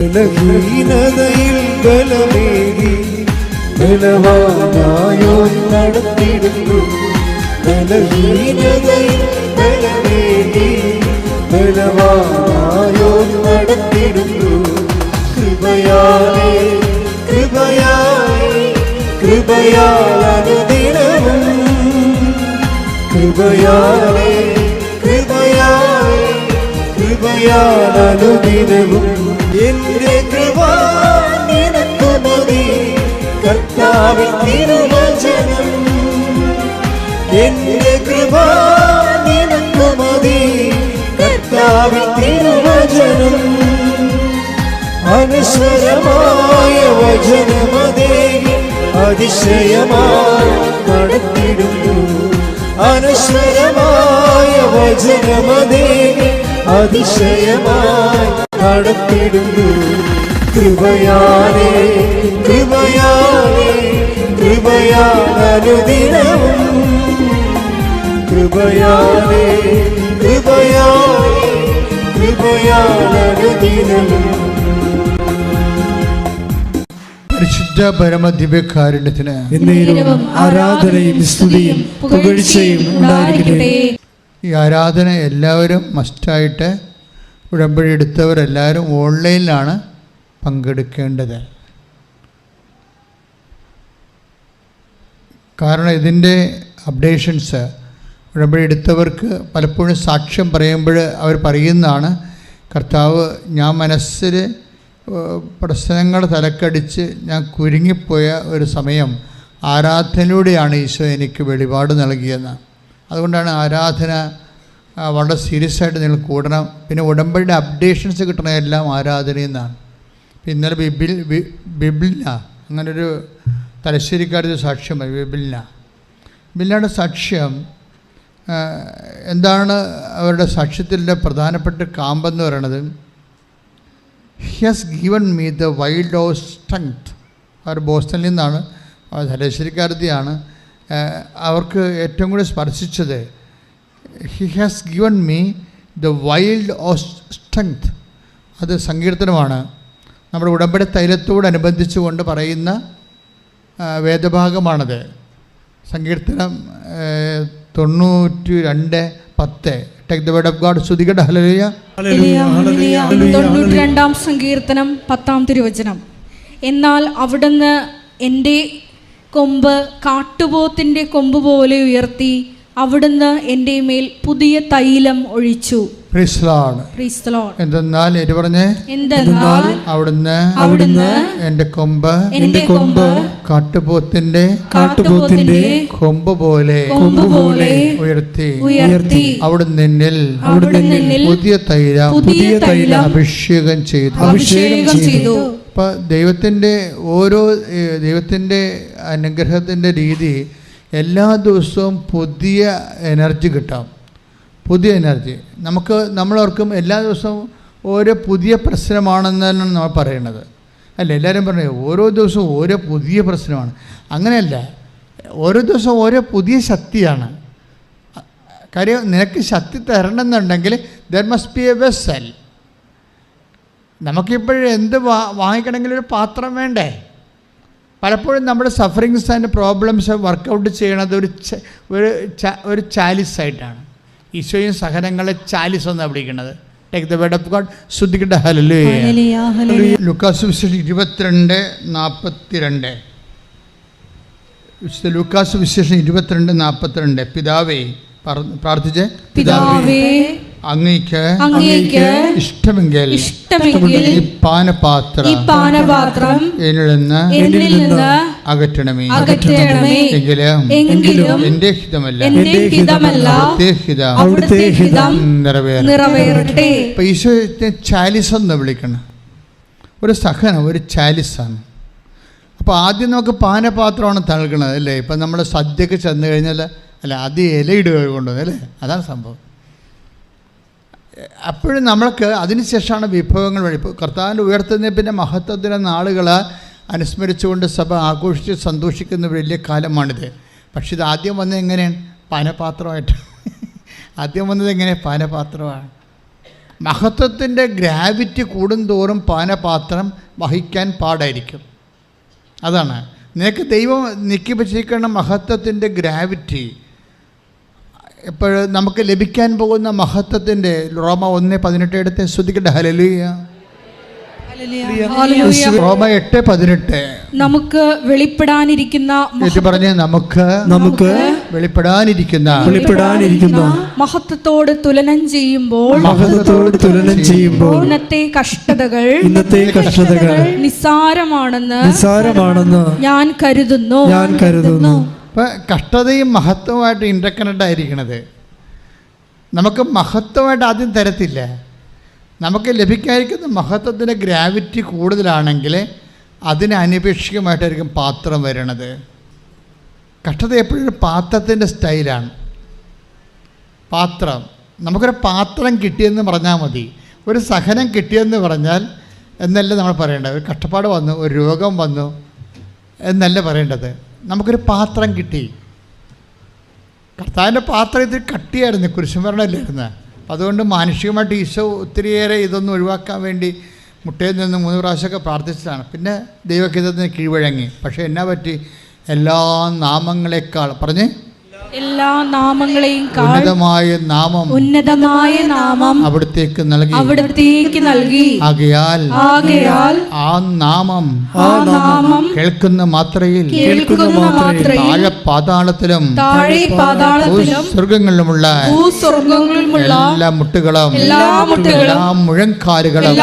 ബലഹീനതയിൽ ബലമേകി ബലവാനായോ നടത്തിടുന്നു. ബലഹീനതയിൽ ബലമേകി ബലവാനായോ നടത്തിടുന്നു. കൃപയാലേ കൃപയാലേ കൃപയാൽ അനുദിനവും കൃപയാലേ കൃപയാലേ കൃപയാൽ അനുദിനവും എന്റെ കൃപ നിനക്കു മതി കർത്താവിൻ തിരുവചനം. എന്റെ കൃപ നിനക്കു മതി കർത്താവിൻ തിരുവചനം. അനശ്വരമായ വചനമതേ അതിശയമായി നടത്തിടുന്നു. അനശ്വരമായ വചനമതേ അതിശയമായി നടത്തിടുന്നു. കൃപയാലേ കൃപയാലേ കൃപയാൽ അനുദിനവും കൃപയാലേ കൃപയാലേ കൃപയാൽ അനുദിനവും. പരിശുദ്ധ പരമദിവ്യകാരുണ്യത്തിന് ആരാധനയും സ്തുതിയും പുകഴ്ചയും ഉണ്ടായിരിക്കട്ടെ. ഈ ആരാധന എല്ലാവരും മസ്റ്റായിട്ട് ഉടമ്പടി എടുത്തവരെല്ലാവരും ഓൺലൈനിലാണ് പങ്കെടുക്കേണ്ടത്. കാരണം ഇതിൻ്റെ അപ്ഡേഷൻസ് ഉടമ്പടി എടുത്തവർക്ക് പലപ്പോഴും സാക്ഷ്യം പറയുമ്പോൾ അവർ പറയുന്നതാണ്, കർത്താവ് ഞാൻ മനസ്സിൽ പ്രശ്നങ്ങൾ തലക്കടിച്ച് ഞാൻ കുരുങ്ങിപ്പോയ ഒരു സമയം ആരാധനയിലൂടെയാണ് ഈശോ എനിക്ക് വെളിപാട് നൽകിയെന്ന്. അതുകൊണ്ടാണ് ആരാധന വളരെ സീരിയസ് ആയിട്ട് നിങ്ങൾ കൂടണം. പിന്നെ ഉടമ്പടിയുടെ അപ്ഡേഷൻസ് കിട്ടണതെല്ലാം ആരാധനയിൽ നിന്നാണ്. ഇന്നലെ ബിബിലിന അങ്ങനൊരു തലശ്ശേരിക്കാരുടെ സാക്ഷ്യം ബിബിലിനയുടെ സാക്ഷ്യം എന്താണ്? അവരുടെ സാക്ഷ്യത്തിൻ്റെ പ്രധാനപ്പെട്ട കാമ്പെന്ന് പറയുന്നത്, he has given me the wild of strength. അവർ ബോസ്റ്റണിൽ നിന്നാണ്, തലശ്ശേരിക്കാരത്തിയാണ്. അവർക്ക് ഏറ്റവും കൂടി സ്പർശിച്ചത് he has given me the wild of strength. അത് സങ്കീർത്തനമാണ്. നമ്മുടെ ഉടമ്പടി തൈലത്തോടനുബന്ധിച്ചുകൊണ്ട് പറയുന്ന വേദഭാഗമാണത്. സങ്കീർത്തനം 92:10. Take the word of God. സ്തുതിക്കട്ടെ. ഹല്ലേലൂയ. 92-ാം സങ്കീർത്തനം 10-ാം തിരുവചനം. എന്നാൽ അവിടുന്ന് എൻ്റെ കൊമ്പ് കാട്ടുപോത്തിൻ്റെ കൊമ്പ് പോലെ ഉയർത്തി അവിടുന്ന് എൻ്റെ മേൽ പുതിയ തൈലം ഒഴിച്ചു. എന്തെന്നാൽ അവിടുന്ന് എൻ്റെ കൊമ്പ് കാട്ടുപോത്തിന്റെ കൊമ്പ് പോലെ ഉയർത്തി അവിടുന്ന് എന്നിൽ പുതിയ തൈലം അഭിഷേകം ചെയ്തു. അപ്പം ദൈവത്തിൻ്റെ അനുഗ്രഹത്തിൻ്റെ രീതി എല്ലാ ദിവസവും പുതിയ എനർജി കിട്ടാം. പുതിയ എനർജി നമ്മളോർക്കും എല്ലാ ദിവസവും ഓരോ പുതിയ പ്രശ്നമാണെന്നാണ് നമ്മൾ പറയുന്നത്, അല്ല? എല്ലാവരും പറഞ്ഞു ഓരോ ദിവസവും ഓരോ പുതിയ പ്രശ്നമാണ്. അങ്ങനെയല്ല, ഓരോ ദിവസവും ഓരോ പുതിയ ശക്തിയാണ്. കാര്യം നിനക്ക് ശക്തി തരണമെന്നുണ്ടെങ്കിൽ there must be a vessel. നമുക്കിപ്പോഴും എന്ത് വാങ്ങിക്കണമെങ്കിലും ഒരു പാത്രം വേണ്ടേ? പലപ്പോഴും നമ്മുടെ സഫറിങ്സ് ആൻഡ് പ്രോബ്ലംസ് വർക്കൗട്ട് ചെയ്യണത് ഒരു ചാലിസായിട്ടാണ്. ഈശോയും സഹനങ്ങളെ ചാലിസ് എന്നാണ് വിളിക്കുന്നത്. Take the word of God. ശ്രദ്ധിക്കട്ടെ. ഹല്ലേലൂയ. ലൂക്കാസ് വിശേഷം 22:42. ലൂക്കാസ് വിശേഷം 22:42. പിതാവേ, പ്രാർത്ഥിച്ച്, പിതാവേ അങ്ങേക്ക് ഇഷ്ടമെങ്കിൽ ഈ പാനപാത്രം എന്നിൽ നിന്ന് അകറ്റണമേ. എങ്കിലും എന്റെ ഹിതമല്ല അവിടുത്തെ ഹിതം നിറവേറട്ടെ. ഇപ്പൊ ഈശോ ചാലിസ് എന്ന് വിളിക്കണം. ഒരു സഹനം, ഒരു ചാലിസാണ്. അപ്പോൾ ആദ്യം നമുക്ക് പാനപാത്രമാണ് നൽകണത്, അല്ലേ? ഇപ്പം നമ്മൾ സദ്യക്ക് ചെന്ന് കഴിഞ്ഞാൽ അല്ല അത് ഇലയിടുക കൊണ്ടുവന്നത്, അല്ലേ? അതാണ് സംഭവം. അപ്പോഴും നമ്മൾക്ക് അതിനുശേഷമാണ് വിഭവങ്ങൾ വഴി. ഇപ്പോൾ കർത്താവിൻ്റെ ഉയർത്തുന്ന പിന്നെ മഹത്വത്തിൻ്റെ നാളുകൾ അനുസ്മരിച്ചുകൊണ്ട് സഭ ആഘോഷിച്ച് സന്തോഷിക്കുന്ന വലിയ കാലമാണിത്. പക്ഷെ ഇത് ആദ്യം വന്നത് എങ്ങനെയാണ്? പാനപാത്രമായിട്ട്. ആദ്യം വന്നത് എങ്ങനെ? പാനപാത്രമാണ്. മഹത്വത്തിൻ്റെ ഗ്രാവിറ്റി കൂടുന്തോറും പാനപാത്രം വഹിക്കാൻ പാടായിരിക്കും. അതാണ് നിനക്ക് ദൈവം നിക്കിപ്പിച്ചിരിക്കുന്ന മഹത്വത്തിൻ്റെ ഗ്രാവിറ്റി. ഇപ്പോൾ നമുക്ക് ലഭിക്കാൻ പോകുന്ന മഹത്വത്തിൻ്റെ റോമ 1:18 എടുത്ത് ശ്രദ്ധിക്കട്ടെ. ഹല്ലേലൂയ. റോമ 8:18 നമുക്ക് വെളിപ്പെടാനിരിക്കുന്ന പറഞ്ഞ് നമുക്ക് വെളിപ്പെടാനിരിക്കുന്ന മഹത്വത്തോട് തുലനം ചെയ്യുമ്പോൾ ഇന്നത്തെ കഷ്ടതകൾ നിസ്സാരമാണെന്ന് ഞാൻ കരുതുന്നു. അപ്പം കഷ്ടതയും മഹത്വമായിട്ട് ഇൻ്റർകണക്ട് ആയിരിക്കണത്. നമുക്ക് മഹത്വമായിട്ട് ആദ്യം തരത്തില്ല. നമുക്ക് ലഭിക്കാതിരിക്കുന്ന മഹത്വത്തിൻ്റെ ഗ്രാവിറ്റി കൂടുതലാണെങ്കിൽ അതിന് അനപേക്ഷികമായിട്ടായിരിക്കും പാത്രം വരണത്. കഷ്ടത എപ്പോഴും ഒരു പാത്രത്തിൻ്റെ സ്റ്റൈലാണ്. പാത്രം, നമുക്കൊരു പാത്രം കിട്ടിയെന്ന് പറഞ്ഞാൽ മതി. ഒരു സഹനം കിട്ടിയെന്ന് പറഞ്ഞാൽ എന്നല്ല നമ്മൾ പറയേണ്ടത്. ഒരു കഷ്ടപ്പാട് വന്നു, ഒരു രോഗം വന്നു എന്നല്ല പറയേണ്ടത്. നമുക്കൊരു പാത്രം കിട്ടി. കർത്താവിൻ്റെ പാത്രം ഇതിൽ കട്ടിയായിരുന്നു, കുരിശുമരണമല്ലായിരുന്നു. അപ്പം അതുകൊണ്ട് മാനുഷികമായിട്ട് ഈശോ ഒത്തിരിയേറെ ഇതൊന്നും ഒഴിവാക്കാൻ വേണ്ടി മുട്ടയിൽ നിന്ന് 3 പ്രാവശ്യമൊക്കെ പ്രാർത്ഥിച്ചതാണ്. പിന്നെ ദൈവഹിതത്തിന് കീഴ്വഴങ്ങി. പക്ഷേ എന്നാ പറ്റി? എല്ലാ നാമങ്ങളെക്കാൾ പറഞ്ഞ് എല്ലാ നാമങ്ങളെയും ഉന്നതമായ നാമം അവിടത്തേക്ക് നൽകി. ആകയാൽ ആ നാമം കേൾക്കുന്ന മാത്രയിൽ താഴെ പാതാളത്തിലും സ്വർഗങ്ങളിലുമുള്ള എല്ലാ മുട്ടുകളും എല്ലാ മുഴങ്കാലുകളും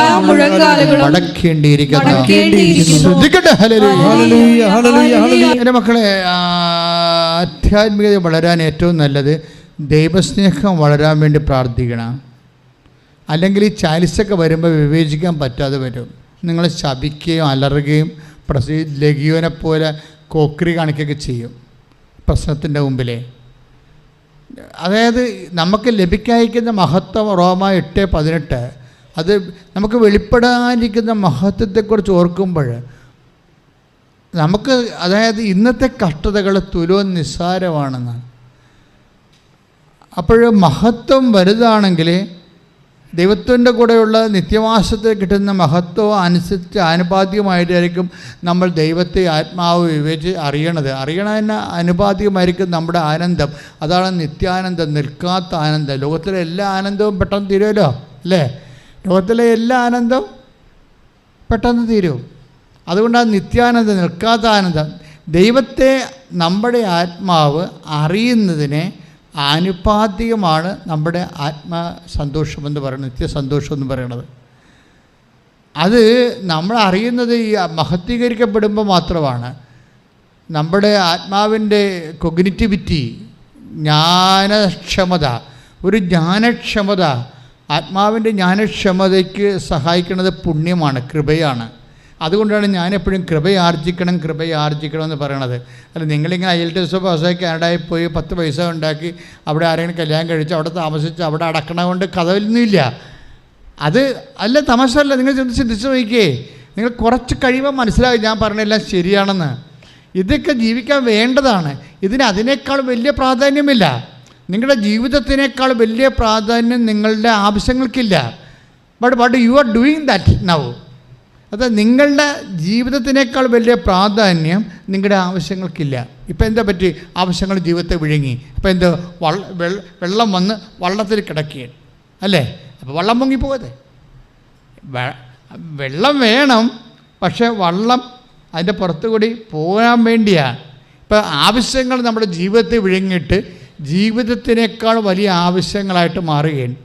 അടക്കേണ്ടിയിരിക്കുന്നു. എൻ്റെ മക്കളെ, ആധ്യാത്മികത വളരാൻ ഏറ്റവും നല്ലത് ദൈവസ്നേഹം വളരാൻ വേണ്ടി പ്രാർത്ഥിക്കണം. അല്ലെങ്കിൽ ഈ ചാലിസൊക്കെ വരുമ്പോൾ വിവേചിക്കാൻ പറ്റാതെ വരും. നിങ്ങൾ ശപിക്കുകയും അലറുകയും ലഘുവിനെ പോലെ കോക്രി കാണിക്കുകയൊക്കെ ചെയ്യും പ്രശ്നത്തിൻ്റെ മുമ്പിലേ. അതായത് നമുക്ക് ലഭിക്കാതിരിക്കുന്ന മഹത്വം റോമ 8:18 അത് നമുക്ക് വെളിപ്പെടാനിരിക്കുന്ന മഹത്വത്തെക്കുറിച്ച് ഓർക്കുമ്പോൾ നമുക്ക്, അതായത് ഇന്നത്തെ കഷ്ടതകൾ തുലോം നിസ്സാരമാണെന്നാണ്. അപ്പോൾ മഹത്വം വലുതാണെങ്കിൽ ദൈവത്തിൻ്റെ കൂടെയുള്ള നിത്യവാസത്തിൽ കിട്ടുന്ന മഹത്വം അനുസരിച്ച് ആനുപാതികമായിട്ടായിരിക്കും നമ്മൾ ദൈവത്തെ ആത്മാവ് വിവേചിച്ച് അറിയണതിന് ആനുപാതികമായിരിക്കും നമ്മുടെ ആനന്ദം. അതാണ് നിത്യാനന്ദം, നിൽക്കാത്ത ആനന്ദം. ലോകത്തിലെ എല്ലാ ആനന്ദവും പെട്ടെന്ന് തീരുമല്ലോ, അല്ലേ? ലോകത്തിലെ എല്ലാ ആനന്ദവും പെട്ടെന്ന് തീരും. അതുകൊണ്ടാണ് നിത്യാനന്ദം, നിൽക്കാത്ത ആനന്ദം. ദൈവത്തെ നമ്മുടെ ആത്മാവ് അറിയുന്നതിനെ ആനുപാതികമാണ് നമ്മുടെ ആത്മസന്തോഷമെന്ന് പറയുന്നത്, നിത്യസന്തോഷം എന്ന് പറയുന്നത്. അത് നമ്മൾ അറിയുന്നത് ഈ മഹത്വീകരിക്കപ്പെടുമ്പോൾ മാത്രമാണ്. നമ്മുടെ ആത്മാവിൻ്റെ കൊഗ്നിറ്റിവിറ്റി, ജ്ഞാനക്ഷമത, ഒരു ജ്ഞാനക്ഷമത, ആത്മാവിൻ്റെ ജ്ഞാനക്ഷമതയ്ക്ക് സഹായിക്കുന്നത് പുണ്യമാണ്, കൃപയാണ്. അതുകൊണ്ടാണ് ഞാനെപ്പോഴും കൃപയാർജിക്കണം എന്ന് പറയണത്. അല്ല, നിങ്ങളിങ്ങനെ IELTS പാസ്സായി കാനഡയിൽ പോയി 10 പൈസ ഉണ്ടാക്കി അവിടെ ആരെങ്കിലും കല്യാണം കഴിച്ച് അവിടെ താമസിച്ച് അവിടെ അടക്കണ കൊണ്ട് കഥയൊന്നുമില്ല. അത് അല്ല, തമാശല്ല. നിങ്ങൾ ചിന്തിച്ച് നോക്കിയേ, നിങ്ങൾ കുറച്ച് കഴിയുമ്പോൾ മനസ്സിലാകും ഞാൻ പറഞ്ഞെല്ലാം ശരിയാണെന്ന്. ഇതൊക്കെ ജീവിക്കാൻ വേണ്ടതാണ്. അതിനേക്കാൾ വലിയ പ്രാധാന്യമില്ല. നിങ്ങളുടെ ജീവിതത്തിനേക്കാൾ വലിയ പ്രാധാന്യം നിങ്ങളുടെ ആവശ്യങ്ങൾക്കില്ല. But you are doing that now. അത് നിങ്ങളുടെ ജീവിതത്തിനേക്കാൾ വലിയ പ്രാധാന്യം നിങ്ങളുടെ ആവശ്യങ്ങൾക്കില്ല. ഇപ്പം എന്താ പറ്റി? ആവശ്യങ്ങൾ ജീവിതത്തെ വിഴുങ്ങി. ഇപ്പം എന്ത് വെള്ളം വന്ന് വള്ളത്തിൽ കിടക്കുകയാണ്, അല്ലേ? അപ്പോൾ വള്ളം പൊങ്ങിപ്പോകതെ. വെള്ളം വേണം, പക്ഷേ വള്ളം അതിൻ്റെ പുറത്തുകൂടി പോകാൻ വേണ്ടിയാണ്. ഇപ്പം ആവശ്യങ്ങൾ നമ്മുടെ ജീവിതത്തെ വിഴുങ്ങിയിട്ട് ജീവിതത്തിനേക്കാൾ വലിയ ആവശ്യങ്ങളായിട്ട് മാറുകയാണ്.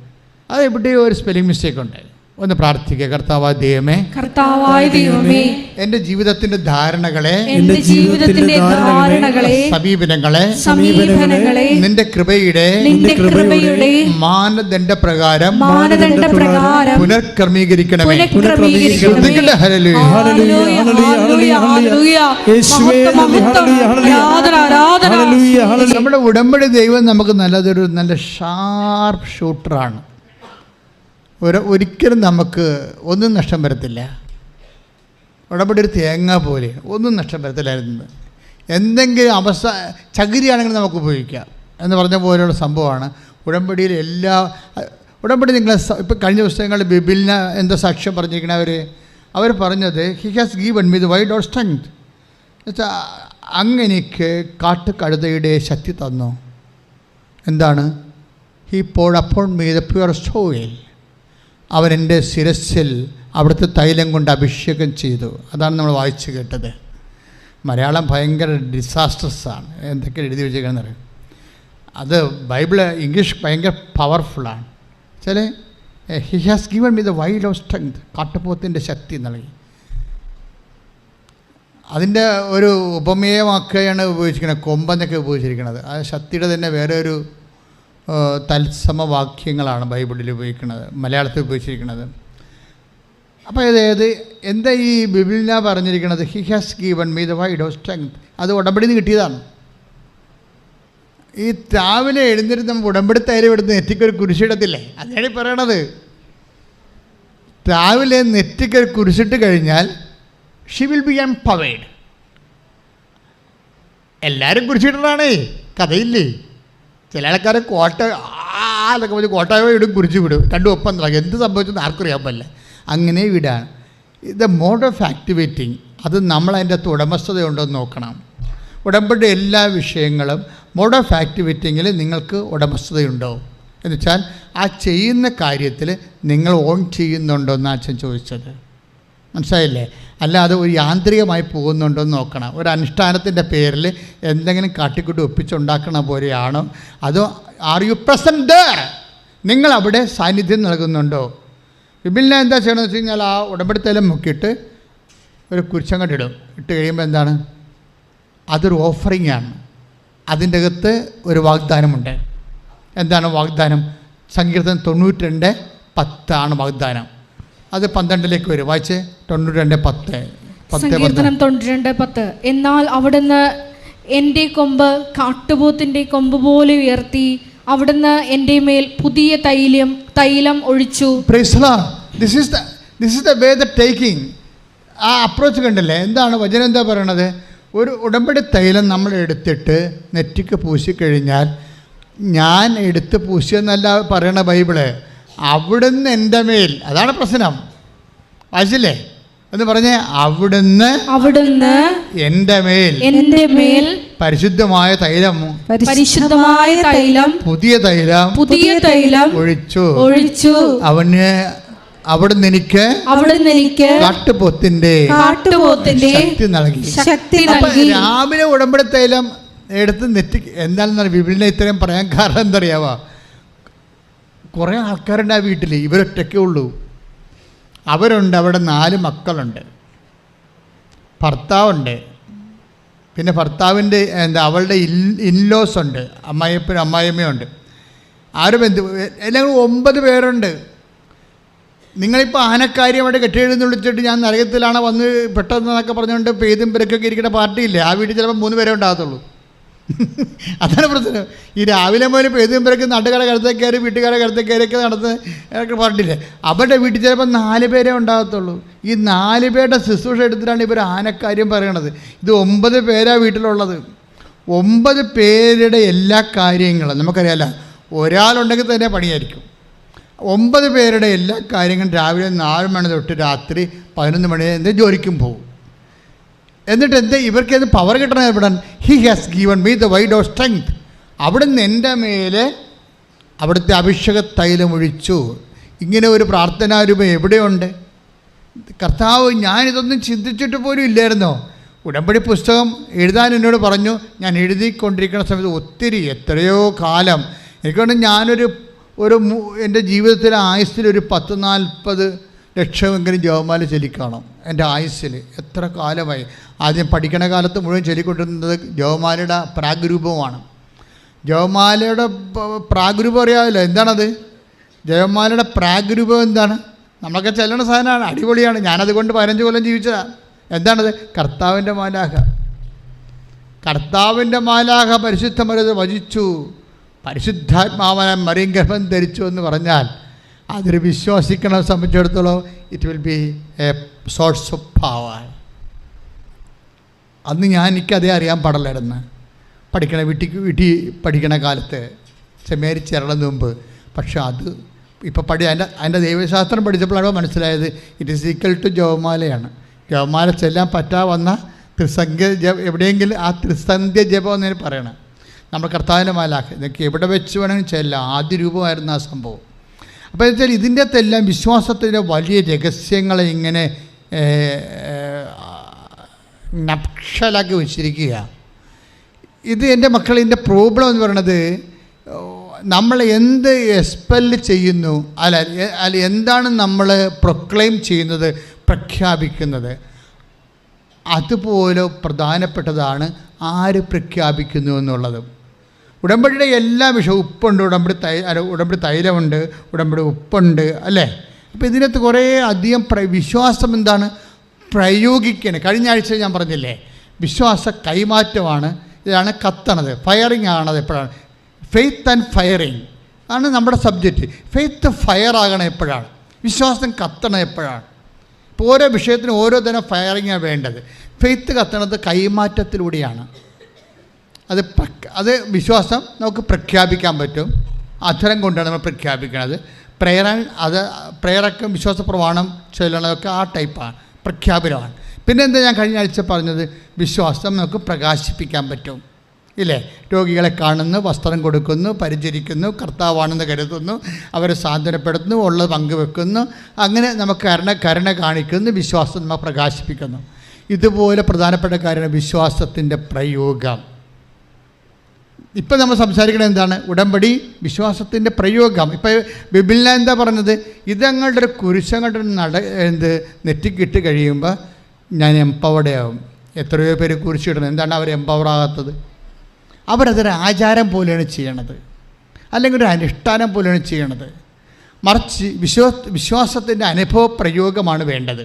അത് എവിടെയോ ഒരു സ്പെല്ലിംഗ് മിസ്റ്റേക്ക് ഉണ്ട്. ഒന്ന് പ്രാർത്ഥിക്കുക. കർത്താവായ ദൈവമേ, എൻ്റെ ജീവിതത്തിന്റെ ധാരണകളെ, സമീപനങ്ങളെ നിന്റെ കൃപയുടെ മാനദണ്ഡ പ്രകാരം പുനർക്രമീകരിക്കണമേ. നമ്മുടെ ഉടമ്പടി ദൈവം നമുക്ക് നല്ല ഷാർപ്പ് ഷൂട്ടറാണ്. ഒരിക്കലും നമുക്ക് ഒന്നും നഷ്ടം വരത്തില്ല. ഉടമ്പടി ഒരു തേങ്ങ പോലെ ഒന്നും നഷ്ടം വരത്തില്ലായിരുന്നു. എന്തെങ്കിലും ചകിരിയാണെങ്കിൽ നമുക്ക് ഉപയോഗിക്കാം എന്ന് പറഞ്ഞ പോലെയുള്ള സംഭവമാണ് ഉടമ്പടിയിൽ. ഉടമ്പടി നിങ്ങൾ ഇപ്പം കഴിഞ്ഞ പുസ്തകങ്ങളിൽ ബിബിലിന് എന്താ സാക്ഷ്യം പറഞ്ഞിരിക്കണ അവർ പറഞ്ഞത് he has given me the wide or strength എന്നുവെച്ചാൽ അങ്ങനെക്ക് കാട്ടുകഴുതയുടെ ശക്തി തന്നു. എന്താണ്? He poured upon me the pure soil. അവൻ എൻ്റെ ശിരസ്സിൽ അവിടുത്തെ തൈലം കൊണ്ട് അഭിഷേകം ചെയ്തു. അതാണ് നമ്മൾ വായിച്ചു കേട്ടത്. മലയാളം ഭയങ്കര ഡിസാസ്റ്റർസാണ്, എന്തൊക്കെ എഴുതി വെച്ചേക്കണമെന്ന് അറിയാം. അത് ബൈബിള് ഇംഗ്ലീഷ് ഭയങ്കര പവർഫുള്ളാണ്. ചില he has given me the wide of strength, കാട്ടുപോത്തിൻ്റെ ശക്തി നൽകി. അതിൻ്റെ ഒരു ഉപമേയമാക്കുകയാണ് ഉപയോഗിച്ചിരിക്കുന്നത്, കൊമ്പെന്നൊക്കെ ഉപയോഗിച്ചിരിക്കുന്നത്. ആ ശക്തിയുടെ തന്നെ വേറെ ഒരു തത്സമവാക്യങ്ങളാണ് ബൈബിളിൽ ഉപയോഗിക്കുന്നത്, മലയാളത്തിൽ ഉപയോഗിച്ചിരിക്കുന്നത്. അപ്പോൾ അതായത് എന്താ ഈ ബിബിലിന പറഞ്ഞിരിക്കുന്നത്? He has given me the wide of strength. അത് ഉടമ്പടിയിൽ നിന്ന് കിട്ടിയതാണ്. ഈ രാവിലെ എഴുന്നേറ്റ് നമ്മൾ ഉടമ്പടി തൈലം എടുത്ത് നെറ്റിക്കൊരു കുരിശിടത്തില്ലേ, അതാണ് ഈ പറയണത്. രാവിലെ നെറ്റിക്കൊരു കുരിശിട്ട് കഴിഞ്ഞാൽ ഷി വിൽ ബി എംപവേർഡ്. എല്ലാവരും കുരിശിട്ടതാണേ, കഥയില്ലേ. ചില ആൾക്കാർ എന്നൊക്കെ പറഞ്ഞ് കോട്ടായോ ഇടും, കുരിച്ച് വിടും, രണ്ടും ഒപ്പം തുടങ്ങി. എന്ത് സംഭവിച്ചെന്ന് ആർക്കും അറിയാൻ പറ്റില്ല. അങ്ങനെ വിടാണ്. ഇത് മോഡ് ഓഫ് ആക്ടിവേറ്റിംഗ്. അത് നമ്മളതിൻ്റെ അകത്ത് ഉടമസ്ഥതയുണ്ടോ എന്ന് നോക്കണം. ഉടമ്പടി എല്ലാ വിഷയങ്ങളും മോഡ് ഓഫ് ആക്ടിവേറ്റിങ്ങിൽ നിങ്ങൾക്ക് ഉടമസ്ഥതയുണ്ടോ എന്ന് വെച്ചാൽ ആ ചെയ്യുന്ന കാര്യത്തിൽ നിങ്ങൾ ഓൺ ചെയ്യുന്നുണ്ടോ എന്ന് അച്ഛൻ ചോദിച്ചത്. മനസ്സിലായില്ലേ? അല്ലാതെ ഒരു യാന്ത്രികമായി പോകുന്നുണ്ടോ എന്ന് നോക്കണം. ഒരു അനുഷ്ഠാനത്തിൻ്റെ പേരിൽ എന്തെങ്കിലും കാട്ടിക്കൂട്ടി ഒപ്പിച്ചുണ്ടാക്കണ പോലെയാണോ, അതോ ആർ യു പ്രസൻറ്റ് ദേർ? നിങ്ങൾ അവിടെ സാന്നിധ്യം നൽകുന്നുണ്ടോ? ബിബിലിനെ എന്താ ചെയ്യണമെന്ന് വെച്ച് കഴിഞ്ഞാൽ ആ ഉടമ്പടി തൈലം മുക്കിയിട്ട് ഒരു കുരിശങ്ങോട്ട് ഇട്ട് കഴിയുമ്പോൾ എന്താണ്? അതൊരു ഓഫറിംഗ് ആണ്. അതിൻ്റെ അകത്ത് ഒരു വാഗ്ദാനമുണ്ട്. എന്താണ് വാഗ്ദാനം? സങ്കീർത്തനം 92:10 വാഗ്ദാനം. അത് 12 വരും. വായിച്ച് 92:10. സങ്കീർത്തനം 92:10. എന്നാൽ അവിടുന്ന് എൻ്റെ കൊമ്പ് കാട്ടുപോത്തിൻ്റെ കൊമ്പ് പോലെ ഉയർത്തി, അവിടുന്ന് എൻ്റെ മേൽ പുതിയ തൈലം ഒഴിച്ചു. This is the way the taking. ആ അപ്രോച്ച് കണ്ടല്ലേ? എന്താണ് വചനം എന്താ പറയണത്? ഒരു ഉടമ്പടി തൈലം നമ്മൾ എടുത്തിട്ട് നെറ്റിക്ക് പൂശിക്കഴിഞ്ഞാൽ, ഞാൻ എടുത്ത് പൂശിയെന്നല്ല പറയണ ബൈബിള്, അവിടുന്ന് എൻ്റെ മേൽ, അതാണ് പ്രശ്നം. വായിച്ചില്ലേ എന്ന് പറഞ്ഞേ? അവിടുന്ന് എൻ്റെ മേൽ പരിശുദ്ധമായ തൈലം പുതിയ തൈലം ഒഴിച്ചു. അവിടുന്ന് എനിക്ക് കാട്ടുപോത്തിന്റെ ശക്തി നൽകി. രാവിലെ ഉടമ്പടി തൈലം എടുത്ത് നെറ്റി. എന്താണെന്ന് ബിബിലിനെ ഇത്രയും പറയാൻ കാരണം എന്തറിയാവാ? കുറേ ആൾക്കാരുണ്ട് ആ വീട്ടിൽ, ഇവരൊറ്റയ്ക്കേ ഉള്ളൂ. അവരുണ്ട്, അവിടെ 4 മക്കളുണ്ട്, ഭർത്താവുണ്ട്, പിന്നെ ഭർത്താവിൻ്റെ അവളുടെ ഇൻലോസ് ഉണ്ട്, അമ്മായിയപ്പനും അമ്മായിയമ്മയുണ്ട്. ആരും എല്ലാം 9 പേരുണ്ട്. നിങ്ങളിപ്പോൾ ആനക്കാര്യമായിട്ട് കെട്ടിയെഴുന്ന് വിളിച്ചിട്ട് ഞാൻ നരകത്തിലാണ് വന്ന് പെട്ടെന്നൊക്കെ പറഞ്ഞുകൊണ്ട് പെയ്തും പെരക്കൊക്കെ ഇരിക്കുന്ന പാർട്ടിയില്ലേ, ആ വീട്ടിൽ ചിലപ്പോൾ 3 പേരേ ഉണ്ടാകത്തുള്ളൂ. അതാണ് പ്രശ്നം. ഈ രാവിലെ മുതൽ പെയ്തും പെരക്ക് നാട്ടുകാരെ കരുത്തേക്കയറി വീട്ടുകാരെ കരുത്തേക്കയറിയൊക്കെ നടത്തുന്ന പാർട്ടിയില്ലേ, അവരുടെ വീട്ടിൽ ചിലപ്പോൾ 4 പേരേ ഉണ്ടാകത്തുള്ളൂ. ഈ 4 പേരുടെ ശുശ്രൂഷ എടുത്തിട്ടാണ് ഇവർ ആനക്കാര്യം പറയണത്. ഇത് 9 പേരാ വീട്ടിലുള്ളത്. 9 പേരുടെ എല്ലാ കാര്യങ്ങളും നമുക്കറിയാമല്ലോ, ഒരാളുണ്ടെങ്കിൽ തന്നെ പണിയായിരിക്കും. 9 പേരുടെ എല്ലാ കാര്യങ്ങളും രാവിലെ 4 മണി തൊട്ട് രാത്രി 11 മണി വരെ ജോലിക്കും പോകും. എന്നിട്ട് ഇവർക്ക് എന്ത് പവർ കിട്ടണം? എവിടെ? He has given me the wide of strength. അവിടുന്ന് എൻ്റെ മേലെ അവിടുത്തെ അഭിഷേക തൈലം ഒഴിച്ചു. ഇങ്ങനെ ഒരു പ്രാർത്ഥനാരൂപം എവിടെയുണ്ട്? കർത്താവ്, ഞാനിതൊന്നും ചിന്തിച്ചിട്ട് പോലും ഇല്ലായിരുന്നോ? ഉടമ്പടി പുസ്തകം എഴുതാൻ എന്നോട് പറഞ്ഞു. ഞാൻ എഴുതിക്കൊണ്ടിരിക്കുന്ന സമയത്ത് ഒത്തിരി എത്രയോ കാലം എനിക്കൊണ്ട് ഞാനൊരു എൻ്റെ ജീവിതത്തിലെ ആയുസ്സിൽ ഒരു 10-40 ലക്ഷമെങ്കിലും ജപമാല ചൊല്ലിക്കാണും. എൻ്റെ ആയുസ്സിൽ എത്ര കാലമായി. ആദ്യം പഠിക്കണ കാലത്ത് മുഴുവൻ ചൊല്ലിക്കൊണ്ടിരുന്നത് ജപമാലയുടെ പ്രാഗ്രൂപമാണ്. ജപമാലയുടെ പ്രാഗ്രൂപം അറിയാമല്ലോ, എന്താണത്? ജപമാലയുടെ പ്രാഗ്രൂപം എന്താണ്? നമ്മളൊക്കെ ചെല്ലണ സാധനമാണ്, അടിപൊളിയാണ്. ഞാനതുകൊണ്ട് 15 കൊല്ലം ജീവിച്ചതാണ്. എന്താണത്? കർത്താവിൻ്റെ മാലാഖ. കർത്താവിൻ്റെ മാലാഖ പരിശുദ്ധ മറിയത്തെ വചിച്ചു, പരിശുദ്ധാത്മാവന മറിയം ഗർഭം ധരിച്ചു എന്ന് പറഞ്ഞാൽ അതൊരു വിശ്വസിക്കണ സംബന്ധിച്ചിടത്തോളം it will be A source of power. അന്ന് എനിക്കതേ അറിയാൻ പാടില്ലായിരുന്നു. വീട്ടിൽ പഠിക്കണ കാലത്ത് സെമിനാരി ചേരണതിന് മുമ്പ്. പക്ഷെ അത് ഇപ്പോൾ അതിൻ്റെ ദൈവശാസ്ത്രം പഠിച്ചപ്പോഴാണ് മനസ്സിലായത് ഇറ്റ് ഈസ് ഈക്വൽ ടു ജപമാലയാണ്. ജപമാല ചെല്ലാൻ പറ്റാവുന്ന ത്രിസന്ധ്യ എവിടെയെങ്കിലും ആ ത്രിസന്ധ്യ ജപം എന്നതിന് പറയണം. നമ്മൾ കർത്താവിൻ്റെ മാലാഖ ഇതൊക്കെ എവിടെ വെച്ച് വേണമെങ്കിൽ ചെല്ലാം. ആദ്യ രൂപമായിരുന്നു ആ സംഭവം. അപ്പോൾ വെച്ചാൽ ഇതിൻ്റെ അകത്തെല്ലാം വിശ്വാസത്തിൻ്റെ വലിയ രഹസ്യങ്ങളെ ഇങ്ങനെ നക്ഷലാക്കി വെച്ചിരിക്കുക. ഇത് എൻ്റെ മക്കൾ, ഇതിൻ്റെ പ്രോബ്ലം എന്ന് പറയുന്നത് നമ്മൾ എന്ത് എക്സ്പെല് ചെയ്യുന്നു, അല്ല എന്താണ് നമ്മൾ പ്രൊക്ലെയിം ചെയ്യുന്നത്, പ്രഖ്യാപിക്കുന്നത്, അതുപോലെ പ്രധാനപ്പെട്ടതാണ് ആര് പ്രഖ്യാപിക്കുന്നു എന്നുള്ളത്. ഉടമ്പടിയുടെ എല്ലാ വിഷയവും ഉപ്പുണ്ട്, ഉടമ്പടി തൈലമുണ്ട്, ഉടമ്പടി ഉപ്പുണ്ട്, അല്ലേ? അപ്പോൾ ഇതിനകത്ത് കുറേ അധികം വിശ്വാസം എന്താണ് പ്രയോഗിക്കണം. കഴിഞ്ഞ ആഴ്ച ഞാൻ പറഞ്ഞില്ലേ, വിശ്വാസ കൈമാറ്റമാണ്. ഇതാണ് കത്തണത്, ഫയറിങ് ആണത്. എപ്പോഴാണ് ഫെയ്ത്ത് ആൻഡ് ഫയറിങ് ആണ് നമ്മുടെ സബ്ജക്റ്റ്. ഫെയ്ത്ത് ഫയർ ആകണം എപ്പോഴാണ്, വിശ്വാസം കത്തണം എപ്പോഴാണ്. ഇപ്പോൾ ഓരോ വിഷയത്തിനും ഓരോ തരം ഫയറിങ്ങാണ് വേണ്ടത്. ഫെയ്ത്ത് കത്തണത് കൈമാറ്റത്തിലൂടെയാണ്. അത് വിശ്വാസം നമുക്ക് പ്രഖ്യാപിക്കാൻ പറ്റും. അധരം കൊണ്ടാണ് നമ്മൾ പ്രഖ്യാപിക്കുന്നത്. പ്രേയറൊക്കെ വിശ്വാസ പ്രമാണം ചൊല്ലണതൊക്കെ ആ ടൈപ്പാണ്, പ്രഖ്യാപനമാണ്. പിന്നെ എന്താ ഞാൻ കഴിഞ്ഞ ആഴ്ച പറഞ്ഞത്, വിശ്വാസം നമുക്ക് പ്രകാശിപ്പിക്കാൻ പറ്റും, ഇല്ലേ? രോഗികളെ കാണുന്നു, വസ്ത്രം കൊടുക്കുന്നു, പരിചരിക്കുന്നു, കർത്താവാണെന്ന് കരുതുന്നു, അവരെ സാന്ത്വനപ്പെടുത്തുന്നു, ഉള്ളത് പങ്കുവെക്കുന്നു, അങ്ങനെ നമുക്ക് കരുണ കാണിക്കുന്നു, വിശ്വാസം നമ്മൾ പ്രകാശിപ്പിക്കുന്നു. ഇതുപോലെ പ്രധാനപ്പെട്ട കാര്യമാണ് വിശ്വാസത്തിൻ്റെ പ്രയോഗം. ഇപ്പം നമ്മൾ സംസാരിക്കുന്നത് എന്താണ്? ഉടമ്പടി വിശ്വാസത്തിൻ്റെ പ്രയോഗം. ഇപ്പോൾ ബൈബിളിൽ എന്താ പറഞ്ഞത്? ഇതങ്ങളുടെ ഒരു കുരിശങ്ങളുടെ നെറ്റിക്കിട്ട് കഴിയുമ്പോൾ ഞാൻ എംപവർഡ് ആവും. എത്രയോ പേര് കുരിശിടുന്നത്. എന്താണ് അവർ എംപവർ ആകാത്തത്? അവരതൊരു ആചാരം പോലെയാണ് ചെയ്യണത്, അല്ലെങ്കിൽ ഒരു അനുഷ്ഠാനം പോലെയാണ് ചെയ്യണത്. മറിച്ച് വിശ്വാസത്തിൻ്റെ അനുഭവ പ്രയോഗമാണ് വേണ്ടത്.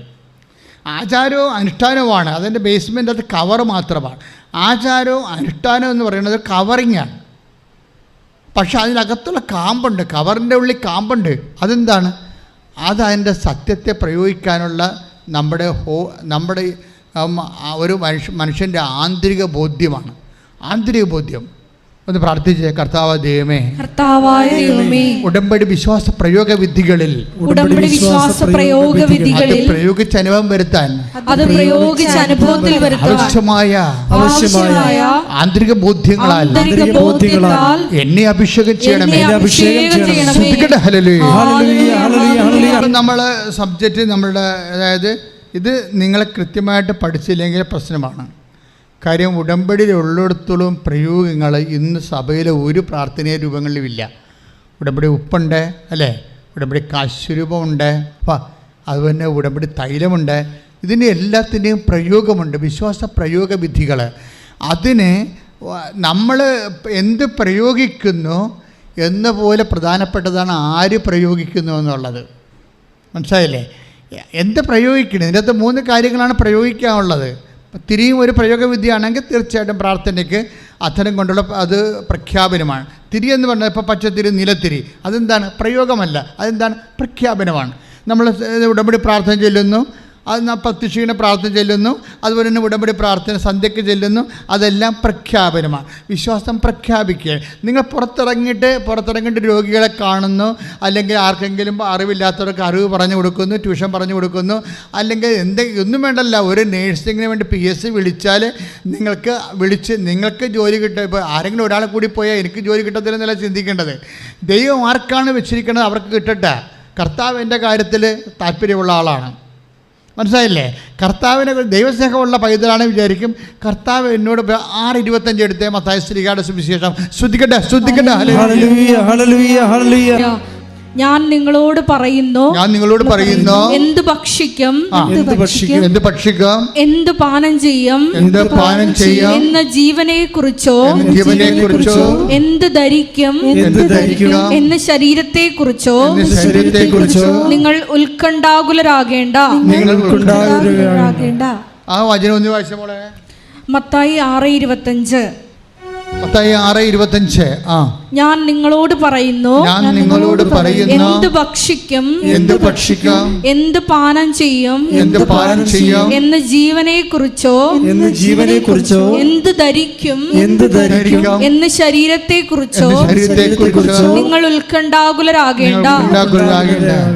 ആചാരവും അനുഷ്ഠാനവുമാണ് അതിൻ്റെ ബേസ്മെൻ്റ്, അത് കവർ മാത്രമാണ്. ആചാരവും അനുഷ്ഠാനവും എന്ന് പറയുന്നത് കവറിങ്ങാണ്. പക്ഷെ അതിനകത്തുള്ള കാമ്പുണ്ട്, കവറിൻ്റെ ഉള്ളിൽ കാമ്പുണ്ട്. അതെന്താണ്? അതിൻ്റെ സത്യത്തെ പ്രയോഗിക്കാനുള്ള നമ്മുടെ ഒരു മനുഷ്യൻ്റെ ആന്തരിക ബോധ്യമാണ്. ആന്തരിക ബോധ്യം. ഒന്ന് പ്രാർത്ഥിച്ചേ. കർത്താവായ ദൈവമേ, ഉടമ്പടി വിശ്വാസ പ്രയോഗ വിധികളിൽ പ്രയോഗിച്ച അനുഭവം വരുത്താൻ ആവശ്യമായ ആന്തരിക ബോധ്യങ്ങളാൽ എന്നെ അഭിഷേകം ചെയ്യണമേ. നമ്മള് സബ്ജക്റ്റ് നമ്മളുടെ, അതായത് ഇത് നിങ്ങളെ കൃത്യമായിട്ട് പഠിച്ചില്ലെങ്കിൽ പ്രശ്നമാണ്. കാര്യം ഉടമ്പടിയിലുള്ളിടത്തോളം പ്രയോഗങ്ങൾ ഇന്ന് സഭയിലെ ഒരു പ്രാർത്ഥനീയ രൂപങ്ങളിലുമില്ല. ഉടമ്പടി ഉപ്പുണ്ട്, അല്ലേ? ഉടമ്പടി കാശുരൂപമുണ്ട്, അപ്പം അതുപോലെ ഉടമ്പടി തൈലമുണ്ട്. ഇതിന് എല്ലാത്തിൻ്റെയും പ്രയോഗമുണ്ട്, വിശ്വാസ പ്രയോഗ വിധികൾ. അതിന് നമ്മൾ എന്ത് പ്രയോഗിക്കുന്നു എന്ന പോലെ പ്രധാനപ്പെട്ടതാണ് ആര് പ്രയോഗിക്കുന്നു എന്നുള്ളത്. മനസ്സിലായില്ലേ? എന്ത് പ്രയോഗിക്കണം? ഇതിനകത്ത് 3 കാര്യങ്ങളാണ് പ്രയോഗിക്കാനുള്ളത്. തിരിയും ഒരു പ്രയോഗവിദ്യയാണെങ്കിൽ തീർച്ചയായിട്ടും പ്രാർത്ഥനയ്ക്ക് അധരം കൊണ്ടുള്ള അത് പ്രഖ്യാപനമാണ്. തിരി എന്ന് പറഞ്ഞാൽ ഇപ്പോൾ പച്ചത്തിരി, നിലത്തിരി, അതെന്താണ്? പ്രയോഗമല്ല, അതെന്താണ്? പ്രഖ്യാപനമാണ്. നമ്മൾ ഉടമ്പടി പ്രാർത്ഥന ചൊല്ലുന്നു, അത് പ്രത്യക്ഷീണ പ്രാർത്ഥന ചെല്ലുന്നു, അതുപോലെ തന്നെ ഉടമ്പടി പ്രാർത്ഥന സന്ധ്യയ്ക്ക് ചെല്ലുന്നു, അതെല്ലാം പ്രഖ്യാപനമാണ്. വിശ്വാസം പ്രഖ്യാപിക്കുക. നിങ്ങൾ പുറത്തിറങ്ങിയിട്ട് രോഗികളെ കാണുന്നു, അല്ലെങ്കിൽ ആർക്കെങ്കിലും അറിവില്ലാത്തവർക്ക് അറിവ് പറഞ്ഞു കൊടുക്കുന്നു, ട്യൂഷൻ പറഞ്ഞു കൊടുക്കുന്നു, അല്ലെങ്കിൽ ഒന്നും വേണ്ടല്ല, ഒരു നേഴ്സിങ്ങിന് വേണ്ടി PSC വിളിച്ചാൽ നിങ്ങൾക്ക് ജോലി കിട്ടും. ഇപ്പോൾ ആരെങ്കിലും ഒരാളെ കൂടി പോയാൽ എനിക്ക് ജോലി കിട്ടത്തില്ലെന്നല്ല ചിന്തിക്കേണ്ടത്. ദൈവം ആർക്കാണ് വെച്ചിരിക്കുന്നത് അവർക്ക് കിട്ടട്ടെ. കർത്താവ് എൻ്റെ കാര്യത്തിൽ താല്പര്യമുള്ള ആളാണ്. മനസ്സിലായില്ലേ? കർത്താവിനെ ദൈവസ്നേഹമുള്ള പൈതലാണ് വിചാരിക്കും. കർത്താവ് എന്നോട് 6:25 എടുത്തേ മത്തായി ശ്രീകാരുടെ സുവിശേഷം. ശ്രദ്ധിക്കട്ടെ. ഞാൻ നിങ്ങളോട് പറയുന്നു എന്ത് ഭക്ഷിക്കും, എന്ത് പാനം ചെയ്യും എന്ന ജീവനെ കുറിച്ചോ എന്ത് ധരിക്കും എന്ന ശരീരത്തെ കുറിച്ചോ നിങ്ങൾ ഉത്കണ്ഠാകുലരാകേണ്ട. ആ വചനം ഒന്ന് വായിച്ച മോളെ. മത്തായി 6:25. മത്തായി 6:25. ഞാൻ നിങ്ങളോട് പറയുന്നു, എന്ത് ഭക്ഷിക്കും, എന്ത് ഭക്ഷിക്കാം, എന്ത് പാനം ചെയ്യും, എന്ത് പാനം ചെയ്യാം എന്ന് ജീവനെ കുറിച്ചോ, എന്ത് ധരിക്കും, എന്ന് ശരീരത്തെ കുറിച്ചോ നിങ്ങൾ ഉത്കണ്ഠാകുലരാകേണ്ട.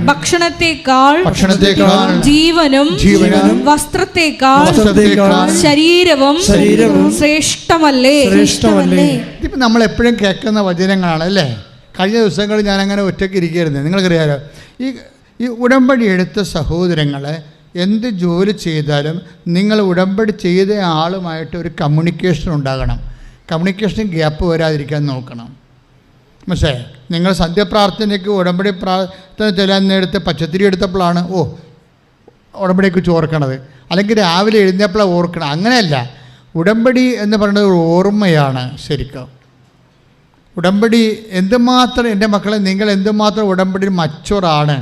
ഭക്ഷണത്തെക്കാൾ ജീവനും വസ്ത്രത്തെക്കാൾ ശരീരവും ശ്രേഷ്ഠമല്ലേ. ഇതിപ്പോൾ നമ്മൾ എപ്പോഴും കേൾക്കുന്ന വചനങ്ങളാണ് അല്ലേ. കഴിഞ്ഞ ദിവസങ്ങളിൽ ഞാനങ്ങനെ ഒറ്റയ്ക്ക് ഇരിക്കുകയായിരുന്നു. നിങ്ങൾക്കറിയാലോ, ഈ ഉടമ്പടി എടുത്ത സഹോദരങ്ങൾ എന്ത് ജോലി ചെയ്താലും നിങ്ങൾ ഉടമ്പടി ചെയ്ത ആളുമായിട്ട് ഒരു കമ്മ്യൂണിക്കേഷൻ ഉണ്ടാകണം. കമ്മ്യൂണിക്കേഷൻ ഗ്യാപ്പ് വരാതിരിക്കാൻ നോക്കണം. പക്ഷേ നിങ്ങൾ സന്ധ്യപ്രാർത്ഥനയ്ക്ക് ഉടമ്പടി പ്രാർത്ഥന ചെല്ലാൻ നേരത്തെ പച്ചത്തിരി എടുത്തപ്പോഴാണ് ഉടമ്പടിയെക്കുറിച്ച് ഓർക്കണത്, അല്ലെങ്കിൽ രാവിലെ എഴുന്നേപ്പോഴാണ് ഓർക്കണം. അങ്ങനെയല്ല. ഉടമ്പടി എന്ന് പറയുന്നത് ഒരു ഓർമ്മയാണ്. ശരിക്കും ഉടമ്പടി എന്തുമാത്രം, എൻ്റെ മക്കളെ, നിങ്ങൾ എന്തുമാത്രം ഉടമ്പടിയിൽ മച്ചുറാണ്,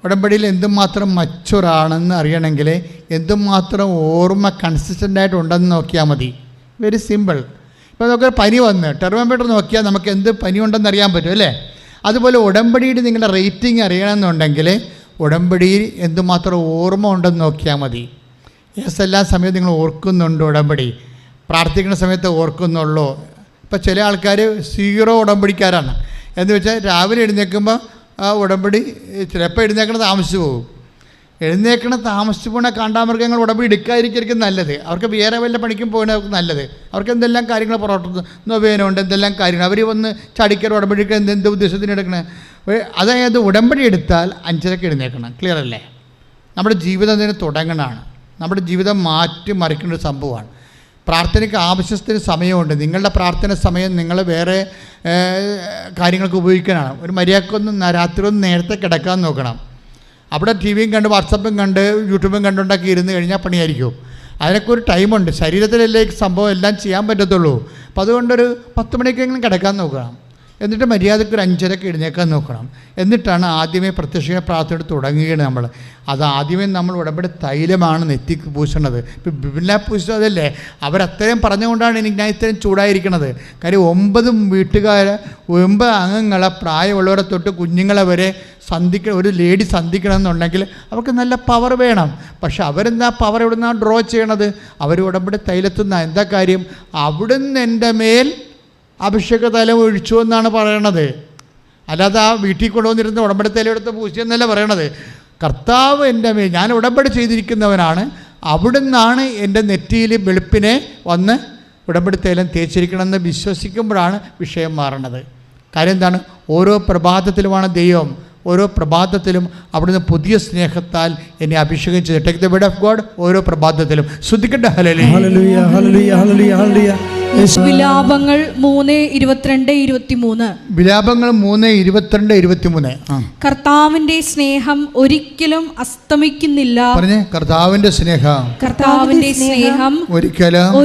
ഉടമ്പടിയിൽ എന്തുമാത്രം മച്ചുറാണെന്ന് അറിയണമെങ്കിൽ എന്തുമാത്രം ഓർമ്മ കൺസിസ്റ്റൻ്റായിട്ട് ഉണ്ടെന്ന് നോക്കിയാൽ മതി. Very simple. ഇപ്പോൾ നമുക്ക് പനി വന്ന് ടെർമോമീറ്റർ നോക്കിയാൽ നമുക്ക് എന്ത് പനി ഉണ്ടെന്ന് അറിയാൻ പറ്റും അല്ലേ. അതുപോലെ ഉടമ്പടിയിൽ നിങ്ങളുടെ റേറ്റിംഗ് അറിയണമെന്നുണ്ടെങ്കിൽ ഉടമ്പടിയിൽ എന്തുമാത്രം ഓർമ്മ ഉണ്ടെന്ന് നോക്കിയാൽ മതി. എല്ലാ സമയത്തും നിങ്ങൾ ഓർക്കുന്നുണ്ട്, ഉടമ്പടി പ്രാർത്ഥിക്കുന്ന സമയത്ത് ഓർക്കുന്നുള്ളൂ. ഇപ്പോൾ ചില ആൾക്കാർ 0 ഉടമ്പടിക്കാരാണ്. എന്ന് വെച്ചാൽ രാവിലെ എഴുന്നേൽക്കുമ്പോൾ ആ ഉടമ്പടി ചിലപ്പോൾ എഴുന്നേൽക്കണ താമസിച്ചു പോകും. എഴുന്നേൽക്കണ താമസിച്ചു പോകുന്ന കാണ്ടാമൃഗങ്ങൾ ഉടമ്പടി എടുക്കാതിരിക്കും നല്ലത്. അവർക്ക് വേറെ വല്ല പണിക്കും പോകുന്നവർക്ക് നല്ലത്. അവർക്ക് എന്തെല്ലാം കാര്യങ്ങൾ പുറത്തു നൊവേനുണ്ട്, എന്തെല്ലാം കാര്യങ്ങൾ അവർ വന്ന് ചടിക്കൽ ഉടമ്പടിക്ക് എന്ത് ഉദ്ദേശത്തിന് എടുക്കണേ. അതായത് ഉടമ്പടി എടുത്താൽ 5:30 എഴുന്നേൽക്കണം. ക്ലിയർ അല്ലേ? നമ്മുടെ ജീവിതം അതിന് തുടങ്ങണമാണ്. നമ്മുടെ ജീവിതം മാറ്റി മറിക്കുന്ന ഒരു സംഭവമാണ്. പ്രാർത്ഥനയ്ക്ക് ആവശ്യത്തിന് സമയമുണ്ട്. നിങ്ങളുടെ പ്രാർത്ഥന സമയം നിങ്ങൾ വേറെ കാര്യങ്ങൾക്ക് ഉപയോഗിക്കാനാണ്. ഒരു മര്യാദക്കൊന്നും രാത്രി ഒന്ന് നേരത്തെ കിടക്കാൻ നോക്കണം. അവിടെ ടി വിയും കണ്ട് വാട്സപ്പും കണ്ട് യൂട്യൂബും കണ്ടുണ്ടാക്കി ഇരുന്ന് കഴിഞ്ഞാൽ പണിയായിരിക്കും. അതിനൊക്കെ ഒരു ടൈമുണ്ട്. ശരീരത്തിലല്ലേ സംഭവം എല്ലാം ചെയ്യാൻ പറ്റത്തുള്ളൂ. അപ്പോൾ അതുകൊണ്ടൊരു 10 മണിക്കെങ്കിലും കിടക്കാൻ നോക്കണം. എന്നിട്ട് മര്യാദയ്ക്ക് ഒരു 5:30 എഴുന്നേക്കാൻ നോക്കണം. എന്നിട്ടാണ് ആദ്യമേ പ്രത്യക്ഷ പ്രാർത്ഥന തുടങ്ങുകയാണ് നമ്മൾ. അത് ആദ്യമേ നമ്മൾ ഉടമ്പടി തൈലമാണ് നെറ്റിക്ക് പൂശണത്. ഇപ്പം ബിബില പൂശിച്ചത് അതല്ലേ. അവരത്രയും പറഞ്ഞുകൊണ്ടാണ് ഞാൻ ഇത്രയും ചൂടായിരിക്കണത്. കാര്യം 9 വീട്ടുകാരെ 9 അംഗങ്ങളെ പ്രായമുള്ളവരെ തൊട്ട് കുഞ്ഞുങ്ങളെ വരെ ഒരു ലേഡി സന്ധിക്കണമെന്നുണ്ടെങ്കിൽ അവർക്ക് നല്ല പവർ വേണം. പക്ഷെ അവരെന്താ പവർ എവിടെ നിന്നാണ് ഡ്രോ ചെയ്യണത്? അവർ ഉടമ്പടി തൈലത്തുനിന്ന്. എന്താ കാര്യം? അവിടുന്ന് എൻ്റെ മേൽ അഭിഷേക തൈലം ഒഴിച്ചു എന്നാണ് പറയണത്. അല്ലാതെ ആ വീട്ടിൽ കൊണ്ടുവന്നിരുന്ന ഉടമ്പടി തൈലം എടുത്ത് പൂശിയെന്നല്ല പറയണത്. കർത്താവ് എൻ്റെ മേൽ, ഞാൻ ഉടമ്പടി ചെയ്തിരിക്കുന്നവനാണ്, അവിടുന്നാണ് എൻ്റെ നെറ്റിയിൽ വെളുപ്പിനെ വന്ന് ഉടമ്പടി തൈലം തേച്ചിരിക്കണമെന്ന് വിശ്വസിക്കുമ്പോഴാണ് വിഷയം മാറണത്. കാര്യം എന്താണ്? ഓരോ പ്രഭാതത്തിലുമാണ് ദൈവം, ഓരോ പ്രഭാതത്തിലും അവിടുന്ന് പുതിയ സ്നേഹത്താൽ എന്നെ അഭിഷേകം ചെയ്ത് take the word of God ഓരോ പ്രഭാതത്തിലും ശ്രദ്ധിക്കട്ടെ. ഹല്ലേലൂയ ഹല്ലേലൂയ ഹല്ലേലൂയ ഹല്ലേലൂയ. വിലാപങ്ങൾ 3:22-23. വിലാപങ്ങൾ 3:22-23. കർത്താവിന്റെ സ്നേഹം ഒരിക്കലും അസ്തമിക്കുന്നില്ല. പറഞ്ഞേ, കർത്താവിന്റെ സ്നേഹം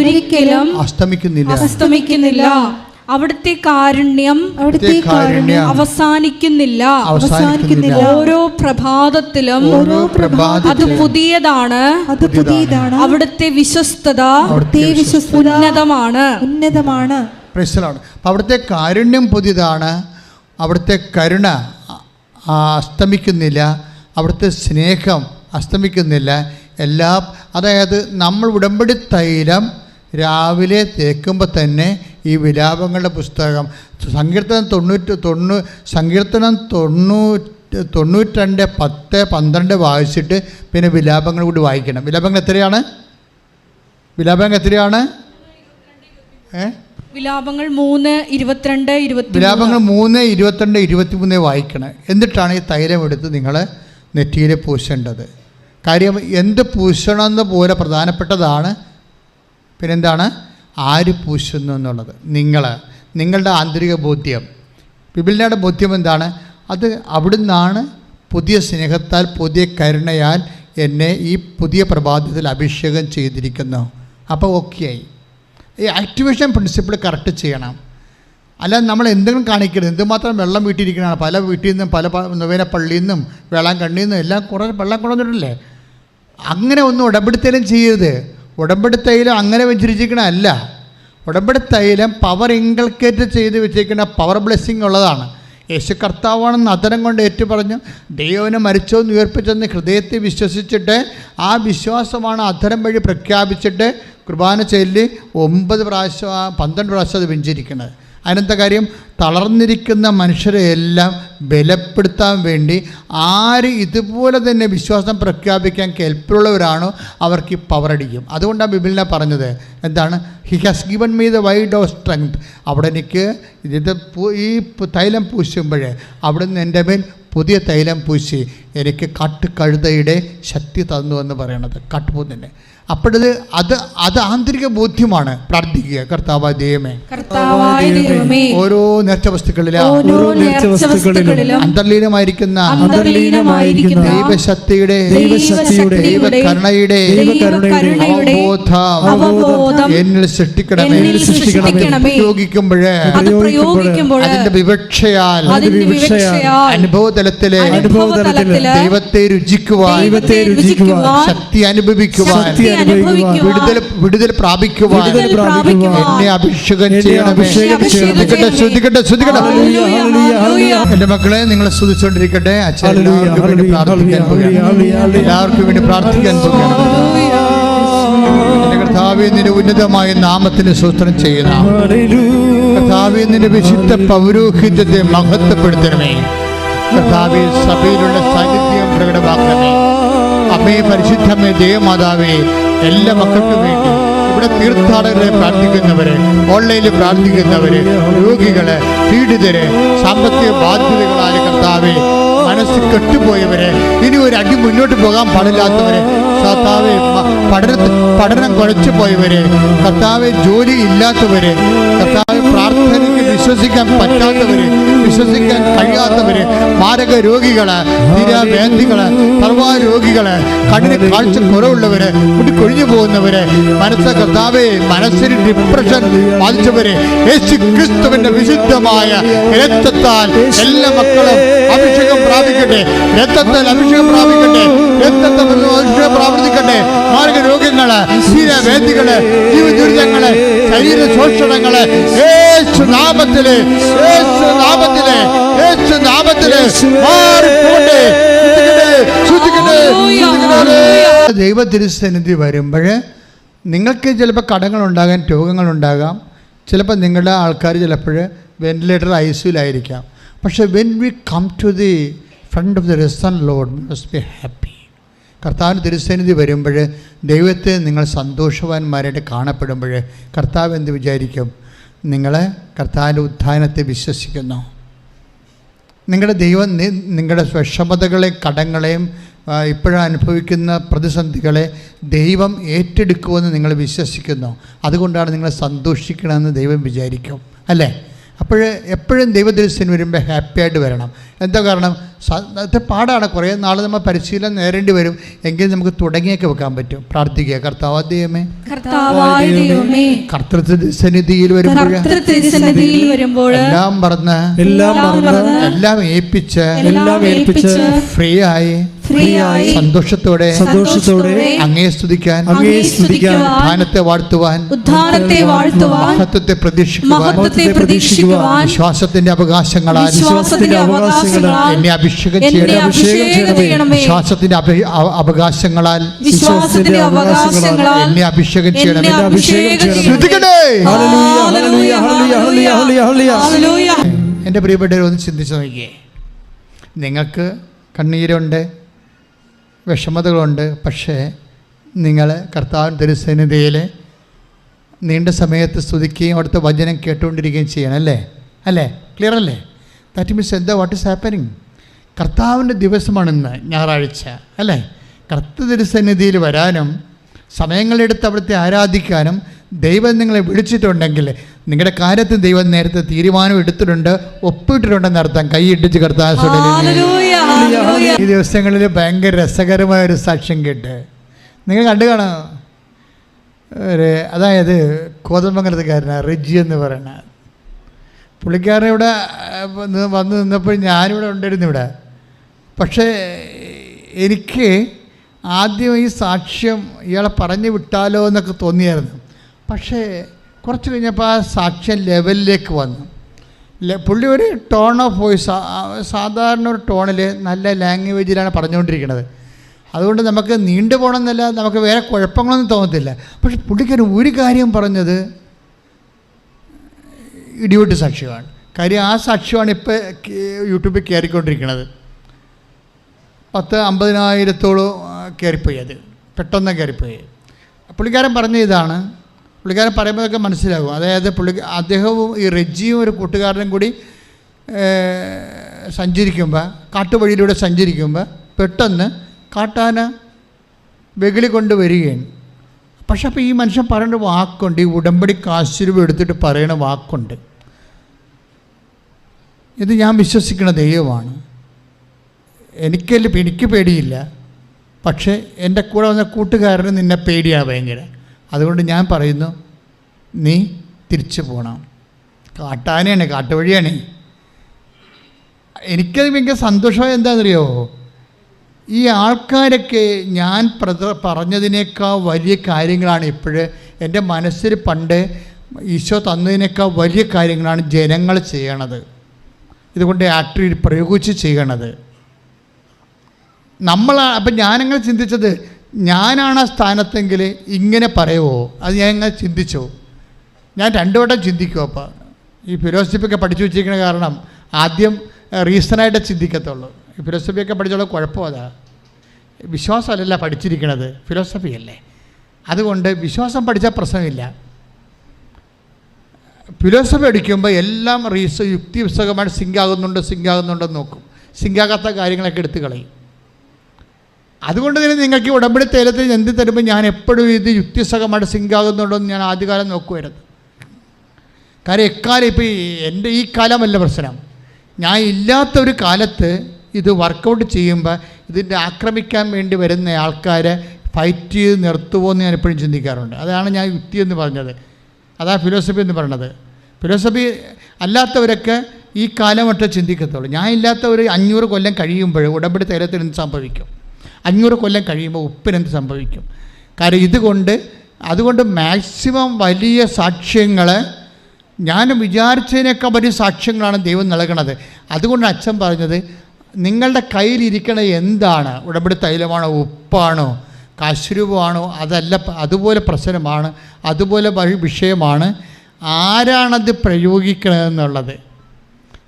ഒരിക്കലും അസ്തമിക്കുന്നില്ല. അവിടുത്തെ കാരുണ്യം അവസാനിക്കുന്നില്ല. ഓരോ പ്രഭാതത്തിലും അത് പുതിയതാണ്. അവിടുത്തെ വിശ്വസ്തത ഉന്നതമാണ്. അവിടുത്തെ കാരുണ്യം പുതിയതാണ്. അവിടുത്തെ കരുണ അസ്തമിക്കുന്നില്ല. അവിടുത്തെ സ്നേഹം അസ്തമിക്കുന്നില്ല. അതായത് നമ്മൾ ഉടമ്പടി തൈലം രാവിലെ തേക്കുമ്പോൾ തന്നെ ഈ വിലാപങ്ങളുടെ പുസ്തകം സങ്കീർത്തനം 92:10-12 വായിച്ചിട്ട് പിന്നെ വിലാപങ്ങൾ കൂടി വായിക്കണം. വിലാപങ്ങൾ എത്രയാണ്? വിലാപങ്ങൾ 3:22-23 വായിക്കണം. എന്നിട്ടാണ് ഈ തൈലം എടുത്ത് നിങ്ങൾ നെറ്റിയിൽ പൂശേണ്ടത്. കാര്യം എന്ത് പൂശണമെന്ന് പോലെ പ്രധാനപ്പെട്ടതാണ്. പിന്നെന്താണ്? ആര് പൂശുന്നു എന്നുള്ളത്. നിങ്ങളുടെ ആന്തരിക ബോധ്യം. ബിബിലിയുടെ ബോധ്യം എന്താണ്? അത് അവിടുന്നാണ് പുതിയ സ്നേഹത്താൽ പുതിയ കരുണയാൽ എന്നെ ഈ പുതിയ പ്രഭാതത്തിൽ അഭിഷേകം ചെയ്തിരിക്കുന്നു. അപ്പോൾ ഓക്കെയായി. ഈ ആക്ടിവേഷൻ പ്രിൻസിപ്പിൾ കറക്റ്റ് ചെയ്യണം. അല്ലാതെ നമ്മൾ എന്തെങ്കിലും കാണിക്കരുത്. എന്തുമാത്രം വെള്ളം വീട്ടിരിക്കണതാണ്. പല വീട്ടിൽ നിന്നും പല നൊവേന പള്ളിയിൽ നിന്നും വേളാങ്കണ്ണിയിൽ നിന്നും എല്ലാം കുറേ വെള്ളം കൊണ്ടുവന്നിട്ടില്ലേ. അങ്ങനെ ഒന്നും ഉടമ്പടിത്തൈലം ചെയ്യരുത്. ഉടമ്പടിത്തൈലം അങ്ങനെ വെച്ചിരിക്കണമല്ല. ഉടമ്പടി തൈലം പവർ ഇൻകൾക്കേറ്റ് ചെയ്ത് വെച്ചിരിക്കുന്ന പവർ ബ്ലെസ്സിങ് ഉള്ളതാണ്. യേശു കർത്താവാണെന്ന് അതരം കൊണ്ട് ഏറ്റുപറഞ്ഞു ദൈവനെ മരിച്ചോന്ന് ഉയർപ്പിച്ചെന്ന് ഹൃദയത്തെ വിശ്വസിച്ചിട്ട് ആ വിശ്വാസമാണ് അധരം വഴി പ്രഖ്യാപിച്ചിട്ട് കുർബാന ചൊല്ലി 9 പ്രാവശ്യം 12 പ്രാവശ്യം അത് വെഞ്ചിരിക്കുന്നത്. അതിനെന്താ കാര്യം? തളർന്നിരിക്കുന്ന മനുഷ്യരെ എല്ലാം ബലപ്പെടുത്താൻ വേണ്ടി ആര് ഇതുപോലെ തന്നെ വിശ്വാസം പ്രഖ്യാപിക്കാൻ കെൽപ്പുള്ളവരാണോ അവർക്ക് ഈ പവർ അടിക്കും. അതുകൊണ്ടാണ് ബൈബിളിനെ പറഞ്ഞത് എന്താണ്? He has given me the wide of strength. അവിടെ എനിക്ക് ഈ തൈലം പൂശുമ്പോഴേ അവിടുന്ന് എൻ്റെ മേൽ പുതിയ തൈലം പൂശി എനിക്ക് കാട്ടുകഴുതയുടെ ശക്തി തന്നു എന്ന് പറയണത്. കാട്ടുപോത്തിൻ്റെ അപ്പോഴത് അത് ആന്തരിക ബോധ്യമാണ്. പ്രാർത്ഥിക്കുക, കർത്താവായ ദൈവമേ, ഓരോ നേർച്ച വസ്തുക്കളിലും അന്തർലീനമായിരിക്കുന്ന ദൈവശക്തിയുടെ ദൈവകരുണയുടെ അവബോധം എന്നിൽ സൃഷ്ടിക്കണമേ. ഉപയോഗിക്കുമ്പോഴേ അതിന്റെ വിവക്ഷയാൽ അനുഭവതലത്തിലെ ദൈവത്തെ രുചിക്കുവാൻ ശക്തി അനുഭവിക്കുവാൻ വിടുതൽ പ്രാപിക്കുവാൻ എന്നെ അഭിഷേകം ചെയ്യണം. എന്റെ മക്കളെ, നിങ്ങൾ സ്തുതിച്ചുകൊണ്ടിരിക്കട്ടെ. അച്ഛൻ എല്ലാവർക്കും വേണ്ടി പ്രാർത്ഥിക്കാൻ പോകുകയാണ്. എന്റെ കർത്താവേ, നിന്റെ ഉന്നതമായ നാമത്തിന് സ്തോത്രം ചെയ്യുന്ന കർത്താവേ, നിന്റെ വിശുദ്ധ പൗരോഹിത്യത്തെ മഹത്വപ്പെടുത്തണമേ. കർത്താവേ, സഭയിലുള്ള സാന്നിധ്യം പ്രകടമാക്കണമേ. അമ്മേ, പരിശുദ്ധമേ, ദേവമാതാവേ, എല്ലാ മക്കൾക്കും വേണ്ടി ഇവിടെ തീർത്ഥാടകരെ പ്രാർത്ഥിക്കുന്നവരെ, ഓൺലൈനിൽ പ്രാർത്ഥിക്കുന്നവര്, രോഗികള്, പീഡിതര്, സാമ്പത്തിക ബാധ്യതകളായ കർത്താവേ, മനസ്സിൽ കെട്ടുപോയവരെ, ഇനി ഒരു അടി മുന്നോട്ട് പോകാൻ പാടില്ലാത്തവരെ, കർത്താവേ, പഠനം കുഴച്ചു പോയവരെ, കർത്താവെ, ജോലി ഇല്ലാത്തവരെ, കർത്താവെ, പ്രാർത്ഥനയ്ക്ക് വിശ്വസിക്കാൻ പറ്റാത്തവര്, വിശ്വസിക്കാൻ കഴിയാത്തവര്, മാരക രോഗികള്, തീരാവേദികള്, സർവാ രോഗികള്, കണ്ണിന് കാഴ്ച കുറവുള്ളവര്, മുടി കൊഴിഞ്ഞു പോകുന്നവര്, കർത്താവെ, മനസ്സിന് ഡിപ്രഷൻ ബാധിച്ചവര്, യേശു ക്രിസ്തുവിന്റെ വിശുദ്ധമായ രക്തത്താൽ എല്ലാ മക്കളും അഭിഷേകം പ്രാപിക്കട്ടെ. രക്തത്താൽ അഭിഷേകം പ്രാപിക്കട്ടെ. രക്തത്താൽ അഭിഷേകം പ്രാവർത്തിക്കട്ടെ. മാരക രോഗങ്ങള്, തീരാവേദികള്, ജീവദുരിതങ്ങള്, ശരീര ശോഷണങ്ങള് യേശു നാമത്തില് ദൈവ തിരുസന്നിധി വരുമ്പോൾ നിങ്ങൾക്ക് ചിലപ്പോൾ കടങ്ങളുണ്ടാകാം, രോഗങ്ങളുണ്ടാകാം. ചിലപ്പോൾ നിങ്ങളുടെ ആൾക്കാർ ചിലപ്പോൾ വെന്റിലേറ്റർ ഐസിയുലായിരിക്കാം. പക്ഷേ when we come to the front of the reason lord must be happy. കർത്താവിന് തിരുസന്നിധി വരുമ്പോൾ ദൈവത്തെ നിങ്ങൾ സന്തോഷവാന്മാരായിട്ട് കാണപ്പെടുമ്പോൾ കർത്താവ് എന്ത് വിചാരിക്കും? നിങ്ങൾ കർത്താവിൻ്റെ ഉത്ഥാനത്തെ വിശ്വസിക്കുന്നു. നിങ്ങളുടെ ദൈവം നിങ്ങളുടെ വിഷമതകളെയും കടങ്ങളെയും ഇപ്പോഴും അനുഭവിക്കുന്ന പ്രതിസന്ധികളെ ദൈവം ഏറ്റെടുക്കുമെന്ന് നിങ്ങൾ വിശ്വസിക്കുന്നു. അതുകൊണ്ടാണ് നിങ്ങൾ സന്തോഷിക്കണമെന്ന് ദൈവം വിചാരിക്കും, അല്ലേ? അപ്പോൾ എപ്പോഴും ദൈവദൃശ്യം വരുമ്പോൾ ഹാപ്പിയായിട്ട് വരണം. എന്താ കാരണം? പാടാണ്, കുറേ നാൾ നമ്മൾ പരിശീലനം നേരേണ്ടി വരും. എങ്കിലും നമുക്ക് തുടങ്ങിയൊക്കെ വെക്കാൻ പറ്റും. പ്രാർത്ഥിക്കുക, കർത്താവായ ദൈവമേ, കർത്തൃസന്നിധിയിൽ വരുമ്പോൾ എല്ലാം മറന്ന് എല്ലാം ഏൽപ്പിച്ച് ഫ്രീ ആയി സന്തോഷത്തോടെ അങ്ങേ സ്തുതിക്കാൻ ഉദ്ധാനത്തെ വാഴ്ത്തുവാൻ മഹത്വത്തെ പ്രതീക്ഷിക്കുവാൻ വിശ്വാസത്തിന്റെ അവകാശങ്ങളാൽ എന്നെ അഭിഷേകം ചെയ്യണം. വിശ്വാസത്തിന്റെ അവകാശങ്ങളാൽ എന്നെ അഭിഷേകം ചെയ്യണം. എൻ്റെ പ്രിയപ്പെട്ടവരെ, ഒന്ന് ചിന്തിച്ചു നോക്കിയേ. നിങ്ങൾക്ക് കണ്ണീരുണ്ട്, വിഷമതകളുണ്ട്. പക്ഷേ നിങ്ങൾ കർത്താവിൻ തിരുസന്നിധിയിൽ നീണ്ട സമയത്ത് സ്തുതിക്കുകയും അവിടുത്തെ വചനം കേട്ടുകൊണ്ടിരിക്കുകയും ചെയ്യണം, അല്ലേ? ക്ലിയർ അല്ലേ? ദാറ്റ് മീൻസ് എന്താ? What is happening? കർത്താവിൻ്റെ ദിവസമാണിന്ന്, ഞായറാഴ്ച, അല്ലേ? കർത്തൃ തിരുസന്നിധിയിൽ വരാനും സമയങ്ങളെടുത്ത് അവിടുത്തെ ആരാധിക്കാനും ദൈവം നിങ്ങളെ വിളിച്ചിട്ടുണ്ടെങ്കിൽ നിങ്ങളുടെ കാര്യത്തിൽ ദൈവം നേരത്തെ തീരുമാനം എടുത്തിട്ടുണ്ട്, ഒപ്പിട്ടിട്ടുണ്ടെന്ന് അർത്ഥം. കൈയിട്ടിച്ച് കർത്താവ് ഈ ദിവസങ്ങളിൽ ഭയങ്കര രസകരമായ ഒരു സാക്ഷ്യം കേട്ട് നിങ്ങൾ കണ്ടു കാണാം. അതായത് കോതമംഗലത്തുകാരനാണ് റിജി എന്ന് പറയണ പുള്ളിക്കാരൻ ഇവിടെ വന്ന് നിന്നപ്പോൾ ഞാനിവിടെ ഉണ്ടായിരുന്നു ഇവിടെ. പക്ഷേ എനിക്ക് ആദ്യം ഈ സാക്ഷ്യം ഇയാളെ പറഞ്ഞു വിട്ടാലോ എന്നൊക്കെ തോന്നിയായിരുന്നു. പക്ഷേ കുറച്ച് കഴിഞ്ഞപ്പോൾ ആ സാക്ഷ്യം ലെവലിലേക്ക് വന്നു. പുള്ളി ഒരു ടോൺ ഓഫ് വോയിസ്, സാധാരണ ഒരു ടോണിൽ നല്ല ലാംഗ്വേജിലാണ് പറഞ്ഞുകൊണ്ടിരിക്കുന്നത്. അതുകൊണ്ട് നമുക്ക് നീണ്ടു പോകണമെന്നല്ല, നമുക്ക് വേറെ കുഴപ്പങ്ങളൊന്നും തോന്നത്തില്ല. പക്ഷെ പുള്ളിക്കാരൻ ഒരു കാര്യം പറഞ്ഞത് ഇടിവെട്ട് സാക്ഷ്യമാണ്. കാര്യം ആ സാക്ഷ്യമാണ് ഇപ്പോൾ യൂട്യൂബിൽ കയറിക്കൊണ്ടിരിക്കുന്നത്. 50,000-50,000 കയറിപ്പോയി, അത് പെട്ടെന്ന് കയറിപ്പോയി. പുള്ളിക്കാരൻ പറഞ്ഞ ഇതാണ്, പുള്ളിക്കാരൻ പറയുമ്പോഴൊക്കെ മനസ്സിലാകും. അതായത് അദ്ദേഹവും ഈ റെജിയും ഒരു കൂട്ടുകാരനും കൂടി സഞ്ചരിക്കുമ്പോൾ, കാട്ടുവഴിയിലൂടെ സഞ്ചരിക്കുമ്പോൾ പെട്ടെന്ന് കാട്ടാന വെകിളി കൊണ്ട് വരികയാണ്. പക്ഷെ അപ്പോൾ ഈ മനുഷ്യൻ പറയേണ്ട വാക്കുണ്ട്, ഈ ഉടമ്പടി കാശുരൂപ എടുത്തിട്ട് പറയുന്ന വാക്കുണ്ട്. ഇത് ഞാൻ വിശ്വസിക്കുന്ന ദൈവമാണ്, എനിക്ക് പേടിയില്ല, പക്ഷേ എൻ്റെ കൂടെ വന്ന കൂട്ടുകാരന് നിന്നെ പേടിയാണ് ഭയങ്കര. അതുകൊണ്ട് ഞാൻ പറയുന്നു, നീ തിരിച്ചു പോകണം. കാട്ടാനയാണ്, കാട്ടുവഴിയാണ്. എനിക്കത് ഭയങ്കര സന്തോഷമായി. എന്താണെന്നറിയോ, ഈ ആൾക്കാരൊക്കെ ഞാൻ പറഞ്ഞതിനേക്കാൾ വലിയ കാര്യങ്ങളാണ് ഇപ്പോഴ് എൻ്റെ മനസ്സിൽ പണ്ട് ഈശോ തന്നതിനേക്കാൾ വലിയ കാര്യങ്ങളാണ് ജനങ്ങൾ ചെയ്യണത്. ഇതുകൊണ്ട് ആക്ടീവ് പ്രയോഗിച്ച് ചെയ്യണത് അപ്പം ഞാനങ്ങനെ ചിന്തിച്ചത്, ഞാനാണ് ആ സ്ഥാനത്തെങ്കിൽ ഇങ്ങനെ പറയുമോ? അത് ഞാൻ ഇങ്ങനെ ചിന്തിച്ചു. ഞാൻ 2 വട്ടം ചിന്തിക്കും. അപ്പോൾ ഈ ഫിലോസഫിയൊക്കെ പഠിച്ചു വെച്ചിരിക്കുന്ന കാരണം ആദ്യം റീസണായിട്ട് ചിന്തിക്കത്തുള്ളൂ. ഈ ഫിലോസഫിയൊക്കെ പഠിച്ചുള്ള കുഴപ്പം അതാ, വിശ്വാസമല്ല പഠിച്ചിരിക്കണത്, ഫിലോസഫിയല്ലേ. അതുകൊണ്ട് വിശ്വാസം പഠിച്ചാൽ പ്രശ്നമില്ല. ഫിലോസഫി പഠിക്കുമ്പോൾ എല്ലാം യുക്തിപുസ്തകമായിട്ട് സിങ്കാകുന്നുണ്ടെന്ന് നോക്കും. സിങ്കാകാത്ത കാര്യങ്ങളൊക്കെ എടുത്ത് കളയും. അതുകൊണ്ട് തന്നെ നിങ്ങൾക്ക് ഉടമ്പടി തൈലത്തിൽ എന്ത് തരുമ്പോൾ ഞാൻ എപ്പോഴും ഇത് യുക്തിസഹമായിട്ട് സിങ്കാകുന്നുണ്ടോ എന്ന് ഞാൻ ആദ്യകാലം നോക്കുമായിരുന്നു. കാര്യം എക്കാലം ഇപ്പോൾ എൻ്റെ ഈ കാലമല്ല പ്രശ്നം, ഞാൻ ഇല്ലാത്ത ഒരു കാലത്ത് ഇത് വർക്കൗട്ട് ചെയ്യുമ്പോൾ ഇതിൻ്റെ ആക്രമിക്കാൻ വേണ്ടി വരുന്ന ആൾക്കാരെ ഫൈറ്റ് ചെയ്ത് നിർത്തുമോ എന്ന് ഞാൻ എപ്പോഴും ചിന്തിക്കാറുണ്ട്. അതാണ് ഞാൻ യുക്തി എന്ന് പറഞ്ഞത്, അതാണ് ഫിലോസഫി എന്ന് പറയുന്നത്. ഫിലോസഫി അല്ലാത്തവരൊക്കെ ഈ കാലം ഒട്ടേ ചിന്തിക്കത്തുള്ളൂ. ഞാൻ ഇല്ലാത്ത ഒരു 500 കൊല്ലം കഴിയുമ്പോൾ ഉടമ്പടി തൈലത്തിൽ എന്ത് സംഭവിക്കും, 500 കൊല്ലം കഴിയുമ്പോൾ ഉപ്പിനെന്ത് സംഭവിക്കും. കാര്യം അതുകൊണ്ട് മാക്സിമം വലിയ സാക്ഷ്യങ്ങൾ, ഞാൻ വിചാരിച്ചതിനേക്കാൾ വലിയ സാക്ഷ്യങ്ങളാണ് ദൈവം നൽകണത്. അതുകൊണ്ട് അച്ഛൻ പറഞ്ഞത്, നിങ്ങളുടെ കയ്യിലിരിക്കണ എന്താണ്, ഉടമ്പടി തൈലമാണോ, ഉപ്പാണോ, കാശുരൂപമാണോ, അതല്ല, അതുപോലെ പ്രശ്നമാണ്, അതുപോലെ വിഷയമാണ് ആരാണത് പ്രയോഗിക്കണമെന്നുള്ളത്.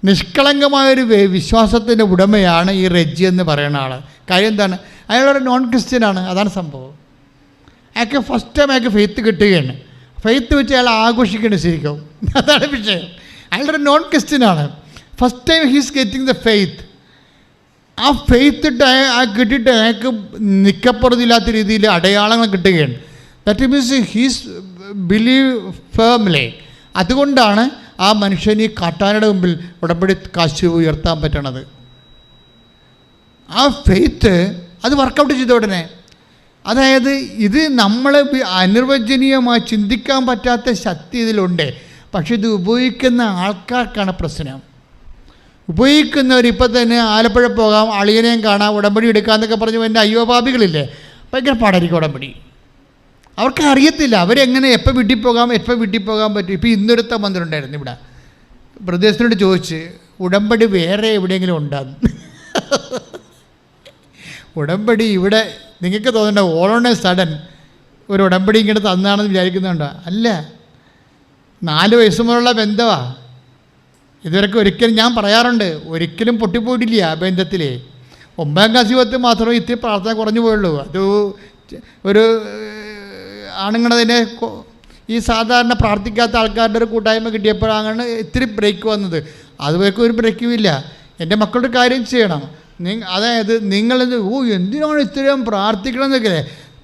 നിഷ്കളങ്കമായൊരു വിശ്വാസത്തിൻ്റെ ഉടമയാണ് ഈ റെജി എന്ന് പറയുന്ന ആൾ. കാര്യം എന്താണ്, അയാളൊരു നോൺ ക്രിസ്ത്യനാണ്, അതാണ് സംഭവം. അയാൾക്ക് ഫസ്റ്റ് ടൈം അയാൾക്ക് ഫെയ്ത്ത് കിട്ടുകയാണ്. ഫെയ്ത്ത് വെച്ച് അയാൾ ആഘോഷിക്കേണ്ടത് ശരിക്കും, അതാണ് വിഷയം. അയാളൊരു നോൺ ക്രിസ്ത്യനാണ്, first time he's getting the faith. ആ ഫെയ്ത്ത് കിട്ടിയിട്ട് അയാൾക്ക് നിക്കപ്പുറത്തില്ലാത്ത രീതിയിൽ അടയാളങ്ങൾ കിട്ടുകയാണ്. That means he's believe firmly. അതുകൊണ്ടാണ് ആ മനുഷ്യന് ഈ കാട്ടാനയുടെ മുമ്പിൽ ഉടമ്പടി കാശ് ഉയർത്താൻ പറ്റണത്. ആ ഫെയ്ത്ത് അത് വർക്കൗട്ട് ചെയ്ത ഉടനെ, അതായത് ഇത് നമ്മൾ അനിർവചനീയമായി ചിന്തിക്കാൻ പറ്റാത്ത ശക്തി ഇതിലുണ്ട്. പക്ഷെ ഇത് ഉപയോഗിക്കുന്ന ആൾക്കാർക്കാണ് പ്രശ്നം. ഉപയോഗിക്കുന്നവർ ഇപ്പം തന്നെ ആലപ്പുഴ പോകാം, അളിയനെയും കാണാം, ഉടമ്പടി എടുക്കാമെന്നൊക്കെ പറഞ്ഞു എൻ്റെ അയ്യോപാപികളില്ലേ, ഭയങ്കര പാടായിരിക്കും ഉടമ്പടി. അവർക്ക് അറിയത്തില്ല അവരെങ്ങനെ എപ്പോൾ വീട്ടിൽ പോകാൻ പറ്റും. ഇപ്പോൾ ഇന്നൊരുത്ത മന്ത്രിണ്ടായിരുന്നു ഇവിടെ, പ്രദേശത്തിനോട് ചോദിച്ച് ഉടമ്പടി വേറെ എവിടെയെങ്കിലും ഉണ്ടാകും. ഉടമ്പടി ഇവിടെ നിങ്ങൾക്ക് തോന്നണ്ട ഓൾ ഓൺ എ സഡൻ ഒരു ഉടമ്പടി ഇങ്ങനെ തന്നാണെന്ന് വിചാരിക്കുന്നുണ്ടോ? അല്ല, 4 വയസ്സ് മുതലുള്ള ബന്ധമാണ്. ഇതുവരെയൊക്കെ ഒരിക്കലും ഞാൻ പറയാറുണ്ട്, ഒരിക്കലും പൊട്ടിപ്പോയിട്ടില്ല ബന്ധത്തിൽ. 9ാം ക്ലാസ് 10 മാത്രമേ ഇത്തിരി പ്രാർത്ഥന കുറഞ്ഞു പോയുള്ളൂ. അത് ഒരു ആണുങ്ങളതിനെ ഈ സാധാരണ പ്രാർത്ഥിക്കാത്ത ആൾക്കാരുടെ ഒരു കൂട്ടായ്മ കിട്ടിയപ്പോഴാണ് ഇത്തിരി ബ്രേക്ക് വന്നത്. അതുവരെയൊക്കെ ഒരു ബ്രേക്കും ഇല്ല. എൻ്റെ മക്കളുടെ കാര്യം ചെയ്യണം. അതായത് നിങ്ങളിത് എന്തിനാണ് ഇത്രയും പ്രാർത്ഥിക്കണമെന്നൊക്കെ.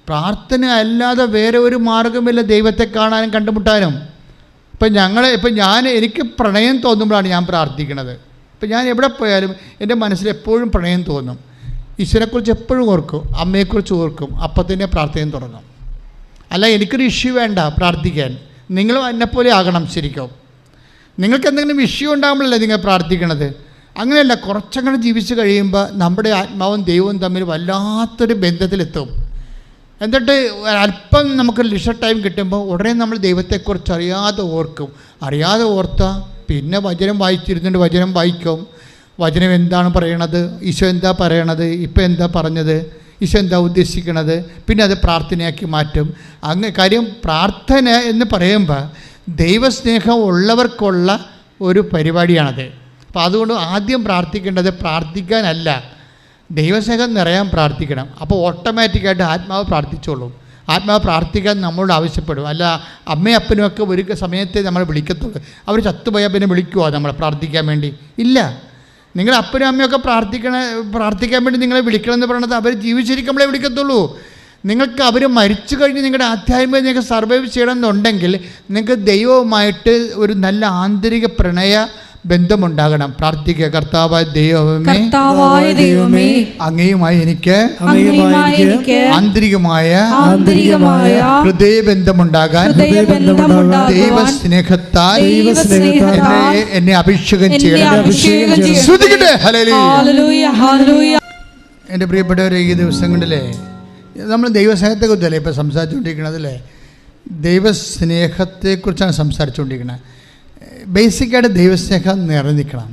പ്രാർത്ഥന അല്ലാതെ വേറെ ഒരു മാർഗമില്ല ദൈവത്തെ കാണാനും കണ്ടുമുട്ടാനും. എനിക്ക് പ്രണയം തോന്നുമ്പോഴാണ് ഞാൻ പ്രാർത്ഥിക്കുന്നത്. ഇപ്പം ഞാൻ എവിടെ പോയാലും എൻ്റെ മനസ്സിൽ എപ്പോഴും പ്രണയം തോന്നും. ഈശ്വരനെക്കുറിച്ച് എപ്പോഴും ഓർക്കും, അമ്മയെക്കുറിച്ച് ഓർക്കും, അപ്പം തന്നെ പ്രാർത്ഥന തുടങ്ങും. അല്ല, എനിക്കൊരു ഇഷ്യൂ വേണ്ട പ്രാർത്ഥിക്കാൻ. നിങ്ങളും എന്നെപ്പോലെ ആകണം ശരിക്കും. നിങ്ങൾക്ക് എന്തെങ്കിലും ഇഷ്യൂ ഉണ്ടാകുമ്പോഴല്ലേ നിങ്ങൾ പ്രാർത്ഥിക്കണത്. അങ്ങനെയല്ല, കുറച്ചങ്ങനെ ജീവിച്ച് കഴിയുമ്പോൾ നമ്മുടെ ആത്മാവും ദൈവവും തമ്മിൽ വല്ലാത്തൊരു ബന്ധത്തിലെത്തും. എന്നിട്ട് അല്പം നമുക്ക് ലിഷർ ടൈം കിട്ടുമ്പോൾ ഉടനെ നമ്മൾ ദൈവത്തെക്കുറിച്ച് അറിയാതെ ഓർക്കും. അറിയാതെ ഓർത്താൽ പിന്നെ വചനം വായിച്ചിരുന്നിട്ട് വചനം വായിക്കും. വചനം എന്താണ് പറയണത്, ഈശോ എന്താ പറയണത്, ഇപ്പം എന്താ പറഞ്ഞത്, ഈശോ എന്താ ഉദ്ദേശിക്കണത്, പിന്നെ അത് പ്രാർത്ഥനയാക്കി മാറ്റും. കാര്യം പ്രാർത്ഥന എന്ന് പറയുമ്പോൾ ദൈവസ്നേഹം ഉള്ളവർക്കുള്ള ഒരു പരിപാടിയാണത്. അപ്പോൾ അതുകൊണ്ട് ആദ്യം പ്രാർത്ഥിക്കേണ്ടത് പ്രാർത്ഥിക്കാനല്ല, ദൈവസ്നേഹം നിറയാൻ പ്രാർത്ഥിക്കണം. അപ്പോൾ ഓട്ടോമാറ്റിക്കായിട്ട് ആത്മാവ് പ്രാർത്ഥിച്ചോളും. ആത്മാവ് പ്രാർത്ഥിക്കാൻ നമ്മളോട് ആവശ്യപ്പെടും. അല്ല അമ്മയും അപ്പനും ഒക്കെ ഒരു സമയത്തെ നമ്മൾ വിളിക്കത്തുള്ളൂ. അവർ ചത്തുപോയാൽ പിന്നെ വിളിക്കുമോ നമ്മളെ പ്രാർത്ഥിക്കാൻ വേണ്ടി? ഇല്ല. നിങ്ങളുടെ അപ്പനും അമ്മയൊക്കെ പ്രാർത്ഥിക്കാൻ വേണ്ടി നിങ്ങളെ വിളിക്കണമെന്ന് പറയണത് അവർ ജീവിച്ചിരിക്കുമ്പോഴേ വിളിക്കത്തുള്ളൂ. നിങ്ങൾക്ക് അവർ മരിച്ചു കഴിഞ്ഞ് നിങ്ങളുടെ ആധ്യാത്മികത നിങ്ങൾക്ക് സർവൈവ് ചെയ്യണമെന്നുണ്ടെങ്കിൽ നിങ്ങൾക്ക് ദൈവവുമായിട്ട് ഒരു നല്ല ആന്തരിക പ്രണയ ബന്ധമുണ്ടാകണം. പ്രാർത്ഥിക്കുക, കർത്താവായ ദൈവമേ, അങ്ങയുമായി എനിക്ക് ആന്തരികമായ ഹൃദയബന്ധമുണ്ടാകാൻ ദൈവസ്നേഹത്താൽ എന്നെ അഭിഷേകം ചെയ്യണം. എൻ്റെ പ്രിയപ്പെട്ടവരെ, ഈ ദിവസങ്ങളിലെ നമ്മൾ ദൈവസ്നേഹത്തെക്കുറിച്ചല്ലേ ഇപ്പം സംസാരിച്ചുകൊണ്ടിരിക്കുന്നത് അല്ലേ? ദൈവസ്നേഹത്തെക്കുറിച്ചാണ് സംസാരിച്ചുകൊണ്ടിരിക്കുന്നത്. ബേസിക്കായിട്ട് ദൈവസ്നേഹം നിറഞ്ഞിരിക്കണം.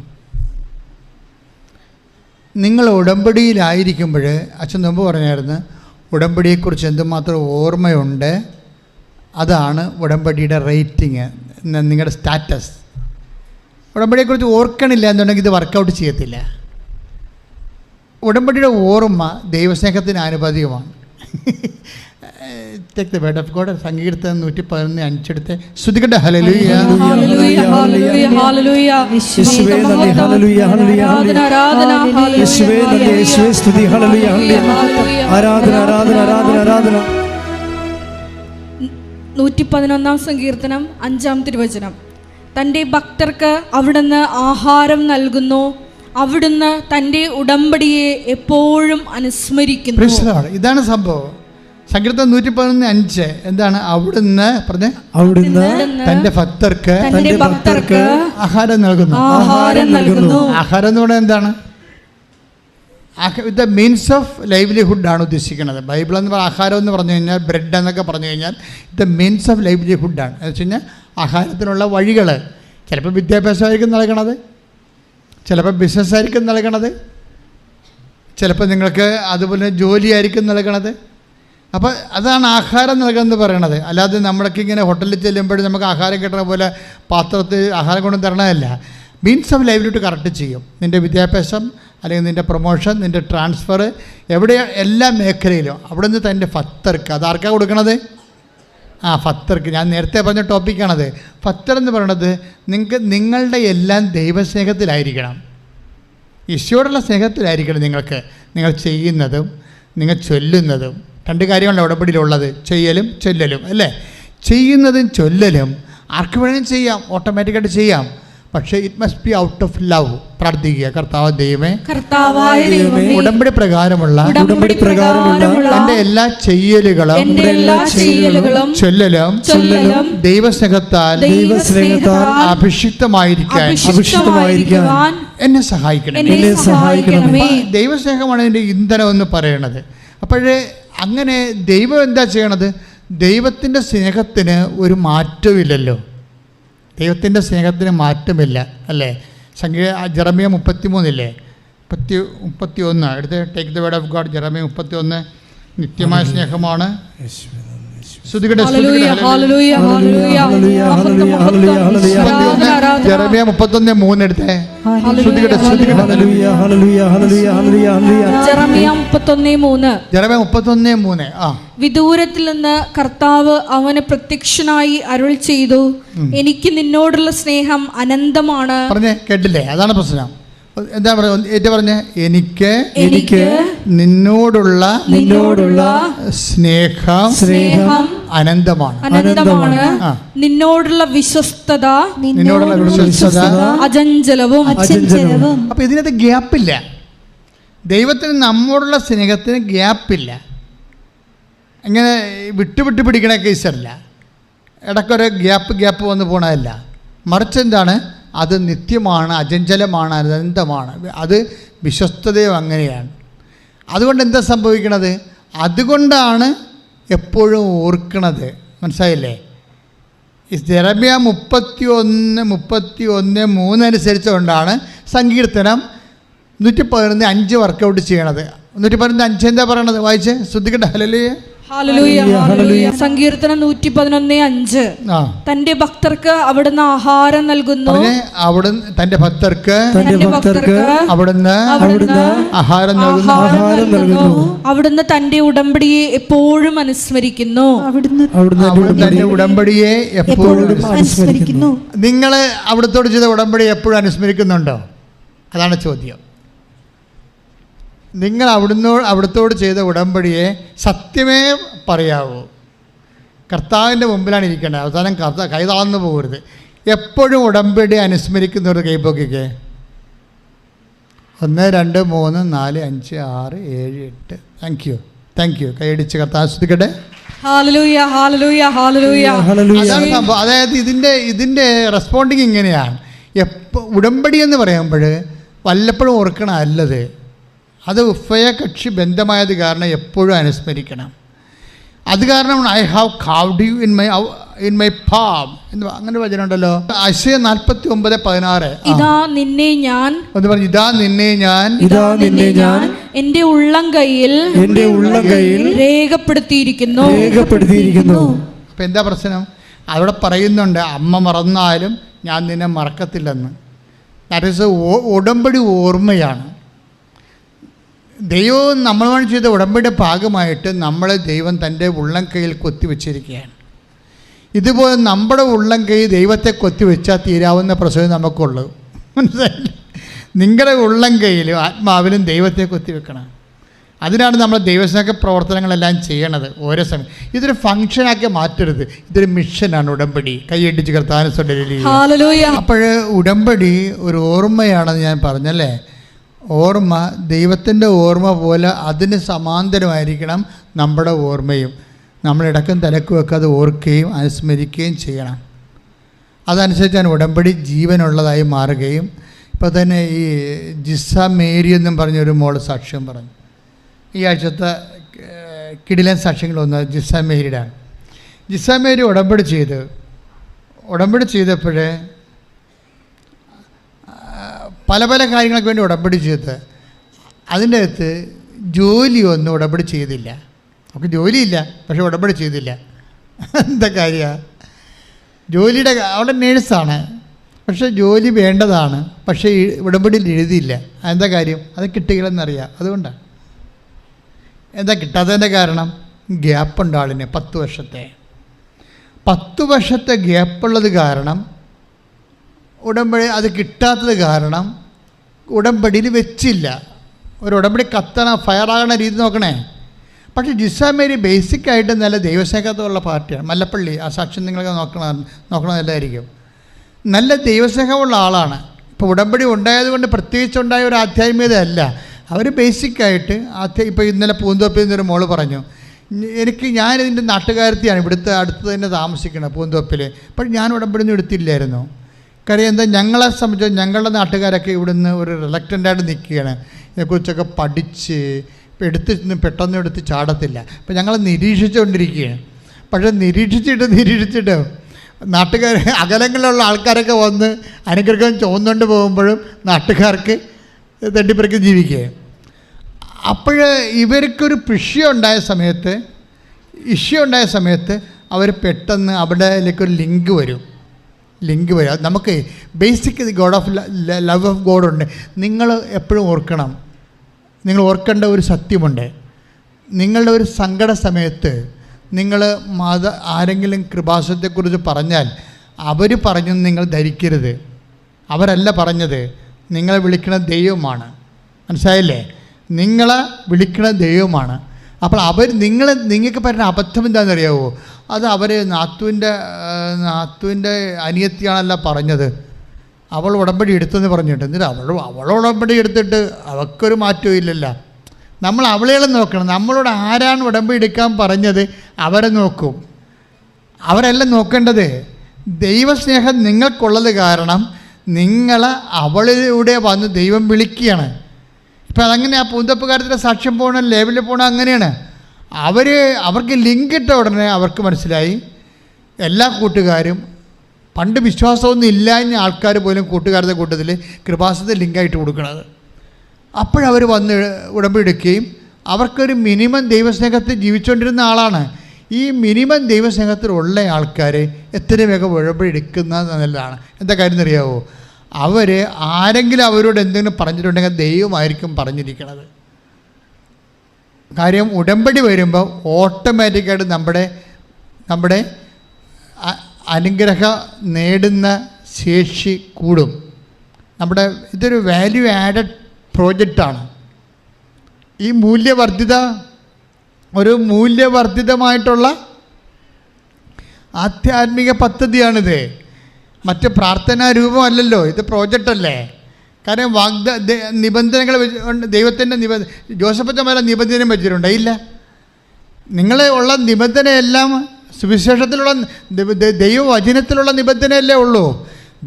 നിങ്ങൾ ഉടമ്പടിയിലായിരിക്കുമ്പോൾ അച്ഛൻ മുമ്പ് പറഞ്ഞായിരുന്നു ഉടമ്പടിയെക്കുറിച്ച് എന്തുമാത്രം ഓർമ്മയുണ്ട്, അതാണ് ഉടമ്പടിയുടെ റേറ്റിംഗ്, നിങ്ങളുടെ സ്റ്റാറ്റസ്. ഉടമ്പടിയെക്കുറിച്ച് ഓർക്കണില്ല എന്നുണ്ടെങ്കിൽ ഇത് വർക്കൗട്ട് ചെയ്യത്തില്ല. ഉടമ്പടിയുടെ ഓർമ്മ ദൈവസ്നേഹത്തിന് ആനുപാതികമാണ്. Take the word of God. സങ്കീർത്തനം 111:5 എടുത്ത് സ്തുതിക്കട്ടെ. ഹല്ലേലൂയ, ഹല്ലേലൂയ, ഹല്ലേലൂയ, ഹല്ലേലൂയ. യേശുവേ നന്ദി, ഹല്ലേലൂയ, ഹല്ലേലൂയ, ആരാധന, യേശുവേ നന്ദി, യേശുവേ സ്തുതി, ഹല്ലേലൂയ, ഹല്ലേലൂയ, ആരാധന, ആരാധന, ആരാധന, ആരാധന. 111 സങ്കീർത്തനം 5-ാം തിരുവചനം. തൻ്റെ ഭക്തർക്ക് അവിടുന്ന് ആഹാരം നൽകുന്നു, അവിടുന്ന് തൻ്റെ ഉടമ്പടിയെ എപ്പോഴും അനുസ്മരിക്കുന്നു. ഇതാണ് സംഭവം. സങ്കീർത്തനം 111:5 എന്താണ്? അവിടുന്ന് പറഞ്ഞേ, അവിടുന്ന് തന്റെ ഭക്തർക്ക് ആഹാരം നൽകുന്നു. ആഹാരം എന്ന് പറഞ്ഞാൽ എന്താണ്? ഇത് മീൻസ് ഓഫ് ലൈവ്ലിഹുഡ് ആണ് ഉദ്ദേശിക്കുന്നത്. ബൈബിൾ എന്ന് പറഞ്ഞാൽ ആഹാരം എന്ന് പറഞ്ഞു കഴിഞ്ഞാൽ ബ്രെഡ് എന്നൊക്കെ പറഞ്ഞു കഴിഞ്ഞാൽ ഇത് മീൻസ് ഓഫ് ലൈവ്ലിഹുഡാണ്. എന്ന് വെച്ച് കഴിഞ്ഞാൽ ആഹാരത്തിനുള്ള വഴികൾ. ചിലപ്പോൾ വിദ്യാഭ്യാസമായിരിക്കും നൽകണത്, ചിലപ്പോൾ ബിസിനസ്സായിരിക്കും നൽകണത്, ചിലപ്പോൾ നിങ്ങൾക്ക് അതുപോലെ ജോലിയായിരിക്കും നൽകണത്. അപ്പോൾ അതാണ് ആഹാരം നൽകുന്നത് പറയണത്. അല്ലാതെ നമ്മളൊക്കെ ഇങ്ങനെ ഹോട്ടലിൽ ചെല്ലുമ്പോഴും നമുക്ക് ആഹാരം കിട്ടണ പോലെ പാത്രത്തിൽ ആഹാരം കൊണ്ടും തരണമല്ല. മീൻസ് ഓഫ് ലൈവ്ലിഹുഡ് കറക്റ്റ് ചെയ്യും. നിൻ്റെ വിദ്യാഭ്യാസം അല്ലെങ്കിൽ നിൻ്റെ പ്രൊമോഷൻ, നിൻ്റെ ട്രാൻസ്ഫർ, എവിടെ എല്ലാ മേഖലയിലും അവിടെ നിന്ന് തൻ്റെ ഭക്തർക്ക്, അതാർക്കാണ് കൊടുക്കണത്? ഭക്തർക്ക്. ഞാൻ നേരത്തെ പറഞ്ഞ ടോപ്പിക്കാണത്. ഭക്തർ എന്ന് പറയണത് നിങ്ങളുടെ എല്ലാം ദൈവസ്നേഹത്തിലായിരിക്കണം, ഈശോയോടുള്ള സ്നേഹത്തിലായിരിക്കണം. നിങ്ങൾ ചെയ്യുന്നതും നിങ്ങൾ ചൊല്ലുന്നതും രണ്ട് കാര്യങ്ങളാണ് ഉടമ്പടിയിലുള്ളത്, ചെയ്യലും ചൊല്ലലും അല്ലേ? ചെയ്യുന്നതും ചൊല്ലലും ആർക്ക് വേണമെങ്കിലും ചെയ്യാം, ഓട്ടോമാറ്റിക്കായിട്ട് ചെയ്യാം. പക്ഷേ it must be out of love. പ്രാർത്ഥിക്കുക, കർത്താവായ ദൈവമേ, ഉടമ്പടി പ്രകാരമുള്ള എൻ്റെ എല്ലാ ചെയ്യലുകളും ചൊല്ലലും ദൈവസ്നേഹത്താൽ അഭിഷിക്തമായിരിക്കാൻ എന്നെ സഹായിക്കണം. ദൈവസ്നേഹമാണ് എൻ്റെ ഇന്ധനം എന്ന് പറയണത്. അപ്പോഴേ അങ്ങനെ ദൈവം എന്താ ചെയ്യണത്? ദൈവത്തിൻ്റെ സ്നേഹത്തിന് ഒരു മാറ്റമില്ലല്ലോ. ദൈവത്തിൻ്റെ സ്നേഹത്തിന് മാറ്റമില്ല അല്ലേ? ജെറമിയ 33 31 എടുത്ത് take the word of God. Jeremiah 31 നിത്യമായ സ്നേഹമാണ്. ജെറമിയ 31:3 എടുത്തേ. ജെറമിയ 31:3. വിദൂരത്തിൽ നിന്ന് കർത്താവ് അവന് പ്രത്യക്ഷനായി അരുൾ ചെയ്തു, എനിക്ക് നിന്നോടുള്ള സ്നേഹം അനന്തമാണ്. പറഞ്ഞേ, കേട്ടില്ലേ? അതാണ് പ്രശ്നം. എന്താ പറഞ്ഞേ? എനിക്ക് നിന്നോടുള്ള സ്നേഹം അനന്തമാണ്. നിന്നോടുള്ള വിശ്വസ്തത അചഞ്ചലവും. അപ്പൊ ഇതിനകത്ത് ഗ്യാപ്പില്ല. ദൈവത്തിന് നമ്മോടുള്ള സ്നേഹത്തിന് ഗ്യാപ്പില്ല. ഇങ്ങനെ വിട്ടുവിട്ട് പിടിക്കണ കേസല്ല, ഇടയ്ക്കൊരു ഗ്യാപ്പ് വന്ന് പോണതല്ല. മറിച്ച് എന്താണ്? അത് നിത്യമാണ്, അചഞ്ചലമാണ്, അനന്തമാണ്. അത് വിശ്വസ്തതയും അങ്ങനെയാണ്. അതുകൊണ്ട് എന്താ സംഭവിക്കണത്? അതുകൊണ്ടാണ് എപ്പോഴും ഓർക്കണത്. മനസ്സിലായില്ലേ? ഈ ജെറമ്യ 31:3 അനുസരിച്ചുകൊണ്ടാണ് സങ്കീർത്തനം 111:5 വർക്കൗട്ട് ചെയ്യണത്. 111:5 എന്താ പറയണത്? വായിച്ച് ശ്രദ്ധിക്കട്ടെ. ഹല്ലേലൂയ. ഹല്ലേലൂയ, ഹല്ലേലൂയ. സങ്കീർത്തനം 111:5. തന്റെ ഭക്തർക്ക് അവിടുന്ന് ആഹാരം നൽകുന്നു. അവിടുന്ന് തന്റെ ഭക്തർക്ക് അവിടുന്ന് ആഹാരം നൽകുന്നു. അവിടുന്ന് തന്റെ ഉടമ്പടിയെ എപ്പോഴും അനുസ്മരിക്കുന്നു. തന്റെ ഉടമ്പടിയെ എപ്പോഴും അനുസ്മരിക്കുന്നു. നിങ്ങൾ അവിടുത്തോട് ചെയ്ത ഉടമ്പടി എപ്പോഴും അനുസ്മരിക്കുന്നുണ്ടോ? അതാണ് ചോദ്യം. നിങ്ങൾ അവിടുത്തോട് ചെയ്ത ഉടമ്പടിയെ സത്യമേ പറയാവൂ. കർത്താവിൻ്റെ മുമ്പിലാണ് ഇരിക്കേണ്ടത്. അവസാനം കൈ താഴ്ന്നു പോകരുത്. എപ്പോഴും ഉടമ്പടി അനുസ്മരിക്കുന്നവർ കൈപ്പൊക്കിക്കേ. 1 2 3 4 5 6 7 8. Thank you. കൈയടിച്ച് കർത്താവ് ശ്രദ്ധിക്കട്ടെ. ഹല്ലേലൂയ, ഹല്ലേലൂയ, ഹല്ലേലൂയ. അതാണ് സംഭവം. അതായത് ഇതിൻ്റെ റെസ്പോണ്ടിങ് ഇങ്ങനെയാണ്. ഉടമ്പടി എന്ന് പറയുമ്പോൾ വല്ലപ്പോഴും ഓർക്കണം അല്ലത്. അത് ഉഭയകക്ഷി ബന്ധമായത് കാരണം എപ്പോഴും അനുസ്മരിക്കണം. അത് കാരണം I have carved you in my palm എന്ന് അങ്ങനെ വചനമുണ്ടല്ലോ. ഐശയ്യാ 49:16. ഇതാ നിന്നെ ഞാൻ എന്ന് പറഞ്ഞു. ഇതാ നിന്നെ ഞാൻ എന്റെ ഉള്ളം കയ്യിൽ രേഖപ്പെടുത്തിയിരിക്കുന്നു. അപ്പം എന്താ പ്രശ്നം? അവിടെ പറയുന്നുണ്ട് അമ്മ മറന്നാലും ഞാൻ നിന്നെ മറക്കത്തില്ലെന്ന്. ദാറ്റ് ഈസ് ഉടമ്പടി ഓർമ്മയാണ്. ദൈവം നമ്മളോട് ചെയ്ത ഉടമ്പടിയുടെ ഭാഗമായിട്ട് നമ്മളെ ദൈവം തൻ്റെ ഉള്ളം കയ്യിൽ കൊത്തിവെച്ചിരിക്കുകയാണ്. ഇതുപോലെ നമ്മുടെ ഉള്ളം കൈ ദൈവത്തെ കൊത്തിവെച്ചാൽ തീരാവുന്ന പ്രശ്നം നമുക്കുള്ളൂ. മനസ്സിലായില്ലേ? നിങ്ങളുടെ ഉള്ളം കൈയിലും ആത്മാവിലും ദൈവത്തെ കൊത്തിവെക്കണം. അതിനാണ് നമ്മൾ ദൈവസ്നേഹ പ്രവർത്തനങ്ങളെല്ലാം ചെയ്യണത് ഓരോ സമയം. ഇതൊരു ഫംഗ്ഷനാക്കി മാറ്റരുത്. ഇതൊരു മിഷനാണ് ഉടമ്പടി. കൈയടിച്ച് കർത്താവിനെ ഹല്ലേലൂയ. അപ്പോൾ ഉടമ്പടി ഒരു ഓർമ്മയാണെന്ന് ഞാൻ പറഞ്ഞല്ലേ. ഓർമ്മ ദൈവത്തിൻ്റെ ഓർമ്മ പോലെ അതിന് സമാന്തരമായിരിക്കണം നമ്മുടെ ഓർമ്മയും. നമ്മൾ ഇടക്കും തലക്കും ഒക്കെ അത് ഓർക്കുകയും അനുസ്മരിക്കുകയും ചെയ്യണം. അതനുസരിച്ചാണ് ഉടമ്പടി ജീവനുള്ളതായി മാറുകയും. ഇപ്പോൾ തന്നെ ഈ ജിസ മേരി എന്നും പറഞ്ഞൊരു മോള് സാക്ഷ്യം പറഞ്ഞു. ഈ ആഴ്ചത്തെ കിടിലൻ സാക്ഷ്യങ്ങളൊന്ന് ജിസ മേരിയുടെ. ജിസ മേരി ഉടമ്പടി ചെയ്തപ്പോൾ പല കാര്യങ്ങൾക്ക് വേണ്ടി ഉടമ്പടി ചെയ്ത് അതിൻ്റെ അകത്ത് ജോലിയൊന്നും ഉടമ്പടി ചെയ്തില്ല. നമുക്ക് ജോലിയില്ല, പക്ഷെ ഉടമ്പടി ചെയ്തില്ല. എന്താ കാര്യമാണ്? ജോലിയുടെ അവിടെ നേഴ്സാണ്, പക്ഷേ ജോലി വേണ്ടതാണ്, പക്ഷേ ഉടമ്പടിയിൽ എഴുതിയില്ല. എന്താ കാര്യം? അത് കിട്ടുകയില്ലെന്നറിയാം. അതുകൊണ്ടാണ്. എന്താ കിട്ടാത്തതിൻ്റെ കാരണം? ഗ്യാപ്പുണ്ട് ആളിന്. 10 വർഷത്തെ ഗ്യാപ്പുള്ളത് കാരണം ഉടമ്പടി അത് കിട്ടാത്തത് കാരണം ഉടമ്പടിയിൽ വെച്ചില്ല. ഒരു ഉടമ്പടി ഫയറാകണ രീതി നോക്കണേ. പക്ഷേ ജിസ മേരി ബേസിക്കായിട്ട് നല്ല ദൈവസ്നേഹത്തുള്ള പാർട്ടിയാണ്. മല്ലപ്പള്ളി ആ സാക്ഷ്യം നിങ്ങൾക്ക് നോക്കണമെന്നല്ലായിരിക്കും. നല്ല ദൈവസ്നേഹമുള്ള ആളാണ്. ഇപ്പോൾ ഉടമ്പടി ഉണ്ടായതുകൊണ്ട് പ്രത്യേകിച്ചുണ്ടായ ഒരു ആധ്യാത്മികതയല്ല. അവർ ബേസിക്കായിട്ട് ഇപ്പോൾ ഇന്നലെ പൂന്തോപ്പിൽ നിന്നൊരു മോള് പറഞ്ഞു, ഞാനിതിൻ്റെ നാട്ടുകാരത്തിയാണ്, ഇവിടുത്തെ അടുത്ത് തന്നെ താമസിക്കണം പൂന്തോപ്പിൽ. പക്ഷേ ഞാൻ ഉടമ്പടി ഒന്നും എടുത്തില്ലായിരുന്നു. കാര്യം എന്താ, ഞങ്ങളെ സംബന്ധിച്ച് ഞങ്ങളുടെ നാട്ടുകാരൊക്കെ ഇവിടുന്ന് ഒരു റിലക്റ്റൻ്റായിട്ട് നിൽക്കുകയാണ്. ഇതിനെക്കുറിച്ചൊക്കെ പഠിച്ച് പെട്ടെന്ന് എടുത്ത് ചാടത്തില്ല. അപ്പോൾ ഞങ്ങൾ നിരീക്ഷിച്ചുകൊണ്ടിരിക്കുകയാണ്. പക്ഷേ നിരീക്ഷിച്ചിട്ട് നാട്ടുകാർ അകലങ്ങളിലുള്ള ആൾക്കാരൊക്കെ വന്ന് അനുഗ്രഹം ചോന്നുകൊണ്ട് പോകുമ്പോഴും നാട്ടുകാർക്ക് തട്ടിപ്പറിക്ക് ജീവിക്കുക. അപ്പോൾ ഇവർക്കൊരു ഇഷ്യൂ ഉണ്ടായ സമയത്ത് അവർ പെട്ടെന്ന് അവിടേക്കൊരു ലിങ്ക് വരും. നമുക്ക് basic God of love of God ഉണ്ട്. നിങ്ങൾ എപ്പോഴും ഓർക്കണം, നിങ്ങൾ ഓർക്കേണ്ട ഒരു സത്യമുണ്ട്. നിങ്ങളുടെ ഒരു സങ്കട സമയത്ത് നിങ്ങൾ ആരെങ്കിലും കൃപാസനത്തെക്കുറിച്ച് പറഞ്ഞാൽ അവർ പറഞ്ഞെന്ന് നിങ്ങൾ ധരിക്കരുത്. അവരല്ല പറഞ്ഞത്, നിങ്ങളെ വിളിക്കുന്ന ദൈവമാണ്. മനസ്സിലായില്ലേ? നിങ്ങളെ വിളിക്കുന്ന ദൈവമാണ്. അപ്പോൾ നിങ്ങൾക്ക് പറ്റുന്ന അബദ്ധം എന്താണെന്നറിയാവോ? അത് അവർ നാത്തുവിൻ്റെ അനിയത്തിയാണല്ല പറഞ്ഞത്. അവൾ ഉടമ്പടി എടുത്തെന്ന് പറഞ്ഞിട്ട് എന്നിട്ട് അവൾ ഉടമ്പടി എടുത്തിട്ട് അവൾക്കൊരു മാറ്റവും ഇല്ലല്ലോ. നമ്മൾ അവളെയും നോക്കണം. നമ്മളോട് ആരാണ് ഉടമ്പടി എടുക്കാൻ പറഞ്ഞത് അവരെ നോക്കും. അവരല്ല നോക്കേണ്ടത്. ദൈവസ്നേഹം നിങ്ങൾക്കുള്ളത് കാരണം നിങ്ങളെ അവളിലൂടെ വന്ന് ദൈവം വിളിക്കുകയാണ്. ഇപ്പം അതങ്ങനെ ആ പൂന്തപ്പുകാരത്തിൻ്റെ സാക്ഷ്യം പോകണം, ലേബലിൽ പോകണം. അങ്ങനെയാണ്. അവർക്ക് ലിങ്ക് ഇട്ട ഉടനെ അവർക്ക് മനസ്സിലായി, എല്ലാ കൂട്ടുകാരും പണ്ട് വിശ്വാസമൊന്നും ഇല്ലാഞ്ഞ ആൾക്കാർ പോലും കൂട്ടുകാരുടെ കൂട്ടത്തിൽ കൃപാസനത്തെ ലിങ്കായിട്ട് കൊടുക്കണത്. അപ്പോഴവർ വന്ന് ഉടമ്പടി എടുക്കുകയും അവർക്കൊരു മിനിമം ദൈവസ്നേഹത്തിൽ ജീവിച്ചുകൊണ്ടിരുന്ന ആളാണ്. ഈ മിനിമം ദൈവസ്നേഹത്തിലുള്ള ആൾക്കാർ എത്രയും വേഗം ഉടമ്പടി എടുക്കുന്നത് നല്ലതാണ്. എന്താ കാര്യം എന്നറിയാവോ? ആരെങ്കിലും അവരോട് എന്തെങ്കിലും പറഞ്ഞിട്ടുണ്ടെങ്കിൽ ദൈവമായിരിക്കും പറഞ്ഞിരിക്കുന്നത്. കാര്യം ഉടമ്പടി വരുമ്പോൾ ഓട്ടോമാറ്റിക്കായിട്ട് നമ്മുടെ അനുഗ്രഹം നേടുന്ന ശേഷി കൂടും. ഇതൊരു വാല്യൂ ആഡഡ് പ്രോജക്റ്റാണ്. ഈ ഒരു മൂല്യവർദ്ധിതമായിട്ടുള്ള ആധ്യാത്മിക പദ്ധതിയാണിത്. മറ്റ് പ്രാർത്ഥനാ രൂപമല്ലല്ലോ, ഇത് പ്രോജക്റ്റല്ലേ. കാരണം നിബന്ധനകൾ ദൈവത്തിൻ്റെ ജോസഫച്ചന്മാരെ നിബന്ധന വെച്ചിട്ടുണ്ട്. ഇല്ല, നിങ്ങളെ ഉള്ള നിബന്ധനയെല്ലാം സുവിശേഷത്തിലുള്ള ദൈവവചനത്തിലുള്ള നിബന്ധനയല്ലേ ഉള്ളൂ.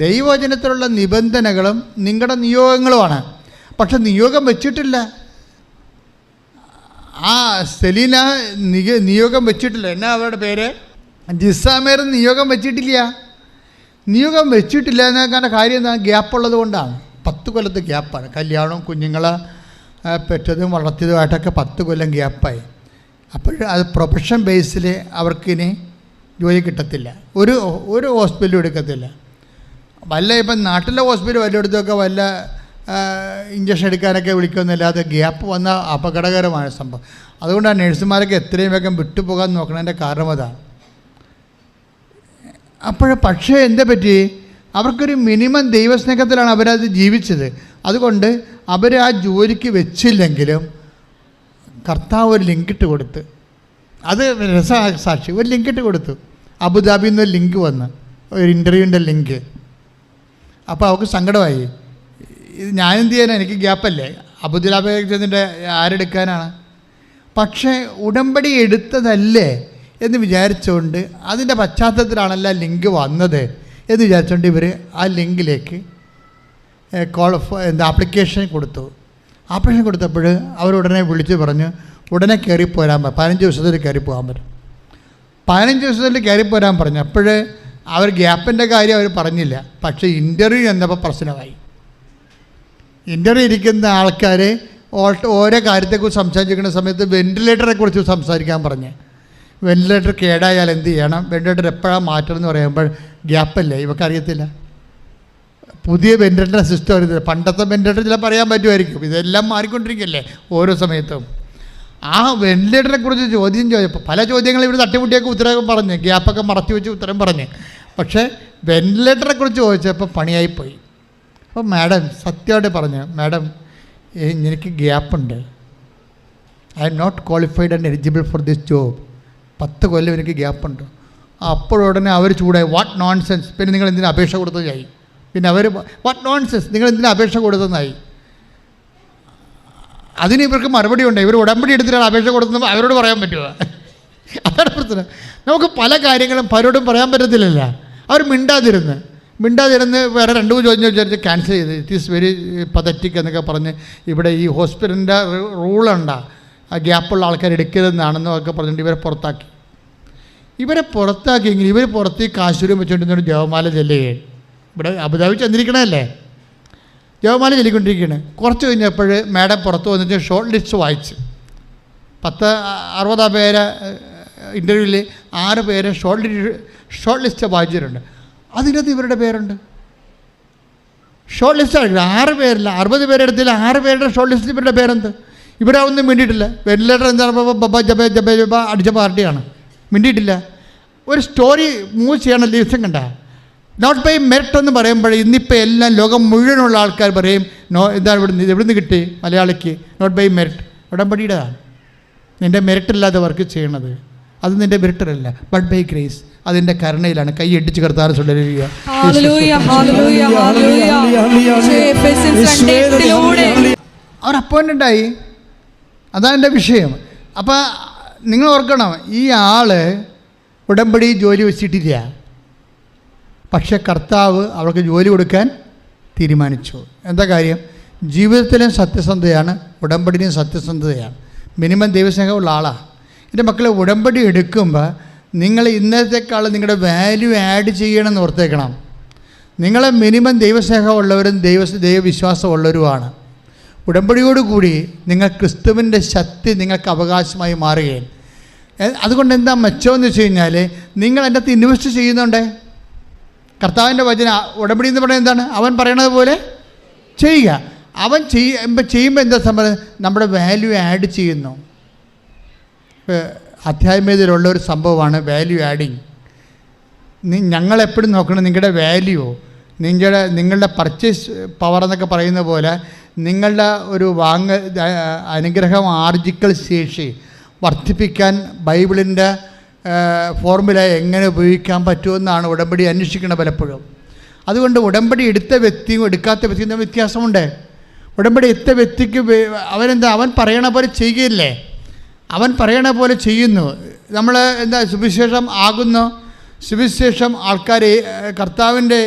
ദൈവവചനത്തിലുള്ള നിബന്ധനകളും നിങ്ങളുടെ നിയോഗങ്ങളുമാണ്. പക്ഷെ നിയോഗം വെച്ചിട്ടില്ല. സെലീന നിയോഗം വെച്ചിട്ടില്ല. എന്നാ അവരുടെ പേര്? ജിസാമേർ നിയോഗം വെച്ചിട്ടില്ല. നിയോഗം വെച്ചിട്ടില്ല എന്നതിൻ്റെ കാര്യം എന്താ? ഗ്യാപ്പുള്ളത് കൊണ്ടാണ്. 10 കൊല്ലത്തെ ഗ്യാപ്പാണ്. കല്യാണവും കുഞ്ഞുങ്ങളെ പെറ്റതും വളർത്തിയതുമായിട്ടൊക്കെ 10 കൊല്ലം ഗ്യാപ്പായി. അപ്പോൾ അത് പ്രൊഫഷൻ ബേസിൽ അവർക്കിനി ജോലി കിട്ടത്തില്ല. ഒരു ഹോസ്പിറ്റലും എടുക്കത്തില്ല. ഇപ്പം നാട്ടിലെ ഹോസ്പിറ്റൽ വല്ലയിടത്തൊക്കെ വല്ല ഇഞ്ചക്ഷൻ എടുക്കാനൊക്കെ വിളിക്കുന്നില്ലാതെ ഗ്യാപ്പ് വന്ന അപകടകരമായ സംഭവം. അതുകൊണ്ടാണ് നഴ്സുമാരൊക്കെ എത്രയും വേഗം വിട്ടുപോകാൻ നോക്കണതിൻ്റെ കാരണം അതാണ്. പക്ഷേ എന്താ പറ്റി? അവർക്കൊരു മിനിമം ദൈവസ്നേഹത്തിലാണ് അവരത് ജീവിച്ചത്. അതുകൊണ്ട് അവർ ആ ജോലിക്ക് വെച്ചില്ലെങ്കിലും കർത്താവ് ഒരു ലിങ്കിട്ട് കൊടുത്ത്, അത് സാക്ഷി ഒരു ലിങ്കിട്ട് കൊടുത്തു. അബുദാബിയിൽ നിന്ന് ലിങ്ക് വന്ന്, ഒരു ഇൻ്റർവ്യൂവിൻ്റെ ലിങ്ക്. അപ്പോൾ അവർക്ക് സങ്കടമായി. ഇത് ഞാനെന്ത് ചെയ്യാനാണ്? എനിക്ക് ഗ്യാപ്പല്ലേ. അബുദാബി ചെന്നിട്ട് ആരെടുക്കാനാണ്? പക്ഷേ ഉടമ്പടി എടുത്തതല്ലേ എന്ന് വിചാരിച്ചുകൊണ്ട്, അതിൻ്റെ പശ്ചാത്തലത്തിലാണല്ലോ ലിങ്ക് വന്നത് എന്ന് വിചാരിച്ചുകൊണ്ട് ഇവർ ആ ലിങ്കിലേക്ക് ആപ്ലിക്കേഷൻ കൊടുത്തു. ആപ്ലിക്കേഷൻ കൊടുത്തപ്പോൾ അവരുടനെ വിളിച്ച് പറഞ്ഞു ഉടനെ കയറിപ്പോരാൻ പറ്റും, 15 ദിവസത്തിൽ കയറിപ്പോകാൻ പറ്റും. 15 ദിവസത്തിൽ കയറിപ്പോരാൻ പറഞ്ഞു. അപ്പോൾ അവർ ഗ്യാപ്പിൻ്റെ കാര്യം അവർ പറഞ്ഞില്ല. പക്ഷേ ഇൻ്റർവ്യൂ എന്നപ്പോൾ പ്രശ്നമായി. ഇൻ്റർവ്യൂ ഇരിക്കുന്ന ആൾക്കാർ ഓരോ കാര്യത്തെക്കുറിച്ച് സംസാരിച്ചിരിക്കുന്ന സമയത്ത് വെൻറ്റിലേറ്ററെക്കുറിച്ച് സംസാരിക്കാൻ പറഞ്ഞ്, വെൻറ്റിലേറ്റർ കേടായാൽ എന്ത് ചെയ്യണം, വെൻറ്റിലേറ്റർ എപ്പോഴാണ് മാറ്റണം എന്ന് പറയുമ്പോൾ ഗ്യാപ്പല്ലേ, ഇവക്കറിയത്തില്ല. പുതിയ വെൻറ്റിലേറ്റർ സിസ്റ്റം വരുന്നില്ല. പണ്ടത്തെ വെൻറ്റിലേറ്റർ ചിലപ്പോൾ പറയാൻ പറ്റുമായിരിക്കും. ഇതെല്ലാം മാറിക്കൊണ്ടിരിക്കുകയല്ലേ ഓരോ സമയത്തും. ആ വെൻറ്റിലേറ്ററെ കുറിച്ച് ചോദ്യം ചോദിച്ചപ്പോൾ പല ചോദ്യങ്ങൾ ഇവർ തട്ടിമുട്ടിയൊക്കെ ഉത്തരം പറഞ്ഞ്, ഗ്യാപ്പൊക്കെ മറച്ചു വെച്ച് ഉത്തരം പറഞ്ഞ്. പക്ഷേ വെൻറ്റിലേറ്ററെ കുറിച്ച് ചോദിച്ചപ്പോൾ പണിയായിപ്പോയി. അപ്പോൾ മാഡം സത്യമായിട്ട് പറഞ്ഞു, മാഡം എനിക്ക് ഗ്യാപ്പുണ്ട്, I am not qualified and eligible for this job. 10 കൊല്ലം എനിക്ക് ഗ്യാപ്പുണ്ട്. അപ്പോഴുടനെ അവർ ചൂടായി, വാട്ട് നോൺസെൻസ്, പിന്നെ നിങ്ങൾ എന്തിനാ അപേക്ഷ കൊടുത്തതായി. പിന്നെ അവർ വാട്ട് നോൺസെൻസ്, നിങ്ങൾ എന്തിനാ അപേക്ഷ കൊടുത്തതായി. അതിന് ഇവർക്ക് മറുപടി ഉണ്ട്. ഇവർ ഉടമ്പടി എടുത്തിട്ടാണ് അപേക്ഷ കൊടുത്തത്, അവരോട് പറയാൻ പറ്റുമോ? അതാണ് പ്രശ്നം. നമുക്ക് പല കാര്യങ്ങളും പലരോടും പറയാൻ പറ്റത്തില്ലല്ല. അവർ മിണ്ടാതിരുന്ന് വേറെ 2 ചോദ്യം ചോദിച്ചാൽ ക്യാൻസൽ ചെയ്ത്, ഇറ്റ് ഈസ് വെരി പതറ്റിക് എന്നൊക്കെ പറഞ്ഞ് ഇവിടെ ഈ ഹോസ്പിറ്റലിൻ്റെ റൂളുണ്ടാ, ആ ഗ്യാപ്പുള്ള ആൾക്കാർ എടുക്കരുതെന്നാണെന്നും ഒക്കെ പറഞ്ഞിട്ട് ഇവരെ പുറത്താക്കി. പുറത്താക്കിയെങ്കിൽ ഇവർ പുറത്ത് കാശുരം വെച്ചുകൊണ്ടിരുന്നൊരു ജപമാല ചെല്ലുകയാണ്. ഇവിടെ അബുദാബി ചെന്നിരിക്കണമല്ലേ, ജപമാല ചൊല്ലിക്കൊണ്ടിരിക്കുകയാണ്. കുറച്ച് കഴിഞ്ഞപ്പോൾ മാഡം പുറത്ത് വന്നിട്ട് ഷോർട്ട് ലിസ്റ്റ് വായിച്ച് 60 പേരെ ഇൻ്റർവ്യൂവിൽ 6 പേരെ ഷോർട്ട് ലിസ്റ്റ് വായിച്ചിട്ടുണ്ട്. അതിനകത്ത് ഇവരുടെ പേരുണ്ട്. ഷോർട്ട് ലിസ്റ്റ് ആയിട്ടില്ല, 6 പേരില്ല, 60 പേരെടുത്തില്ല, 6 പേരുടെ ഷോർട്ട് ലിസ്റ്റിൽ ഇവരുടെ പേരെന്ത്? ഇവരൊന്നും മിണ്ടിയിട്ടില്ല. വെന്റിലേറ്റർ എന്താണ് ബബ ജബ ജബ ജബ അടിച്ച പാർട്ടിയാണ്, മിണ്ടിയിട്ടില്ല. ഒരു സ്റ്റോറി മൂവ് ചെയ്യണം. ദിവസം കണ്ട നോട്ട് ബൈ മെറിറ്റ് എന്ന് പറയുമ്പോൾ ഇന്നിപ്പോൾ എല്ലാം ലോകം മുഴുവനുള്ള ആൾക്കാർ പറയും എന്താണ് എവിടുന്ന് കിട്ടി മലയാളിക്ക് നോട്ട് ബൈ മെറിറ്റ്. ഉടമ്പടിയുടെതാണ്. നിൻ്റെ മെറിറ്റില്ലാതെ വർക്ക് ചെയ്യണത്, അത് നിൻ്റെ മെറിറ്റല്ല, ബട്ട് ബൈ ഗ്രേസ്, അതിൻ്റെ കരുണയിലാണ്. കൈ ഇടിച്ച് കർത്താവ് തുടരുക. അവർ അപ്പോയിൻമെൻ്റായി, അതാണ് എൻ്റെ വിഷയം. അപ്പോൾ നിങ്ങൾ ഓർക്കണം, ഈ ആൾ ഉടമ്പടി ജോലി വെച്ചിട്ടില്ല, പക്ഷേ കർത്താവ് അവൾക്ക് ജോലി കൊടുക്കാൻ തീരുമാനിച്ചു. എന്താ കാര്യം? ജീവിതത്തിലും സത്യസന്ധതയാണ്, ഉടമ്പടിയിലും സത്യസന്ധതയാണ്. മിനിമം ദൈവസ്നേഹമുള്ള ആളാണ്. എൻ്റെ മക്കളെ, ഉടമ്പടി എടുക്കുമ്പോൾ നിങ്ങൾ ഇന്നത്തേക്കാൾ നിങ്ങളുടെ വാല്യൂ ആഡ് ചെയ്യണമെന്ന് ഓർത്തേക്കണം. നിങ്ങൾ മിനിമം ദൈവസ്നേഹമുള്ളവരും ദൈവവിശ്വാസമുള്ളവരുമാണ്. ഉടമ്പടിയോടുകൂടി നിങ്ങൾ ക്രിസ്തുവിൻ്റെ ശക്തി നിങ്ങൾക്ക് അവകാശമായി മാറുകയാണ്. അതുകൊണ്ട് എന്താ മെച്ചമെന്ന് വെച്ച് കഴിഞ്ഞാൽ, നിങ്ങൾ അതിൻ്റെ അകത്ത് ഇൻവെസ്റ്റ് ചെയ്യുന്നുണ്ട്. കർത്താവിൻ്റെ വചന ഉടമ്പടി എന്ന് പറയുന്നത് എന്താണ്? അവൻ പറയണത് പോലെ ചെയ്യുക. അവൻ ചെയ്യുമ്പോൾ എന്താ സംഭവം? നമ്മുടെ വാല്യൂ ആഡ് ചെയ്യുന്നു. അധ്യാത്മീയതയിലുള്ള ഒരു സംഭവമാണ് വാല്യൂ ആഡിങ്. ഞങ്ങളെപ്പോഴും നോക്കണം നിങ്ങളുടെ വാല്യൂ, നിങ്ങളുടെ പർച്ചേസ് പവർ എന്നൊക്കെ പറയുന്ന പോലെ നിങ്ങളുടെ ഒരു അനുഗ്രഹം ആർജിക്കൽ ശേഷി വർദ്ധിപ്പിക്കാൻ ബൈബിളിൻ്റെ ഫോർമുല എങ്ങനെ ഉപയോഗിക്കാൻ പറ്റുമെന്നാണ് ഉടമ്പടി അന്വേഷിക്കുന്നത് പലപ്പോഴും. അതുകൊണ്ട് ഉടമ്പടി എടുത്ത വ്യക്തിയും എടുക്കാത്ത വ്യക്തിയും തമ്മിൽ വ്യത്യാസമുണ്ട്. ഉടമ്പടി എടുത്ത വ്യക്തിക്ക് അവൻ പറയണ പോലെ ചെയ്യുകയില്ലേ? അവൻ പറയണ പോലെ ചെയ്യുന്നു. നമ്മൾ സുവിശേഷം ആകുന്നു. സുവിശേഷം ആൾക്കാരെ കർത്താവിൻ്റെ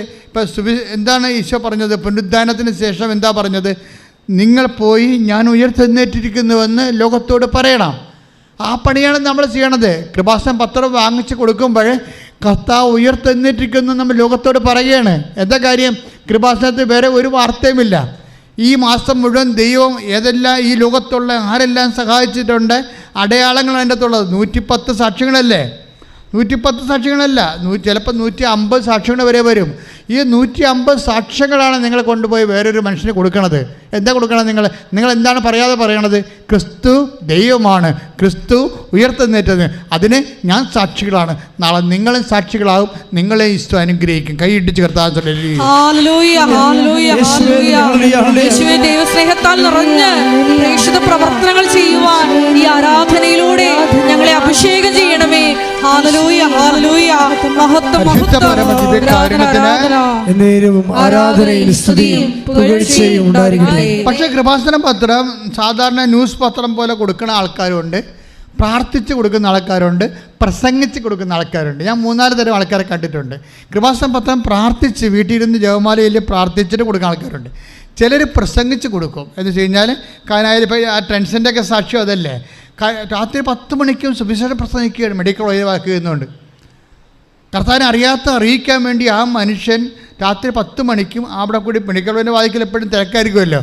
എന്താണ് ഈശോ പറഞ്ഞത്? പുനരുദ്ധാനത്തിന് ശേഷം എന്താ പറഞ്ഞത്? നിങ്ങൾ പോയി ഞാൻ ഉയർത്തെഴുന്നേറ്റിരിക്കുന്നുവെന്ന് ലോകത്തോട് പറയണം. ആ പണിയാണ് നമ്മൾ ചെയ്യണത്. കൃപാസനം പത്രം വാങ്ങിച്ച് കൊടുക്കുമ്പോൾ കർത്താവ് ഉയർത്തെഴുന്നേറ്റിരിക്കുന്നു നമ്മൾ ലോകത്തോട് പറയുകയാണ്. എന്താ കാര്യം? കൃപാസനത്തിൽ വേറെ ഒരു വാർത്തയുമില്ല. ഈ മാസം മുഴുവൻ ദൈവം ഏതെല്ലാം ഈ ലോകത്തുള്ള ആരെല്ലാം സഹായിച്ചിട്ടുണ്ട്, അടയാളങ്ങളാണ് അതിൻ്റെ അകത്തുള്ളത്. 110 സാക്ഷ്യങ്ങളല്ലേ? 110 സാക്ഷ്യങ്ങളല്ല, ചിലപ്പോൾ 150 സാക്ഷ്യങ്ങൾ വരെ വരും. ഈ 150 സാക്ഷ്യങ്ങളാണ് നിങ്ങൾ കൊണ്ടുപോയി വേറൊരു മനുഷ്യന് കൊടുക്കണത്. എന്താ കൊടുക്കണം? നിങ്ങൾ എന്താണ് പറയാതെ പറയണത്? ക്രിസ്തു ദൈവമാണ്, ക്രിസ്തു ഉയർത്തെഴുന്നേറ്റത്, അതിന് ഞാൻ സാക്ഷികളാണ്. നാളെ നിങ്ങളും സാക്ഷികളാകും, നിങ്ങളെ ഈശോ അനുഗ്രഹിക്കും. കൈയിടിച്ച് കർത്താവ് ദൈവസ്നേഹത്താൽ നിറഞ്ഞ് പ്രേക്ഷിത പ്രവർത്തനങ്ങൾ ചെയ്യുവാൻ ഈ ആരാധനയിലൂടെ ഞങ്ങളെ അഭിഷേകം ചെയ്യണമേ. Hallelujah, hallelujah. മഹത്വം, ആരാധനയും സ്തുതിയും പുകഴ്ചയും ഉണ്ടായിരിക്കട്ടെ. പക്ഷേ കൃപാസന പത്രം സാധാരണ ന്യൂസ് പത്രം പോലെ കൊടുക്കുന്ന ആൾക്കാരുണ്ട്, പ്രാർത്ഥിച്ച് കൊടുക്കുന്ന ആൾക്കാരുണ്ട്, പ്രസംഗിച്ച് കൊടുക്കുന്ന ആൾക്കാരുണ്ട്. ഞാൻ 3-4 തരം ആൾക്കാരെ കണ്ടിട്ടുണ്ട്. കൃപാസന പത്രം പ്രാർത്ഥിച്ച് വീട്ടിലിരുന്ന് ജപമാലയിൽ പ്രാർത്ഥിച്ചിട്ട് കൊടുക്കുന്ന ആൾക്കാരുണ്ട്. ചിലർ പ്രസംഗിച്ച് കൊടുക്കും. എന്ന് വെച്ച് കഴിഞ്ഞാൽ കാനായാലും ഇപ്പോൾ ആ ടെൻഷൻ്റെ ഒക്കെ സാക്ഷ്യം അതല്ലേ, രാത്രി 10 മണിക്കും സുവിശേഷം പ്രസംഗിക്കുകയാണ്, മെഡിക്കൽ ഒഴിവാക്കുന്നുണ്ട്. കർത്താവിനെ അറിയിക്കാൻ വേണ്ടി ആ മനുഷ്യൻ രാത്രി 10 മണിക്കും അവിടെ കൂടി മെഡിക്കൽ കോളേജിൻ്റെ വാതിക്കൽ എപ്പോഴും തിരക്കായിരിക്കുമല്ലോ.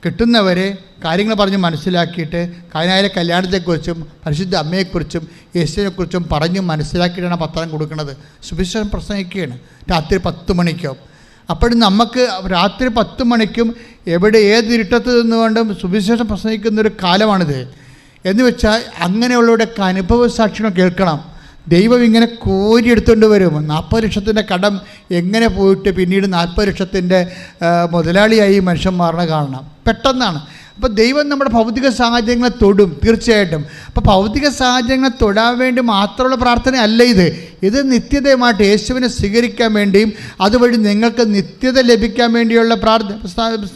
കിട്ടുന്നവരെ കാര്യങ്ങൾ പറഞ്ഞ് മനസ്സിലാക്കിയിട്ട് കാനായിലെ കല്യാണത്തെക്കുറിച്ചും പരിശുദ്ധ അമ്മയെക്കുറിച്ചും യേശുവിനെക്കുറിച്ചും പറഞ്ഞ് മനസ്സിലാക്കിയിട്ടാണ് പത്രം കൊടുക്കുന്നത്. സുവിശേഷം പ്രസംഗിക്കുകയാണ് രാത്രി 10 മണിക്കും. അപ്പോഴും നമുക്ക് രാത്രി 10 മണിക്കും ഏത് ഇരുട്ടത്ത് നിന്നുകൊണ്ടും സുവിശേഷം പ്രസംഗിക്കുന്നൊരു കാലമാണിത്. എന്ന് വെച്ചാൽ അങ്ങനെയുള്ളവരുടെയൊക്കെ അനുഭവ സാക്ഷ്യങ്ങൾ കേൾക്കണം. ദൈവം ഇങ്ങനെ കോരിയെടുത്തുകൊണ്ട് വരും. 40 ലക്ഷത്തിൻ്റെ കടം എങ്ങനെ പോയിട്ട് പിന്നീട് 40 ലക്ഷത്തിൻ്റെ മുതലാളിയായി മനുഷ്യൻ മാറണ കാണണം. പെട്ടെന്നാണ്. അപ്പോൾ ദൈവം നമ്മുടെ ഭൗതിക സാഹചര്യങ്ങളെ തൊടും തീർച്ചയായിട്ടും. അപ്പോൾ ഭൗതിക സാഹചര്യങ്ങളെ തൊടാൻ വേണ്ടി മാത്രമുള്ള പ്രാർത്ഥന അല്ല ഇത് നിത്യതയുമായിട്ട് യേശുവിനെ സ്വീകരിക്കാൻ വേണ്ടിയും അതുവഴി നിങ്ങൾക്ക് നിത്യത ലഭിക്കാൻ വേണ്ടിയുള്ള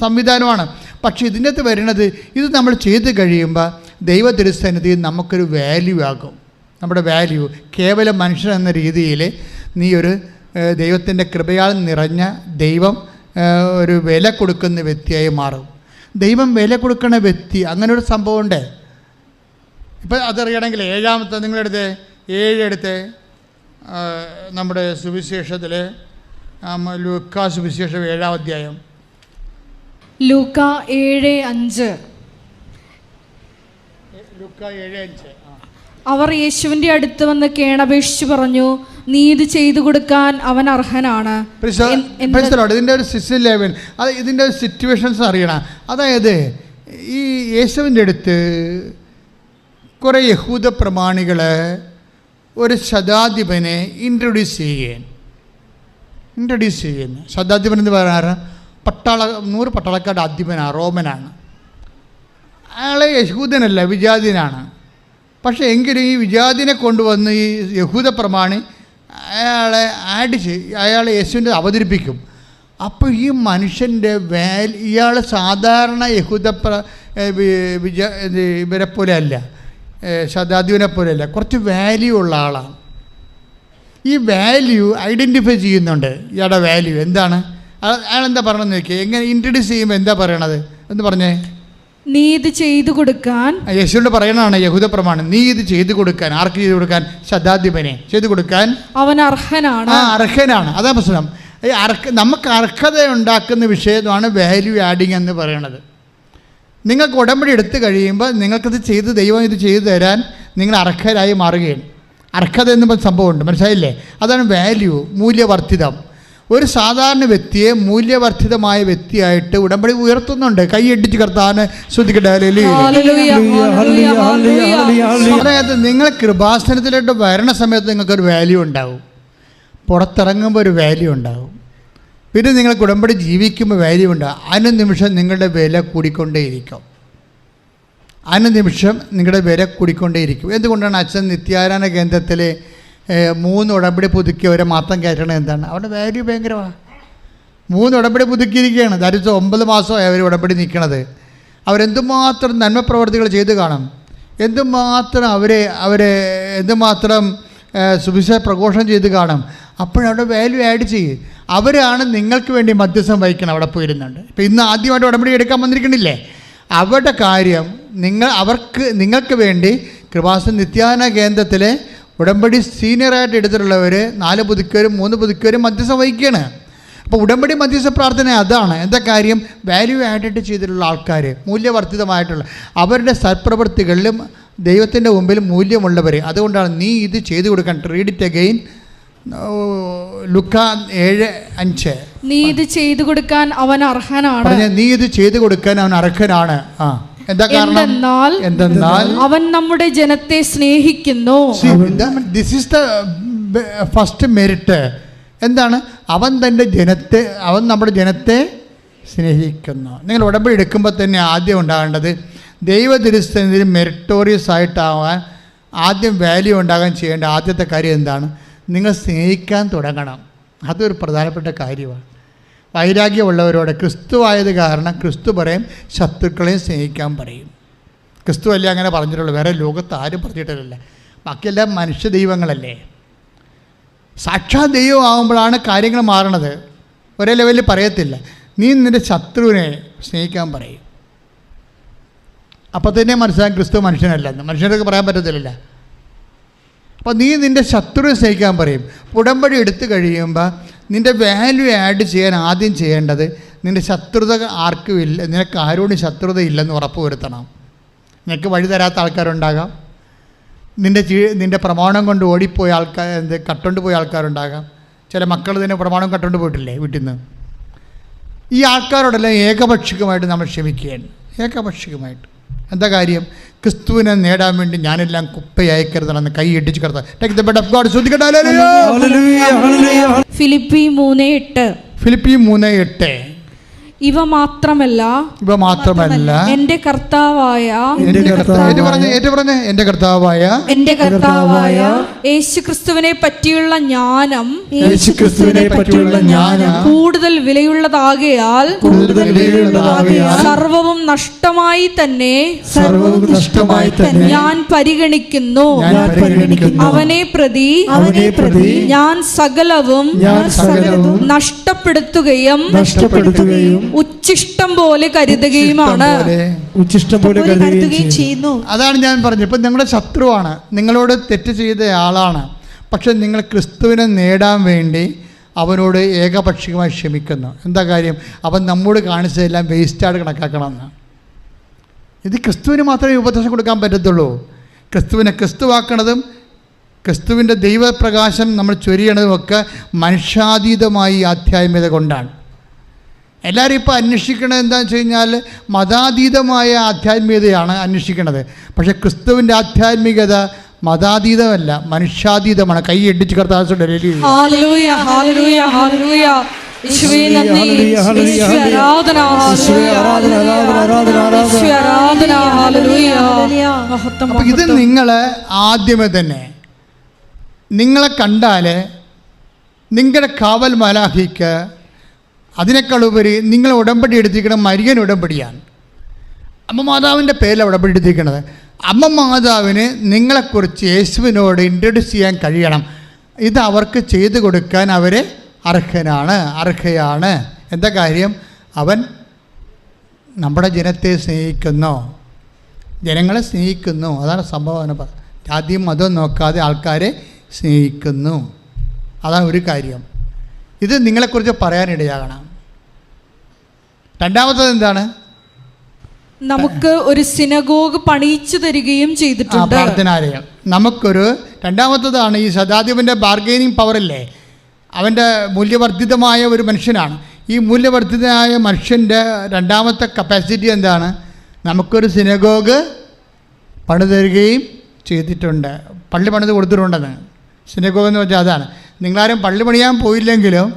സംവിധാനമാണ്. പക്ഷേ ഇതിൻ്റെ അകത്ത് വരുന്നത്, ഇത് നമ്മൾ ചെയ്ത് കഴിയുമ്പോൾ ദൈവ തിരുസന്നിധിയിൽ നമുക്കൊരു വാല്യൂ ആകും. നമ്മുടെ വാല്യൂ കേവലം മനുഷ്യൻ എന്ന രീതിയിൽ നീ ഒരു ദൈവത്തിൻ്റെ കൃപയാൽ നിറഞ്ഞ ദൈവം ഒരു വില കൊടുക്കുന്ന വ്യക്തിയായി മാറും. ദൈവം വില കൊടുക്കുന്ന വ്യക്തി, അങ്ങനെ ഒരു സംഭവമുണ്ട്. ഇപ്പം അതറിയണമെങ്കിൽ 7-ാമത്തെ നിങ്ങളെടുത്ത് 7 നമ്മുടെ സുവിശേഷത്തിൽ ലൂക്കാ സുവിശേഷം 7-ാം അധ്യായം. ലൂക്ക 7:5. ലൂക്ക 7:5. അവർ യേശുവിൻ്റെ അടുത്ത് വന്ന് കേണപേക്ഷിച്ച് പറഞ്ഞു, നീ ഇത് ചെയ്തു കൊടുക്കാൻ അവൻ അർഹനാണ്. ഇതിൻ്റെ ഒരു ലെവൽ, അത് ഇതിൻ്റെ ഒരു സിറ്റുവേഷൻസ് അറിയണം. അതായത് ഈ യേശുവിൻ്റെ അടുത്ത് കുറേ യഹൂദ പ്രമാണികൾ ഒരു ശതാധിപനെ ഇൻട്രൊഡ്യൂസ് ചെയ്യുന്നു. ശതാധിപൻ എന്ന് പറയാറ് 100 പട്ടാളക്കാരുടെ അധിപനാണ്, റോമനാണ്. അയാളെ യഹൂദനല്ല, വിജാതിനാണ്. പക്ഷേ എങ്കിലും ഈ വിജാതിനെ കൊണ്ടുവന്ന് ഈ യഹൂദ പ്രമാണി അയാളെ യേശുവിൻ്റെ അവതരിപ്പിക്കും. അപ്പോൾ ഈ മനുഷ്യൻ്റെ ഇയാൾ സാധാരണ യഹൂദ ഇവരെ പോലെ അല്ല, ശതാധിപനെ പോലെ അല്ല, കുറച്ച് വാല്യൂ ഉള്ള ആളാണ്. ഈ വാല്യൂ ഐഡൻറ്റിഫൈ ചെയ്യുന്നുണ്ട്. ഇയാളുടെ വാല്യൂ എന്താണ്? അയാളെന്താ പറയണമെന്ന് നോക്കിയാൽ, എങ്ങനെ ഇൻട്രൊഡ്യൂസ് ചെയ്യുമ്പോൾ എന്താ പറയണത് എന്ന് പറഞ്ഞേ. നീതി ചെയ്തു കൊടുക്കാൻ. യേശുവിനോട് പറയണതാണ് യഹൂദ പ്രമാണം, നീ ഇത് ചെയ്തു കൊടുക്കാൻ. ആർക്ക് ചെയ്തു കൊടുക്കാൻ? ശതാധിപനെ ചെയ്തു കൊടുക്കാൻ അവൻ അർഹനാണ്. അർഹനാണ്. അതാ പ്രശ്നം. ഈ നമുക്ക് അർഹത ഉണ്ടാക്കുന്ന വിഷയമാണ് വാല്യൂ ആഡിങ് എന്ന് പറയണത്. നിങ്ങൾക്ക് ഉടമ്പടി എടുത്തു കഴിയുമ്പോൾ നിങ്ങൾക്കത് ചെയ്ത് ദൈവം ഇത് ചെയ്തു തരാൻ നിങ്ങൾ അർഹരായി മാറുകയാണ്. അർഹത എന്ന സംഭവമുണ്ട്, മനസ്സിലായില്ലേ? അതാണ് വാല്യൂ, മൂല്യവർദ്ധിതം. ഒരു സാധാരണ വ്യക്തിയെ മൂല്യവർദ്ധിതമായ വ്യക്തിയായിട്ട് ഉടമ്പടി ഉയർത്തുന്നുണ്ട്. കൈയടിച്ച് കർത്താവിനെ സ്തുതിക്കട്ടെ. അതായത് നിങ്ങൾ കൃപാസനത്തിലോട്ട് വരണ സമയത്ത് നിങ്ങൾക്കൊരു വാല്യൂ ഉണ്ടാവും, പുറത്തിറങ്ങുമ്പോൾ ഒരു വാല്യൂ ഉണ്ടാവും, പിന്നെ നിങ്ങൾക്ക് ഉടമ്പടി ജീവിക്കുമ്പോൾ വാല്യൂ ഉണ്ടാവും. അനുനിമിഷം നിങ്ങളുടെ വില കൂടിക്കൊണ്ടേയിരിക്കും. അനുനിമിഷം നിങ്ങളുടെ വില കൂടിക്കൊണ്ടേയിരിക്കും. എന്തുകൊണ്ടാണ് അച്ഛൻ നിത്യാരാധന കേന്ദ്രത്തിലെ 3 ഉടമ്പടി പുതുക്കിയവരെ മാത്രം കയറ്റണത്? എന്താണ്? അവരുടെ വാല്യൂ ഭയങ്കരമാണ്. 3 ഉടമ്പടി പുതുക്കിയിരിക്കുകയാണ്. ദാരിദ്ര്യം 9 മാസമായി അവർ ഉടമ്പടി നിൽക്കണത്. അവരെന്തുമാത്രം നന്മ പ്രവർത്തികൾ ചെയ്ത് കാണും, എന്തുമാത്രം അവരെ എന്തുമാത്രം സുവിശേഷ പ്രഘോഷണം ചെയ്ത് കാണും. അപ്പോഴവിടെ വാല്യൂ ആഡ് ചെയ്യും. അവരാണ് നിങ്ങൾക്ക് വേണ്ടി മധ്യസ്ഥം വഹിക്കണം. അവിടെ പോയിരുന്നുണ്ട്. ഇപ്പോൾ ഇന്ന് ആദ്യമായിട്ട് ഉടമ്പടി എടുക്കാൻ വന്നിരിക്കണില്ലേ? അവരുടെ കാര്യം നിങ്ങൾക്ക് വേണ്ടി കൃപാസന നിത്യാന കേന്ദ്രത്തിലെ ഉടമ്പടി സീനിയറായിട്ട് എടുത്തിട്ടുള്ളവർ 4 പുതുക്കവരും 3 പുതുക്കവരും മധ്യസ്ഥം വഹിക്കുകയാണ്. അപ്പോൾ ഉടമ്പടി മധ്യസ്ഥ പ്രാർത്ഥന അതാണ്. എന്താ കാര്യം? വാല്യൂ ആഡഡ് ചെയ്തിട്ടുള്ള ആൾക്കാർ, മൂല്യവർദ്ധിതമായിട്ടുള്ള അവരുടെ സൽപ്രവൃത്തികളിലും ദൈവത്തിൻ്റെ മുമ്പിൽ മൂല്യമുള്ളവർ. അതുകൊണ്ടാണ് നീ ഇത് ചെയ്തു കൊടുക്കാൻ. Read it again. ലുക്കാ 7:5. നീ ഇത് ചെയ്തു കൊടുക്കാൻ അവൻ അർഹനാണ്. നീ ഇത് ചെയ്തു കൊടുക്കാൻ അവൻ അർഹനാണ്. എന്താ കാരണം? എന്തെന്നാൽ അവൻ നമ്മുടെ ജനത്തെ സ്നേഹിക്കുന്നു. This is the first merit. എന്താണ്? അവൻ നമ്മുടെ ജനത്തെ സ്നേഹിക്കുന്നു. നിങ്ങൾ ഉടമ്പടി എടുക്കുമ്പോൾ തന്നെ ആദ്യം ഉണ്ടാകേണ്ടത് ദൈവതിരുസന്നിധിയിൽ മെറിറ്റോറിയസ് ആയിട്ടാവാൻ, ആദ്യം വാല്യൂ ഉണ്ടാകാൻ ചെയ്യേണ്ട ആദ്യത്തെ കാര്യം എന്താണ്? നിങ്ങൾ സ്നേഹിക്കാൻ തുടങ്ങണം. അതൊരു പ്രധാനപ്പെട്ട കാര്യമാണ്. വൈരാഗ്യമുള്ളവരോട് ക്രിസ്തുവായത് കാരണം ക്രിസ്തു പറയും ശത്രുക്കളെയും സ്നേഹിക്കാൻ പറയും. ക്രിസ്തു അല്ലേ അങ്ങനെ പറഞ്ഞിട്ടുള്ളൂ, വേറെ ലോകത്ത് ആരും പറഞ്ഞിട്ടില്ല. ബാക്കിയെല്ലാം മനുഷ്യ ദൈവങ്ങളല്ലേ. സാക്ഷാത് ദൈവം ആകുമ്പോഴാണ് കാര്യങ്ങൾ മാറണത്. ഒരേ ലെവലിൽ പറയത്തില്ല. നീ നിൻ്റെ ശത്രുവിനെ സ്നേഹിക്കാൻ പറയും. അപ്പോൾ തന്നെ മനസ്സിലാക്കും ക്രിസ്തു മനുഷ്യനല്ലെന്ന്. മനുഷ്യനൊക്കെ പറയാൻ പറ്റത്തില്ല. അപ്പോൾ നീ നിൻ്റെ ശത്രുവിനെ സ്നേഹിക്കാൻ പറയും. ഉടമ്പടി എടുത്തു കഴിയുമ്പോൾ നിൻ്റെ വാല്യൂ ആഡ് ചെയ്യാൻ ആദ്യം ചെയ്യേണ്ടത് നിൻ്റെ ശത്രുത ആർക്കും ഇല്ല, നിനക്ക് ആരോടും ശത്രുത ഇല്ലെന്ന് ഉറപ്പ് വരുത്തണം. നിനക്ക് വഴി തരാത്ത ആൾക്കാരുണ്ടാകാം, നിൻ്റെ പ്രമാണം കൊണ്ട് ഓടിപ്പോയ ആൾക്കാർ, കട്ടുകൊണ്ട് പോയ ആൾക്കാരുണ്ടാകാം. ചില മക്കൾ തന്നെ പ്രമാണം കട്ടുകൊണ്ട് പോയിട്ടില്ലേ വീട്ടിൽ നിന്ന്. ഈ ആൾക്കാരോടെല്ലാം ഏകപക്ഷികമായിട്ട് നമ്മൾ ക്ഷമിക്കുകയാണ്. ഏകപക്ഷികമായിട്ട് എന്താ കാര്യം? ക്രിസ്തുവിനെ നേടാൻ വേണ്ടി ഞാനെല്ലാം കുപ്പയക്കരുതെന്ന് കൈ ഇടിച്ച് കിടത്താം. ഫിലിപ്പി 3:8. ഇവ മാത്രമല്ല എന്റെ കർത്താവായ യേശുക്രിസ്തുവിനെ പറ്റിയുള്ള ജ്ഞാനം കൂടുതൽ വിലയുള്ളതാകയാൽ സർവവും നഷ്ടമായി തന്നെ ഞാൻ പരിഗണിക്കുന്നു. അവനെ പ്രതി ഞാൻ സകലവും നഷ്ടപ്പെടുത്തുകയും ഉച്ഛിഷ്ടം പോലെ കരുതുകയുമാണ്. അതാണ് ഞാൻ പറഞ്ഞത്. ഇപ്പം നിങ്ങളുടെ ശത്രുവാണ്, നിങ്ങളോട് തെറ്റ് ചെയ്ത ആളാണ്. പക്ഷെ നിങ്ങൾ ക്രിസ്തുവിനെ നേടാൻ വേണ്ടി അവനോട് ഏകപക്ഷികമായി ക്ഷമിക്കുന്നു. എന്താ കാര്യം? അവൻ നമ്മോട് കാണിച്ചതെല്ലാം വേസ്റ്റായിട്ട് കണക്കാക്കണമെന്ന്. ഇത് ക്രിസ്തുവിന് മാത്രമേ ഉപദേശം കൊടുക്കാൻ പറ്റത്തുള്ളൂ. ക്രിസ്തുവിനെ ക്രിസ്തുവാക്കണതും ക്രിസ്തുവിൻ്റെ ദൈവപ്രകാശം നമ്മൾ ചൊരിയണതുമൊക്കെ മനുഷ്യാതീതമായി ആധ്യാത്മികത കൊണ്ടാണ്. എല്ലാവരും ഇപ്പോൾ അന്വേഷിക്കണത് എന്താണെന്ന് വെച്ച് കഴിഞ്ഞാൽ മതാതീതമായ ആധ്യാത്മികതയാണ് അന്വേഷിക്കുന്നത്. പക്ഷേ ക്രിസ്തുവിൻ്റെ ആധ്യാത്മികത മതാതീതമല്ല, മനുഷ്യാതീതമാണ്. കൈ ഇടിച്ച് കർത്താവ് ഇത് നിങ്ങൾ ആദ്യമേ തന്നെ നിങ്ങളെ കണ്ടാൽ നിങ്ങളുടെ കാവൽ മലാഹിക്ക് അതിനേക്കാളുപരി നിങ്ങൾ ഉടമ്പടി എടുത്തിരിക്കണം മരിയൻ ഉടമ്പടിയാണ്. അമ്മ മാതാവിൻ്റെ പേരിലാണ് ഉടമ്പടി എടുത്തിരിക്കുന്നത്. അമ്മ മാതാവിന് നിങ്ങളെക്കുറിച്ച് യേശുവിനോട് ഇൻട്രൊഡ്യൂസ് ചെയ്യാൻ കഴിയണം. ഇത് അവർക്ക് ചെയ്തു കൊടുക്കാൻ അവർ അർഹയാണ്. എന്താ കാര്യം? അവൻ നമ്മുടെ ജനത്തെ സ്നേഹിക്കുന്നു, ജനങ്ങളെ സ്നേഹിക്കുന്നു. അതാണ് സംഭവം. ജാതിയും മതവും നോക്കാതെ ആൾക്കാരെ സ്നേഹിക്കുന്നു. അതാണ് ഒരു കാര്യം. ഇത് നിങ്ങളെക്കുറിച്ച് പറയാനിടയാകണം. രണ്ടാമത്തത് എന്താണ്? നമുക്ക് ഒരു സിനഗോഗ് പണിയിച്ചു തരികയും ചെയ്തിട്ടുണ്ട്. പ്രാർത്ഥനാലയം നമുക്കൊരു രണ്ടാമത്തതാണ്. ഈ ശതാധിപൻ്റെ ബാർഗെയിനിങ് പവറല്ലേ, അവൻ്റെ മൂല്യവർദ്ധിതമായ ഒരു മനുഷ്യനാണ്. ഈ മൂല്യവർദ്ധിതമായ മനുഷ്യൻ്റെ രണ്ടാമത്തെ കപ്പാസിറ്റി എന്താണ്? നമുക്കൊരു സിനഗോഗ് പണിതരികയും ചെയ്തിട്ടുണ്ട്. പള്ളി പണിത് കൊടുത്തിട്ടുണ്ടെന്ന്. സിനഗോഗ് എന്ന് വെച്ചാൽ അതാണ്. നിങ്ങളാരും പള്ളി പണിയാൻ പോയില്ലെങ്കിലും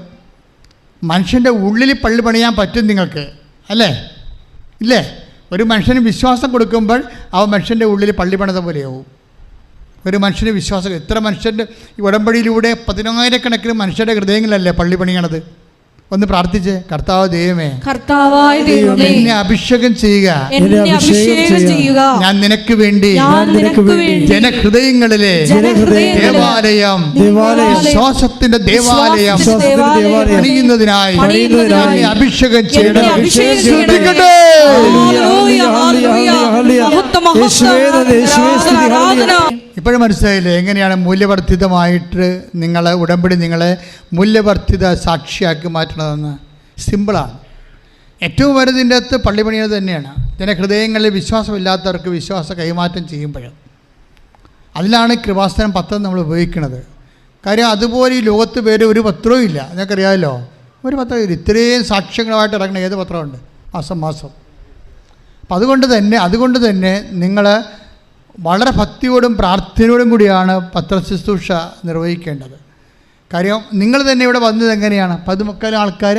മനുഷ്യൻ്റെ ഉള്ളിൽ പള്ളി പണിയാൻ പറ്റും നിങ്ങൾക്ക്, അല്ലേ? ഇല്ലേ? ഒരു മനുഷ്യന് വിശ്വാസം കൊടുക്കുമ്പോൾ ആ മനുഷ്യൻ്റെ ഉള്ളിൽ പള്ളി പണിത പോലെയാവും. ഒരു മനുഷ്യന് വിശ്വാസം, എത്ര മനുഷ്യൻ്റെ ഈ ഉടമ്പടിയിലൂടെ 10,000 മനുഷ്യരുടെ ഹൃദയങ്ങളിലല്ലേ പള്ളി പണിയണത്. ഒന്ന് പ്രാർത്ഥിച്ച്, കർത്താവ് ദൈവമേ, കർത്താവായ ദൈവമേ, എന്നെ അഭിഷേകം ചെയ്യുക, എന്നെ അഭിഷേകം ചെയ്യുക. ഞാൻ നിനക്ക് വേണ്ടി ജനഹൃദയങ്ങളിലെ ദേവാലയം, വിശ്വാസത്തിന്റെ ദേവാലയം പണിയുന്നതിനായി എന്നെ അഭിഷേകം ചെയ്യണം. ഇപ്പോഴും മനസ്സിലായില്ലേ എങ്ങനെയാണ് മൂല്യവർദ്ധിതമായിട്ട് നിങ്ങളെ ഉടമ്പടി നിങ്ങളെ മൂല്യവർദ്ധിത സാക്ഷിയാക്കി മാറ്റണതെന്ന്? സിമ്പിളാണ്. ഏറ്റവും വലുതിൻ്റെ അകത്ത് പള്ളി പണിയത് തന്നെയാണ്. ജനഹൃദയങ്ങളിൽ വിശ്വാസമില്ലാത്തവർക്ക് വിശ്വാസ കൈമാറ്റം ചെയ്യുമ്പോഴും അതിലാണ് കൃപാസനം പത്രം നമ്മൾ ഉപയോഗിക്കുന്നത്. കാര്യം അതുപോലെ ഈ ലോകത്ത് പേര് ഒരു പത്രവും ഇല്ല. നിങ്ങൾക്കറിയാമല്ലോ, ഒരു പത്രം ഇല്ല. ഇത്രയും സാക്ഷ്യങ്ങളുമായിട്ട് ഇറങ്ങുന്ന ഏത് പത്രമുണ്ട് മാസം? അപ്പം അതുകൊണ്ട് തന്നെ നിങ്ങൾ വളരെ ഭക്തിയോടും പ്രാർത്ഥനയോടും കൂടിയാണ് പത്രശുശ്രൂഷ നിർവഹിക്കേണ്ടത്. കാര്യം നിങ്ങൾ തന്നെ ഇവിടെ വന്നത് എങ്ങനെയാണ്? 10 ആൾക്കാർ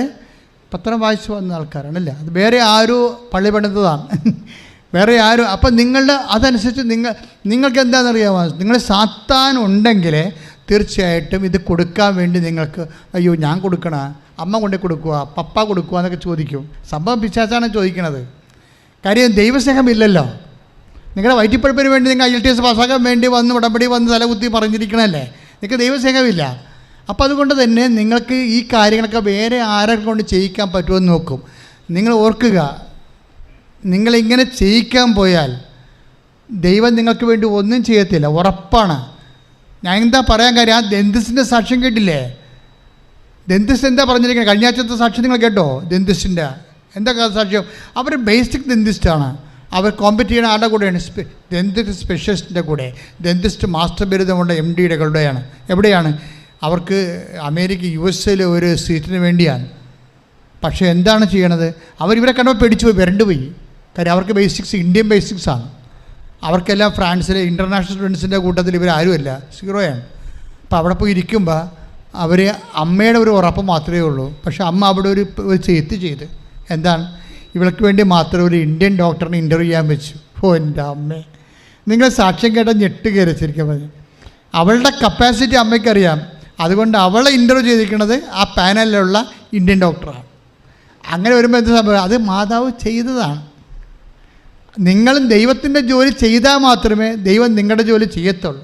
പത്രം വായിച്ച് വന്ന ആൾക്കാരാണല്ലേ. അത് വേറെ ആരും പള്ളി പണിതതാണ്, വേറെ ആരും. അപ്പം നിങ്ങളുടെ അതനുസരിച്ച് നിങ്ങൾക്ക് എന്താണെന്നറിയാമോ? നിങ്ങൾ സാത്താൻ ഉണ്ടെങ്കിൽ തീർച്ചയായിട്ടും ഇത് കൊടുക്കാൻ വേണ്ടി നിങ്ങൾക്ക് അയ്യോ ഞാൻ കൊടുക്കണ, അമ്മ കൊണ്ടു കൊടുക്കുക, പപ്പ കൊടുക്കുക എന്നൊക്കെ ചോദിക്കും. സംഭവം പിശാചാണ് ചോദിക്കണത്. കാര്യം ദൈവസ്നേഹമില്ലല്ലോ. നിങ്ങളുടെ വയറ്റിപ്പഴപ്പിന് വേണ്ടി നിങ്ങൾ IELTS പാസ്സാക്കാൻ വേണ്ടി വന്ന് ഉടമ്പടി വന്ന് തലകുത്തി പറഞ്ഞിരിക്കണമല്ലേ. നിങ്ങൾക്ക് ദൈവസ്നേഹമില്ല. അപ്പോൾ അതുകൊണ്ട് തന്നെ നിങ്ങൾക്ക് ഈ കാര്യങ്ങളൊക്കെ വേറെ ആരെ കൊണ്ട് ചെയ്യിക്കാൻ പറ്റുമെന്ന് നോക്കും. നിങ്ങൾ ഓർക്കുക, നിങ്ങളിങ്ങനെ ചെയ്യിക്കാൻ പോയാൽ ദൈവം നിങ്ങൾക്ക് വേണ്ടി ഒന്നും ചെയ്യത്തില്ല, ഉറപ്പാണ്. ഞാൻ എന്താ പറയാൻ കാര്യം, ആ ദന്തിസ്റ്റിൻ്റെ സാക്ഷ്യം കേട്ടില്ലേ? ദന്തിസ്റ്റ് എന്താ പറഞ്ഞിരിക്കുന്നത്? കഴിഞ്ഞ ആഴ്ചത്തെ സാക്ഷ്യം നിങ്ങൾ കേട്ടോ? ദന്തിസ്റ്റിൻ്റെ എന്താ സാക്ഷ്യം? അവർ ബേസിക് ദന്തിസ്റ്റാണ്. അവർ കോമ്പറ്റ് ചെയ്യുന്ന ആരുടെ കൂടെയാണ്? ദന്തിസ്റ്റ് സ്പെഷ്യലിസ്റ്റിൻ്റെ കൂടെ. ദന്തിസ്റ്റ് മാസ്റ്റർ ബിരുദമുള്ള MDയുടെ കൂടെയാണ്. എവിടെയാണ്? അവർക്ക് അമേരിക്ക USA ഒരു സീറ്റിന് വേണ്ടിയാണ്. പക്ഷേ എന്താണ് ചെയ്യണത്? അവരിവരെ കണ്ടപ്പോൾ പേടിച്ചു പോയി, വരണ്ടു പോയി. കാര്യം അവർക്ക് ബേസിക്സ് ഇന്ത്യൻ ബേസിക്സാണ്. അവർക്കെല്ലാം ഫ്രാൻസിലെ ഇൻ്റർനാഷണൽ സ്റ്റുഡൻസിൻ്റെ കൂട്ടത്തിൽ ഇവരാരുമല്ല, സീറോയാണ്. അപ്പോൾ അവിടെ പോയി ഇരിക്കുമ്പോൾ അവർ അമ്മയുടെ ഒരു ഉറപ്പ് മാത്രമേ ഉള്ളൂ. പക്ഷേ അമ്മ അവിടെ ഒരു ചെയ്ത് എന്താണ്? ഇവൾക്ക് വേണ്ടി മാത്രം ഒരു ഇന്ത്യൻ ഡോക്ടറിനെ ഇൻ്റർവ്യൂ ചെയ്യാൻ വെച്ചു. എൻ്റെ അമ്മേ, നിങ്ങൾ സാക്ഷ്യം കേട്ടാൽ ഞെട്ട് കയറി. ശരിക്കും പറഞ്ഞു, അവളുടെ കപ്പാസിറ്റി അമ്മയ്ക്കറിയാം. അതുകൊണ്ട് അവളെ ഇൻ്റർവ്യൂ ചെയ്തിരിക്കുന്നത് ആ പാനലിലുള്ള ഇന്ത്യൻ ഡോക്ടറാണ്. അങ്ങനെ വരുമ്പോൾ എന്ത് സംഭവം? അത് മാതാവ് ചെയ്തതാണ്. നിങ്ങളും ദൈവത്തിൻ്റെ ജോലി ചെയ്താൽ മാത്രമേ ദൈവം നിങ്ങളുടെ ജോലി ചെയ്യത്തുള്ളൂ.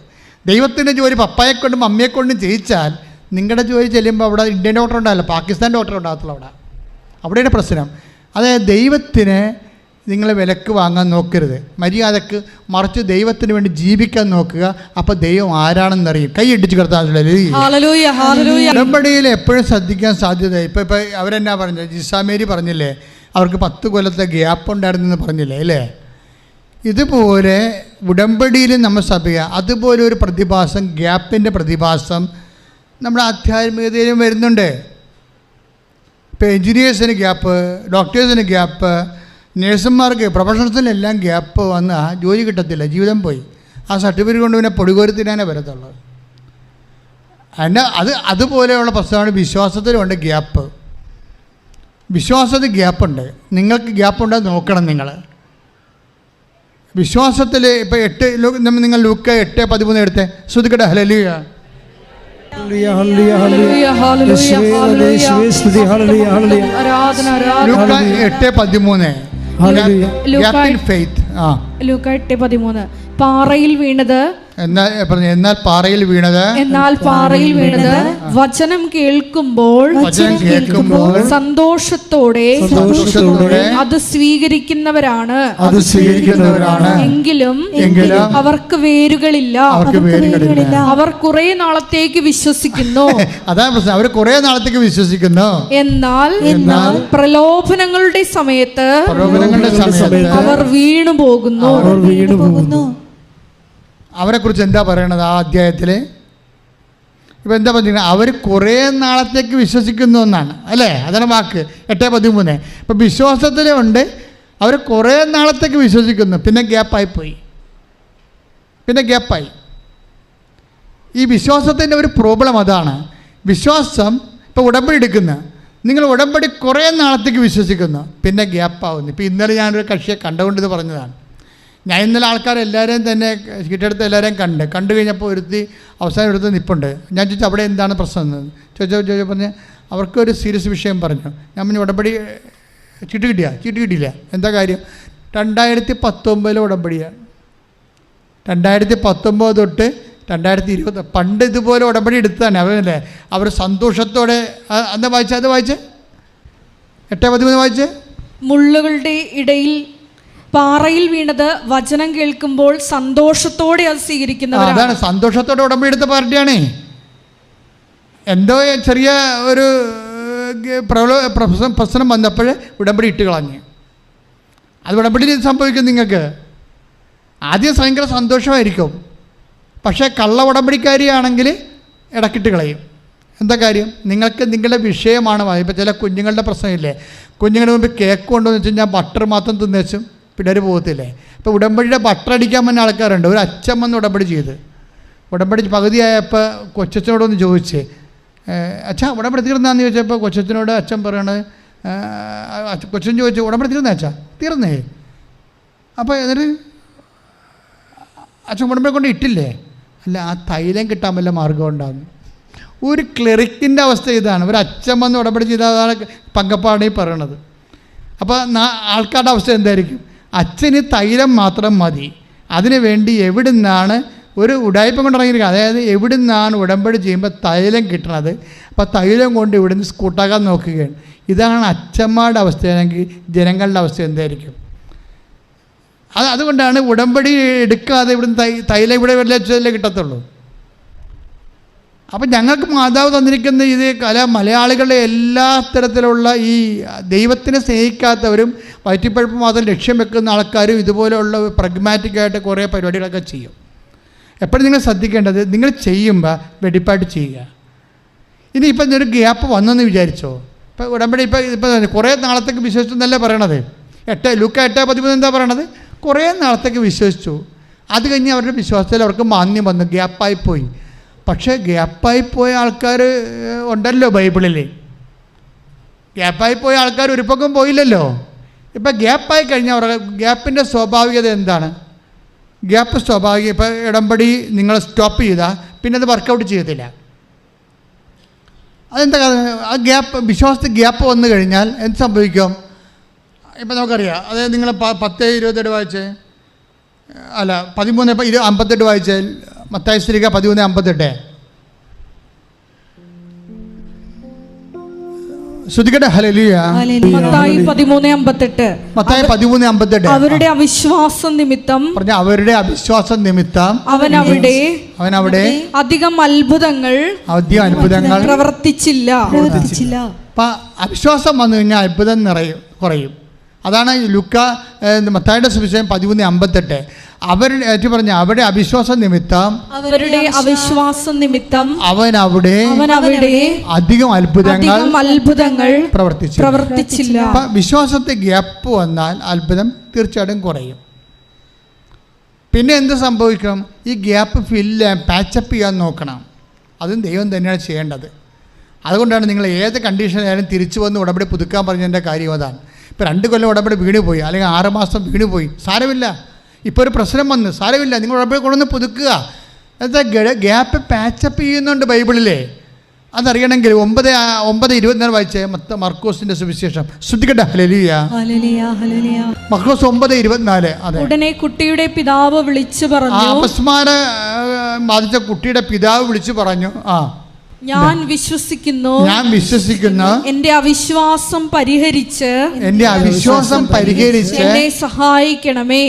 ദൈവത്തിൻ്റെ ജോലി പപ്പായെക്കൊണ്ടും അമ്മയെക്കൊണ്ടും ചെയ്യിച്ചാൽ നിങ്ങളുടെ ജോലി ചെല്ലുമ്പോൾ അവിടെ ഇന്ത്യൻ ഡോക്ടർ ഉണ്ടാവില്ല, പാകിസ്ഥാൻ ഡോക്ടർ ഉണ്ടാകത്തുള്ളൂ. അവിടെയാണ് പ്രശ്നം. അതായത് ദൈവത്തിന് നിങ്ങൾ വിലക്ക് വാങ്ങാൻ നോക്കരുത്, മര്യാദക്ക്. മറിച്ച് ദൈവത്തിന് വേണ്ടി ജീവിക്കാൻ നോക്കുക. അപ്പോൾ ദൈവം ആരാണെന്നറിയും. കൈ ഇടിച്ച് കിടത്താൻ ഉടമ്പടിയിൽ എപ്പോഴും ശ്രദ്ധിക്കാൻ സാധ്യത. ഇപ്പം അവരെന്നാ പറഞ്ഞത്? ജിസാമേരി പറഞ്ഞില്ലേ, അവർക്ക് 10 കൊല്ലത്തെ ഗ്യാപ്പ് ഉണ്ടായിരുന്നെന്ന് പറഞ്ഞില്ലേ, അല്ലേ? ഇതുപോലെ ഉടമ്പടിയിൽ നമ്മൾ സഭയ അതുപോലെ ഒരു പ്രതിഭാസം, ഗ്യാപ്പിൻ്റെ പ്രതിഭാസം നമ്മുടെ ആധ്യാത്മികതയിലും വരുന്നുണ്ട്. ഇപ്പോൾ എൻജിനീയേഴ്സിന് ഗ്യാപ്പ്, ഡോക്ടേഴ്സിന് ഗ്യാപ്പ്, നേഴ്സുമാർക്ക്, പ്രൊഫഷണൽസിനെല്ലാം ഗ്യാപ്പ് വന്ന് ജോലി കിട്ടത്തില്ല, ജീവിതം പോയി. ആ സർട്ടിഫിക്കറ്റ് കൊണ്ട് പിന്നെ പൊടികോരി തിന്നാനേ വരത്തുള്ളൂ. അതുപോലെയുള്ള പ്രശ്നമാണ് വിശ്വാസത്തിലുണ്ട് ഗ്യാപ്പ്. വിശ്വാസത്തിൽ ഗ്യാപ്പുണ്ട്. നിങ്ങൾക്ക് ഗ്യാപ്പുണ്ടെന്ന് നോക്കണം. നിങ്ങൾ വിശ്വാസത്തിൽ ഇപ്പോൾ നിങ്ങൾ ലൂക്ക 8:13 എടുത്തേ, ശ്രദ്ധിക്കട്ടെ. ഹല്ലേലൂയ. ലൂക്ക 8:13 പാറയിൽ വീണത് എന്നാൽ പാറയിൽ വീണത് വചനം കേൾക്കുമ്പോൾ സന്തോഷത്തോടെ അത് സ്വീകരിക്കുന്നവരാണ്. എങ്കിലും അവർക്ക് വേരുകളില്ല. അവർ കുറെ നാളത്തേക്ക് വിശ്വസിക്കുന്നു. അതാണ് പ്രശ്നം, അവർ കുറെ നാളത്തേക്ക് വിശ്വസിക്കുന്നു. എന്നാൽ പ്രലോഭനങ്ങളുടെ സമയത്ത് അവർ വീണു പോകുന്നു. അവരെ കുറിച്ച് എന്താ പറയണത് ആ അധ്യായത്തില്? ഇപ്പം എന്താ പറഞ്ഞിരിക്കുന്നത്? അവർ കുറേ നാളത്തേക്ക് വിശ്വസിക്കുന്നു എന്നാണ്, അല്ലേ? അതാണ് വാക്ക് 8:13. ഇപ്പം വിശ്വാസത്തിലുണ്ട് അവർ കുറേ നാളത്തേക്ക് വിശ്വസിക്കുന്നു, പിന്നെ ഗ്യാപ്പായി. ഈ വിശ്വാസത്തിൻ്റെ ഒരു പ്രോബ്ലം അതാണ്. വിശ്വാസം ഇപ്പോൾ ഉടമ്പടി എടുക്കുന്ന നിങ്ങൾ ഉടമ്പടി കുറേ നാളത്തേക്ക് വിശ്വസിക്കുന്നു, പിന്നെ ഗ്യാപ്പാവുന്നു. ഇപ്പോൾ ഇന്നലെ ഞാനൊരു കക്ഷിയെ കണ്ടുകൊണ്ട് ഇത് പറഞ്ഞതാണ്. ഞാൻ ഇന്നലെ ആൾക്കാരെല്ലാവരെയും തന്നെ കിട്ടിയെടുത്ത് എല്ലാവരെയും കണ്ടു കഴിഞ്ഞപ്പോൾ അവസാനം എടുത്ത് നിൽപ്പുണ്ട്. ഞാൻ ചോദിച്ചു അവിടെ എന്താണ് പ്രശ്നം എന്ന് ചോദിച്ചു പറഞ്ഞ് അവർക്കൊരു സീരിയസ് വിഷയം പറഞ്ഞു. ഞാൻ പറഞ്ഞു ഉടമ്പടി ചീട്ട് കിട്ടിയില്ല. എന്താ കാര്യം? 2019 ഉടമ്പടിയാണ്. 2019 തൊട്ട് 2020 പണ്ട് ഇതുപോലെ ഉടമ്പടി എടുത്തതാണ് അവരല്ലേ. അവർ സന്തോഷത്തോടെ എന്താ വായിച്ചത്? അത് വായിച്ച് 8:13 വായിച്ച്. മുള്ളുകളുടെ ഇടയിൽ പാറയിൽ വീണത് വചനം കേൾക്കുമ്പോൾ സന്തോഷത്തോടെ അത് സ്വീകരിക്കുന്നവരാണ്. അതാണ് സന്തോഷത്തോടെ ഉടമ്പടി എടുത്ത പാർട്ടിയാണ്. എന്തോ ചെറിയ ഒരു പ്രശ്നം വന്നപ്പോൾ ഉടമ്പടി ഇട്ട് കളഞ്ഞ്. അത് ഉടമ്പടിയിൽ സംഭവിക്കും. നിങ്ങൾക്ക് ആദ്യം ഭയങ്കര സന്തോഷമായിരിക്കും, പക്ഷേ കള്ള ഉടമ്പടിക്കാരിയാണെങ്കിൽ ഇടക്കിട്ട് കളയും. എന്താ കാര്യം? നിങ്ങൾക്ക് നിങ്ങളുടെ വിഷയമാണ്. ഇപ്പോൾ ചില കുഞ്ഞുങ്ങളുടെ പ്രശ്നമില്ലേ, കുഞ്ഞുങ്ങളുടെ മുമ്പ് കേക്ക് കൊണ്ടുവന്ന് വെച്ച് കഴിഞ്ഞാൽ ബട്ടർ മാത്രം തിന്നേച്ചും പിള്ളേർ പോകത്തില്ലേ. ഇപ്പോൾ ഉടമ്പടിയുടെ ബട്ടർ അടിക്കാൻ വന്ന ആൾക്കാരുണ്ട്. ഒരു അച്ഛൻ വന്ന് ഉടമ്പടി ചെയ്ത് ഉടമ്പടി പകുതിയായപ്പോൾ കൊച്ചച്ഛനോടൊന്ന് ചോദിച്ചേ, അച്ഛാ ഉടമ്പടി തീർന്നാന്ന് ചോദിച്ചപ്പോൾ കൊച്ചച്ഛനോട് അച്ഛൻ പറയണത്, കൊച്ചൻ ചോദിച്ചു ഉടമ്പടി തീർന്നേ അച്ഛാ? തീർന്നേ. അപ്പോൾ എന്നിട്ട് അച്ഛൻ ഉടമ്പടി കൊണ്ട് ഇട്ടില്ലേ? അല്ല, ആ തൈലം കിട്ടാൻ വല്ല മാർഗം ഉണ്ടാകുന്നു. ഒരു ക്ലെറിക്കിൻ്റെ അവസ്ഥ ഇതാണ്. ഒരു അച്ഛൻ വന്ന് ഉടമ്പടി ചെയ്താണ് പങ്കപ്പാടി പറയണത്. അപ്പോൾ ആൾക്കാരുടെ അവസ്ഥ എന്തായിരിക്കും? അച്ഛന് തൈലം മാത്രം മതി. അതിനു വേണ്ടി എവിടുന്നാണ് ഒരു ഉടായ്പ കൊണ്ട് ഇറങ്ങിയിരിക്കുക. അതായത് എവിടുന്നാണ് ഉടമ്പടി ചെയ്യുമ്പോൾ തൈലം കിട്ടണത്, അപ്പോൾ തൈലം കൊണ്ട് ഇവിടുന്ന് സ്കൂട്ടാക്കാൻ നോക്കുകയാണ്. ഇതാണ് അച്ഛന്മാരുടെ അവസ്ഥയാണെങ്കിൽ ജനങ്ങളുടെ അവസ്ഥ എന്തായിരിക്കും? അതുകൊണ്ടാണ് ഉടമ്പടി എടുക്കാതെ ഇവിടുന്ന് തൈലം ഇവിടെ വെള്ളച്ചല്ലേ കിട്ടത്തുള്ളൂ. അപ്പം ഞങ്ങൾക്ക് മാതാവ് തന്നിരിക്കുന്ന ഇത് മലയാളികളുടെ എല്ലാ തരത്തിലുള്ള ഈ ദൈവത്തിനെ സ്നേഹിക്കാത്തവരും വയറ്റിപ്പഴുപ്പ് മാത്രം ലക്ഷ്യം വെക്കുന്ന ആൾക്കാരും ഇതുപോലെയുള്ള പ്രഗ്മാറ്റിക്കായിട്ട് കുറേ പരിപാടികളൊക്കെ ചെയ്യും. എപ്പോഴും നിങ്ങൾ ശ്രദ്ധിക്കേണ്ടത്, നിങ്ങൾ ചെയ്യുമ്പോൾ വെടിപ്പായിട്ട് ചെയ്യുക. ഇനി ഇപ്പം ഒരു ഗ്യാപ്പ് വന്നെന്ന് വിചാരിച്ചോ, ഇപ്പോൾ ഉടമ്പടി ഇപ്പം കുറേ നാളത്തേക്ക് വിശ്വസിച്ചെന്നല്ലേ പറയണത്. ലൂക്ക 8:13 എന്താ പറയണത്? കുറേ നാളത്തേക്ക് വിശ്വസിച്ചു. അത് കഴിഞ്ഞ് അവരുടെ വിശ്വാസത്തിൽ അവർക്ക് മാന്യം വന്നു, ഗ്യാപ്പായിപ്പോയി. പക്ഷേ ഗ്യാപ്പായിപ്പോയ ആൾക്കാർ ഉണ്ടല്ലോ ബൈബിളിൽ. ഗ്യാപ്പായിപ്പോയ ആൾക്കാർ ഒരു പക്കം പോയില്ലല്ലോ. ഇപ്പം ഗ്യാപ്പായി കഴിഞ്ഞാൽ അവരുടെ ഗ്യാപ്പിൻ്റെ സ്വാഭാവികത എന്താണ്? ഗ്യാപ്പ് സ്വാഭാവികം. ഇപ്പം ഉടമ്പടി നിങ്ങൾ സ്റ്റോപ്പ് ചെയ്താൽ പിന്നെ അത് വർക്കൗട്ട് ചെയ്യത്തില്ല. അതെന്താ? ആ ഗ്യാപ്പ്, വിശ്വാസത്തിൽ ഗ്യാപ്പ് വന്നു കഴിഞ്ഞാൽ എന്ത് സംഭവിക്കും? ഇപ്പം നമുക്കറിയാം. അതായത് നിങ്ങൾ 10:28 വായിച്ചേ, അല്ല 13:58 വായിച്ചേ. മത്തായി ശ്രീക 13:58. ശ്രുതികട്ടെ ഹല്ലേലൂയ. മത്തായി 13:58. മത്തായി 13:58. അവരുടെ അവിശ്വാസം നിമിത്തം അവനവിടെ അധികം അത്ഭുതങ്ങൾ പ്രവർത്തിച്ചില്ല. അപ്പം അവിശ്വാസം വന്നു കഴിഞ്ഞാൽ അത്ഭുതം കുറയും. അതാണ് ലൂക്ക മത്തായിയുടെ സുവിശേഷം 13:58. അവരുടെ അവിശ്വാസ നിമിത്തം അവനവിടെ അധികം അത്ഭുതങ്ങൾ പ്രവർത്തിച്ചില്ല. വിശ്വാസത്തെ ഗ്യാപ്പ് വന്നാൽ അത്ഭുതം തീർച്ചയായിട്ടും കുറയും. പിന്നെ എന്ത് സംഭവിക്കണം? ഈ ഗ്യാപ്പ് പാച്ചപ്പ് ചെയ്യാൻ നോക്കണം. അതും ദൈവം തന്നെയാണ് ചെയ്യേണ്ടത്. അതുകൊണ്ടാണ് നിങ്ങൾ ഏത് കണ്ടീഷനായാലും തിരിച്ചു വന്ന് ഉടമ്പടി പുതുക്കാൻ പറഞ്ഞതിൻ്റെ കാര്യം അതാണ്. ഇപ്പോൾ 2 കൊല്ലം ഉടമ്പടി വീണുപോയി, അല്ലെങ്കിൽ 6 മാസം വീണുപോയി, സാരമില്ല. ഇപ്പോൾ ഒരു പ്രശ്നം വന്ന് സാരമില്ല, നിങ്ങൾ ഉടമ്പടി കൊണ്ടുവന്ന് പുതുക്കുക. എന്താ ഗ്യാപ്പ് പാച്ചപ്പ് ചെയ്യുന്നുണ്ട് ബൈബിളിലെ. അതറിയണമെങ്കിൽ 9:24 വായിച്ചേ. മർക്കോസിന്റെ സുവിശേഷം. ശ്രദ്ധിക്കട്ടെ. ഹല്ലേലൂയ. മർക്കോസ് 9:24. അതെ. ഉടനെ കുട്ടിയുടെ പിതാവ് വിളിച്ചു പറഞ്ഞു, അപസ്മാരം ബാധിച്ച കുട്ടിയുടെ പിതാവ് വിളിച്ചു പറഞ്ഞു, ഞാൻ വിശ്വസിക്കുന്നു, എന്റെ അവിശ്വാസം പരിഹരിച്ച് എന്നെ സഹായിക്കണമേ.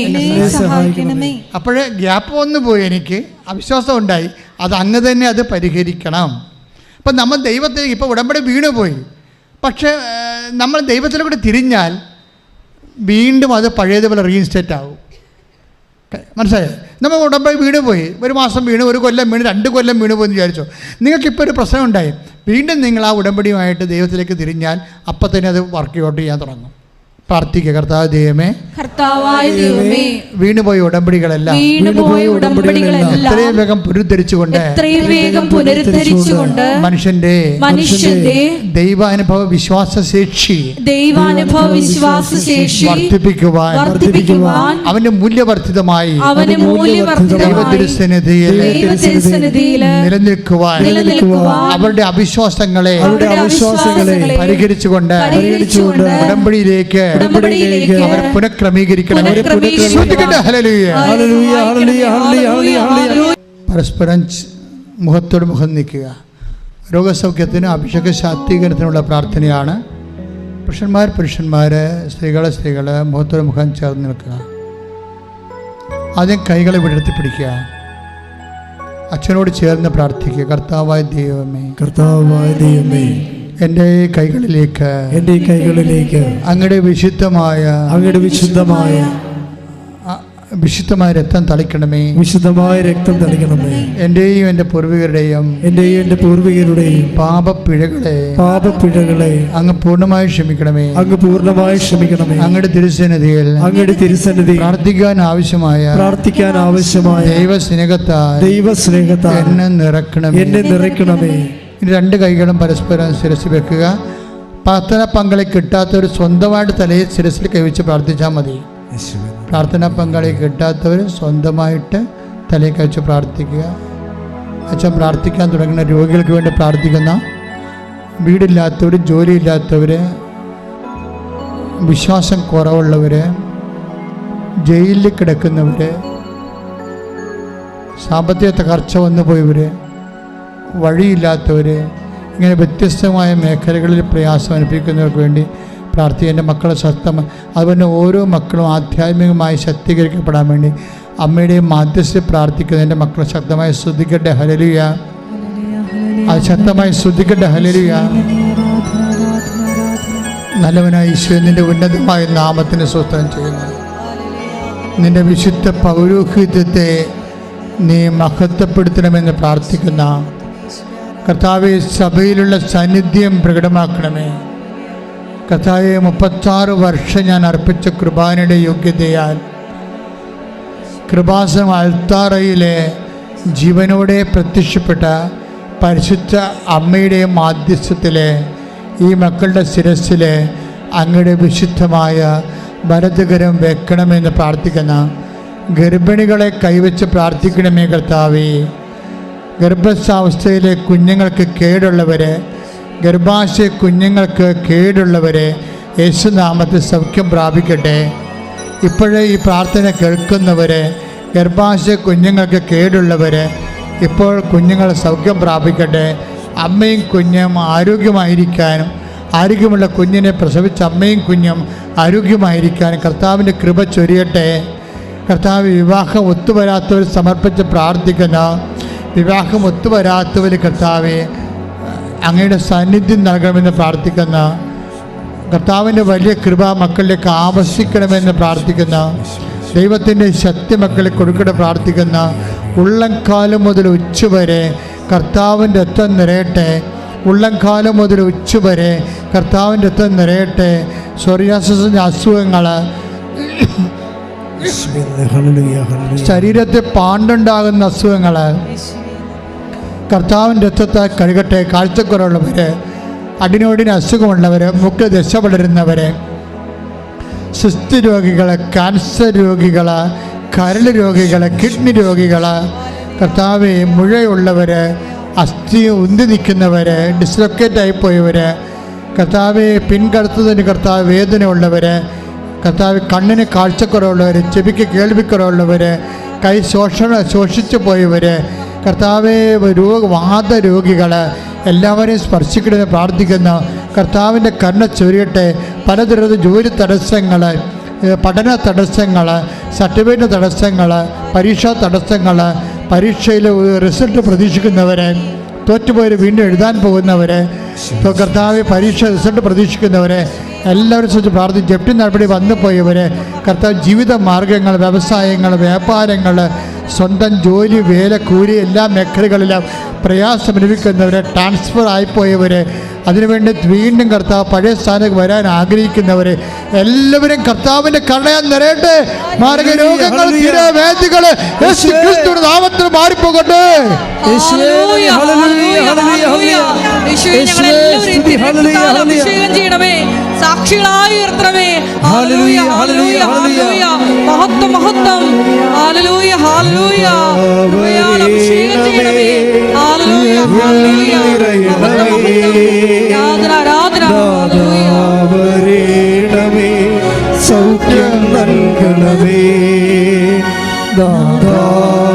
അപ്പോഴേ ഗ്യാപ്പ് വന്നു പോയി, എനിക്ക് അവിശ്വാസം ഉണ്ടായി, അത് അങ്ങ് തന്നെ അത് പരിഹരിക്കണം. അപ്പം നമ്മൾ ദൈവത്തിലേക്ക് ഇപ്പോൾ ഉടമ്പടി വീണു പോയി, പക്ഷേ നമ്മൾ ദൈവത്തിലൂടെ തിരിഞ്ഞാൽ വീണ്ടും അത് പഴയതുപോലെ റീഇൻസ്റ്റേറ്റ് ആവും. മനസ്സിലായോ? നമ്മൾ ഉടമ്പടി വീണു പോയി, 1 മാസം വീണു, 1 കൊല്ലം വീണു, 2 കൊല്ലം വീണു പോയെന്ന് വിചാരിച്ചോ. നിങ്ങൾക്കിപ്പോൾ ഒരു പ്രശ്നം ഉണ്ടായി, വീണ്ടും നിങ്ങൾ ആ ഉടമ്പടിയുമായിട്ട് ദൈവത്തിലേക്ക് തിരിഞ്ഞാൽ അപ്പം തന്നെ അത് വർക്കൗട്ട് ചെയ്യാൻ തുടങ്ങും. പ്രാർത്ഥിക്കുക. കർത്താവ് ദൈവമേ, വീണുപോയ ഉടമ്പടികളെല്ലാം എത്രയും വേഗം പുനരുദ്ധരിച്ചുകൊണ്ട് മനുഷ്യന്റെ ദൈവാനുഭവ വിശ്വാസശേഷി വർദ്ധിപ്പിക്കുവാൻ അവന്റെ മൂല്യവർദ്ധിതമായി ദൈവത്തിരുസന്നിധിയിൽ നിലനിൽക്കുവാൻ അവരുടെ അവിശ്വാസങ്ങളെ പരിഹരിച്ചുകൊണ്ട് ഉടമ്പടിയിലേക്ക് അവർ പുനഃക്രമീകരിക്കണം. പരസ്പരം മുഖത്തോട് മുഖം നിൽക്കുക. രോഗസൗഖ്യത്തിനും അഭിഷേക ശാക്തീകരണത്തിനുള്ള പ്രാർത്ഥനയാണ്. പുരുഷന്മാർ, സ്ത്രീകൾ മുഖത്തോട് മുഖം ചേർന്ന് നിൽക്കുക. ആദ്യം കൈകളെ വിടർത്തി പിടിക്കുക. അച്ഛനോട് ചേർന്ന് പ്രാർത്ഥിക്കുക. കർത്താവായ ദൈവമേ, എൻ്റെ കൈകളിലേക്ക് അങ്ങയുടെ വിശുദ്ധമായ രക്തം തളിക്കണമേ. എന്റെയും എൻ്റെ പൂർവികരുടെയും പാപപ്പിഴകളെ അങ്ങ് പൂർണ്ണമായി ക്ഷമിക്കണമേ. അങ്ങയുടെ തിരുസന്നിധിയിൽ പ്രാർത്ഥിക്കാൻ ആവശ്യമായ ദൈവസ്നേഹത്താൽ എന്നെ നിറയ്ക്കണമേ. 2 കൈകളും പരസ്പരം ശിരസിൽ വെക്കുക. പ്രാർത്ഥന പങ്കാളി കിട്ടാത്തവർ സ്വന്തമായിട്ട് തലയിൽ ശിരസിൽ കൈവച്ച് പ്രാർത്ഥിച്ചാൽ മതി. പ്രാർത്ഥന പങ്കാളി കിട്ടാത്തവർ സ്വന്തമായിട്ട് തലയിൽ കൈവച്ച് പ്രാർത്ഥിക്കുക. അച്ഛൻ പ്രാർത്ഥിക്കാൻ തുടങ്ങുന്ന രോഗികൾക്ക് വേണ്ടി പ്രാർത്ഥിക്കുന്ന, വീടില്ലാത്തവർ, ജോലിയില്ലാത്തവർ, വിശ്വാസം കുറവുള്ളവർ, ജയിലിൽ കിടക്കുന്നവർ, സാമ്പത്തിക തകർച്ച വന്നു പോയവർ, വഴിയില്ലാത്തവർ, ഇങ്ങനെ വ്യത്യസ്തമായ മേഖലകളിൽ പ്രയാസം അനുഭവിക്കുന്നവർക്ക് വേണ്ടി പ്രാർത്ഥിക്കുക. എൻ്റെ മക്കളെ ശക്തമായി, അതുപോലെ ഓരോ മക്കളും ആധ്യാത്മികമായി ശക്തീകരിക്കപ്പെടാൻ വേണ്ടി അമ്മയുടെയും മാധ്യസ്ഥ പ്രാർത്ഥിക്കുന്നത്. എൻ്റെ മക്കളെ ശക്തമായി സ്തുതിക്കട്ടെ. ഹല്ലേലൂയ. അത് ശക്തമായി സ്തുതിക്കട്ടെ. ഹല്ലേലൂയ. നല്ലവനായ ഈശോയെ, നിൻ്റെ ഉന്നതമായ നാമത്തിന് സ്തോത്രം ചെയ്യുന്നു. നിൻ്റെ വിശുദ്ധ പൗരോഹിത്യത്തെ നീ മഹത്വപ്പെടുത്തണമെന്ന് പ്രാർത്ഥിക്കുന്ന കർത്താവെ, സഭയിലുള്ള സാന്നിധ്യം പ്രകടമാക്കണമേ. കർത്താവെ, 36 വർഷം ഞാൻ അർപ്പിച്ച കൃപാനയുടെ യോഗ്യതയാൽ കൃപാസനം അൾത്താറയിലെ ജീവനോടെ പ്രത്യക്ഷപ്പെട്ട പരിശുദ്ധ അമ്മയുടെ മാധ്യസ്ഥത്തിലെ ഈ മക്കളുടെ ശിരസ്സിൽ അങ്ങയുടെ വിശുദ്ധമായ വലതുകരം വെക്കണമെന്ന് പ്രാർത്ഥിക്കുന്ന ഗർഭിണികളെ കൈവച്ച് പ്രാർത്ഥിക്കണമേ. കർത്താവേ, ഗർഭാവസ്ഥയിലെ കുഞ്ഞുങ്ങൾക്ക് കേടുള്ളവരെ, ഗർഭാശയ കുഞ്ഞുങ്ങൾക്ക് കേടുള്ളവരെ യേശുനാമത്തിൽ സൗഖ്യം പ്രാപിക്കട്ടെ. ഇപ്പോഴേ ഈ പ്രാർത്ഥന കേൾക്കുന്നവരെ, ഗർഭാശയ കുഞ്ഞുങ്ങൾക്ക് കേടുള്ളവരെ, ഇപ്പോൾ കുഞ്ഞുങ്ങൾ സൗഖ്യം പ്രാപിക്കട്ടെ. അമ്മയും കുഞ്ഞും ആരോഗ്യമായിരിക്കാനും, ആരോഗ്യമുള്ള കുഞ്ഞിനെ പ്രസവിച്ച അമ്മയും കുഞ്ഞും ആരോഗ്യമായിരിക്കാനും കർത്താവിൻ്റെ കൃപ ചൊരിയട്ടെ. കർത്താവ്, വിവാഹം ഒത്തുവരാത്തവർ സമർപ്പിച്ച് പ്രാർത്ഥിക്കുന്ന, വിവാഹം ഒത്തുവരാത്തവർ കർത്താവെ അങ്ങയുടെ സാന്നിധ്യം നൽകണമെന്ന് പ്രാർത്ഥിക്കുന്ന, കർത്താവിൻ്റെ വലിയ കൃപ മക്കളിലേക്ക് ആവശ്യിക്കണമെന്ന് പ്രാർത്ഥിക്കുന്ന, ദൈവത്തിൻ്റെ ശക്തി മക്കളെ കൊടുക്കണ പ്രാർത്ഥിക്കുന്ന, ഉള്ളംകാലം മുതൽ ഉച്ചവരെ കർത്താവിൻ്റെ രക്തം നിറയട്ടെ. ഉള്ളംകാലം മുതൽ ഉച്ചവരെ കർത്താവിൻ്റെ രക്തം നിറയട്ടെ. സോറിയാസിൻ്റെ അസുഖങ്ങൾ, ശരീരത്തിൽ പാണ്ടുണ്ടാകുന്ന അസുഖങ്ങൾ കർത്താവിൻ്റെ രക്തത്താൽ കഴുകട്ടെ. കാഴ്ചക്കുറവുള്ളവർ, അടിനോടിന് അസുഖമുള്ളവർ, മുഖ്യ ദശ വളരുന്നവർ, സിസ്റ്റ് രോഗികൾ, ക്യാൻസർ രോഗികൾ, കരൾ രോഗികൾ, കിഡ്നി രോഗികൾ, കർത്താവെ മുഴയുള്ളവർ, അസ്ഥി ഉന്തി നിൽക്കുന്നവർ, ഡിസ്ലൊക്കേറ്റ് ആയിപ്പോയവർ, കർത്താവ് പിൻകടത്തതിന് കർത്താവ് വേദനയുള്ളവർ, കർത്താവ് കണ്ണിന് കാഴ്ചക്കുറവുള്ളവർ, ചെവിക്ക് കേൾവിക്കുറവുള്ളവർ, കൈ ശോഷിച്ചു പോയവർ, കർത്താവ് വാദരോഗികൾ എല്ലാവരെയും സ്പർശിക്കണമെന്ന് പ്രാർത്ഥിക്കുന്ന കർത്താവിൻ്റെ കരുണ ചൊരിയട്ടെ. പലതരത്തിലുള്ള ജോലി തടസ്സങ്ങൾ, പഠന തടസ്സങ്ങൾ, സർട്ടിഫിക്കറ്റ് തടസ്സങ്ങൾ, പരീക്ഷാ തടസ്സങ്ങൾ, പരീക്ഷയിൽ റിസൾട്ട് പ്രതീക്ഷിക്കുന്നവർ, തോറ്റുപോയവർ വീണ്ടും എഴുതാൻ പോകുന്നവർ, ഇപ്പോൾ കർത്താവ് പരീക്ഷ റിസൾട്ട് പ്രതീക്ഷിക്കുന്നവർ എല്ലാവരും ശ്രദ്ധിച്ച് പ്രാർത്ഥിച്ച് ജപ്തി നടപടി വന്നു പോയവർ, കർത്താവ് ജീവിത മാർഗങ്ങൾ, വ്യവസായങ്ങൾ, വ്യാപാരങ്ങൾ, സ്വന്തം ജോലി, വേല, കൂലി എല്ലാ മേഖലകളിലും പ്രയാസം അനുഭവിക്കുന്നവർ, ട്രാൻസ്ഫർ ആയിപ്പോയവർ, അതിനുവേണ്ടി വീണ്ടും കർത്താവ് പഴയ സ്ഥാനത്ത് വരാൻ ആഗ്രഹിക്കുന്നവർ എല്ലാവരും കർത്താവിൻ്റെ കരുണയാൽ നിറയട്ടെ. മാരക രോഗങ്ങൾ, തീരവേദികൾ യേശുക്രിസ്തുവിന്റെ നാമത്തിൽ മാറിപ്പോകട്ടെ. സാക്ഷികളായി ഉയർത്തണമേ. ഹല്ലേലൂയ, ഹല്ലേലൂയ, ഹല്ലേലൂയ. മഹത്വം, മഹത്വം. Hallelujah, hallelujah. അഭിഷേകം ചെയ്യണമേ. Hallelujah, hallelujah. മഹത്വം, മഹത്വം. ആരാധന, വരേണമേ, സൗഖ്യം നൽകണമേ. ദാതാ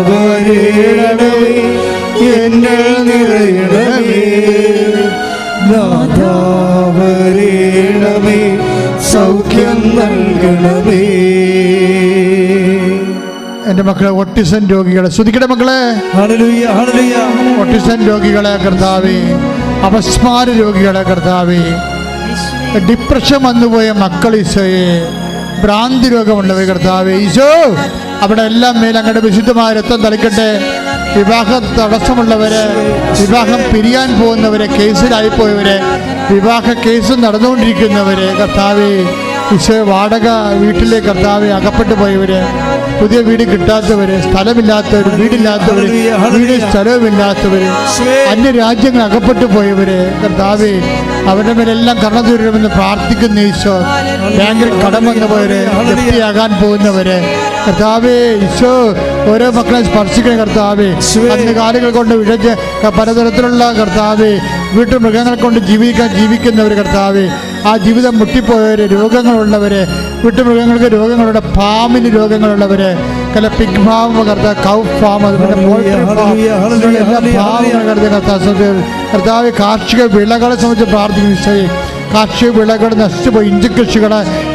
വരേണമേ, എന്നിൽ നിറയണമേ. ദാതാ വരേണമേ, സൗഖ്യം നൽകണമേ. എൻ്റെ മക്കളെ, ഓട്ടിസം രോഗികളെ സ്തുതിക്കട്ടെ മക്കളെ. Hallelujah, hallelujah. ഓട്ടിസം രോഗികളെ കർത്താവേ, അപസ്മാര രോഗികളെ കർത്താവേ, ഡിപ്രഷൻ വന്നുപോയ മക്കൾ ഈശോയെ, ഭ്രാന്തി രോഗമുള്ളവർ കർത്താവേ ഈശോ, അവിടെ എല്ലാം മേൽ അങ്ങയുടെ വിശുദ്ധമായ രക്തം തളിക്കട്ടെ. വിവാഹ തടസ്സമുള്ളവര്, വിവാഹം പിരിയാൻ പോകുന്നവര്, കേസിലായിപ്പോയവര്, വിവാഹ കേസ് നടന്നുകൊണ്ടിരിക്കുന്നവര് കർത്താവേ ഈശോ, വാടക വീട്ടിലെ കർത്താവെ അകപ്പെട്ടു പോയവര്, പുതിയ വീട് കിട്ടാത്തവര്, സ്ഥലമില്ലാത്തവർ, വീടില്ലാത്തവർ, വീട് സ്ഥലവുമില്ലാത്തവർ, അന്യരാജ്യങ്ങൾ അകപ്പെട്ടു പോയവര് കർത്താവെ, അവരുടെ മേലെല്ലാം കരുണ തരണമെന്ന് പ്രാർത്ഥിക്കുന്ന ഈശോ. ബാങ്കിൽ കടം വന്നു പോയവര്, ജപ്തിയാകാൻ പോകുന്നവര് കർത്താവെ ഈശോ, ഓരോ മക്കളെ സ്പർശിക്കുന്ന കർത്താവെ, കന്നുകാലികൾ കൊണ്ട് വിഴച്ച് പലതരത്തിലുള്ള കർത്താവെ, വീട്ടുമൃഗങ്ങളെ കൊണ്ട് ജീവിക്കുന്നവർ കർത്താവെ, ആ ജീവിതം മുട്ടിപ്പോയവര്, രോഗങ്ങളുള്ളവര്, വീട്ടുമൃഗങ്ങൾക്ക് രോഗങ്ങളുടെ, ഫാമിന് രോഗങ്ങളുള്ളവര്, പിഗ് ഫാം കർത്താവ്, കൗ ഫാം, അതുപോലെ പോൾട്രി ഫാം, എല്ലാ ഫാമുകൾ കർത്താവ്, കാർഷിക വിളകളെ സംബന്ധിച്ച് പ്രാർത്ഥിക്കുന്നു ഈശോയെ. കാർഷിക വിളകൾ നശിച്ചുപോയി, ഇഞ്ചി കൃഷികൾ,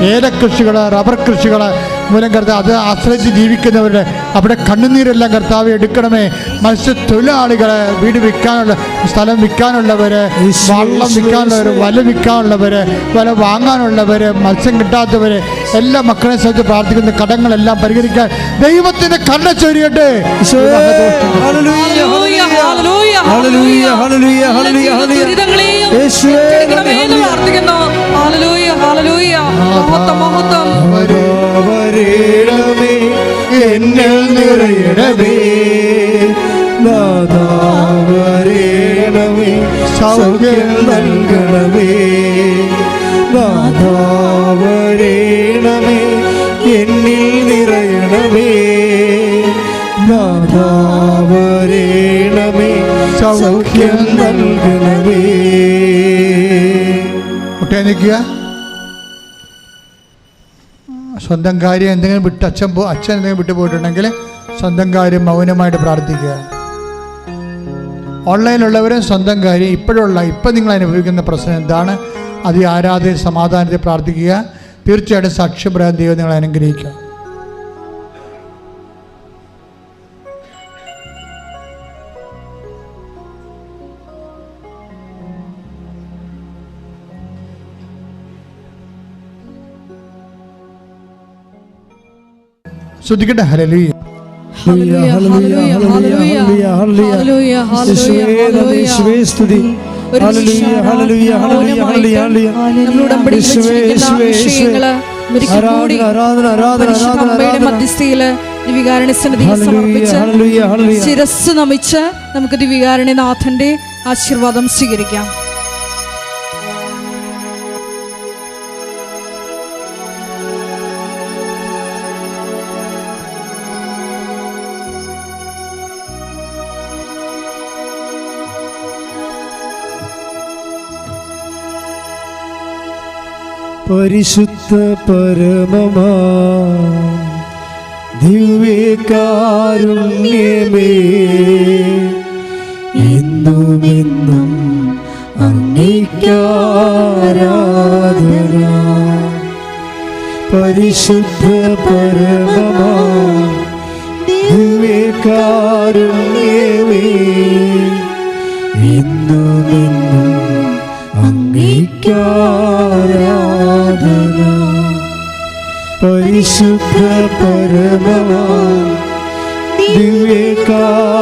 ഏലകൃഷികൾ, റബ്ബർ കൃഷികൾ മൂലം കർത്താവ് അത് ആശ്രയിച്ച് ജീവിക്കുന്നവരുടെ അവിടെ കണ്ണുനീരെല്ലാം കർത്താവ് എടുക്കണമേ. മത്സ്യത്തൊഴിലാളികളെ, വീട് വിൽക്കാനുള്ള, സ്ഥലം വിൽക്കാനുള്ളവർ, വള്ളം വിൽക്കാനുള്ളവർ, വല വിൽക്കാനുള്ളവർ, വല വാങ്ങാനുള്ളവർ, മത്സ്യം കിട്ടാത്തവർ, എല്ലാ മക്കളെ സംബന്ധിച്ച് പ്രാർത്ഥിക്കുന്ന കടങ്ങളെല്ലാം പരിഹരിക്കാൻ ദൈവത്തിന്റെ കരുണ ചൊരിയട്ടെ. വരേണമേ, എന്നിൽ നിറയണമേ. ദാതാ വരേണമേ, സൗഖ്യം നൽകണമേ. ദാതാ വരേണമേ, എന്നിൽ നിറയണമേ. ദാതാ വരേണമേ, സൗഖ്യം നൽകണമേ. മുട്ടേ നിൽക്കുക. സ്വന്തം കാര്യം എന്തെങ്കിലും വിട്ട് അച്ഛൻ എന്തെങ്കിലും വിട്ടു പോയിട്ടുണ്ടെങ്കിൽ സ്വന്തം കാര്യം മൗനമായിട്ട് പ്രാർത്ഥിക്കുക. ഓൺലൈനിലുള്ളവരും സ്വന്തം കാര്യം, ഇപ്പം നിങ്ങൾ അനുഭവിക്കുന്ന പ്രശ്നം എന്താണ്, അത് ആരാധന സമാധാനത്തിൽ പ്രാർത്ഥിക്കുക. തീർച്ചയായിട്ടും സാക്ഷ്യം പറയാൻ ദൈവം നിങ്ങളെ അനുഗ്രഹിക്കുക. ശ്രദ്ധിക്കട്ടെ. ഹല്ലേലൂയ, ഹല്ലേലൂയ, ഹല്ലേലൂയ, ഹല്ലേലൂയ, ഹല്ലേലൂയ, ഹല്ലേലൂയ. സ്തുതി. ഹല്ലേലൂയ, ഹല്ലേലൂയ, ഹല്ലേലൂയ, ഹല്ലേലൂയ. ശിരസ് നമിച്ച് നമുക്ക് ദിവികാരുണ്യനാഥന്റെ ആശീർവാദം സ്വീകരിക്കാം. പരിശുദ്ധ പരമമാ ദിവ്യകാരുണ്യമേ, എന്നുമെന്നും അങ്ങേക്കാരാധന. പരിശുദ്ധ പരമമാ ദിവ്യകാരുണ്യമേ, എന്നുമെന്നും അങ്ങേക്കാരാധന. പരിശുദ്ധ പരമമാ ദിവ്യകാരുണ്യമേ,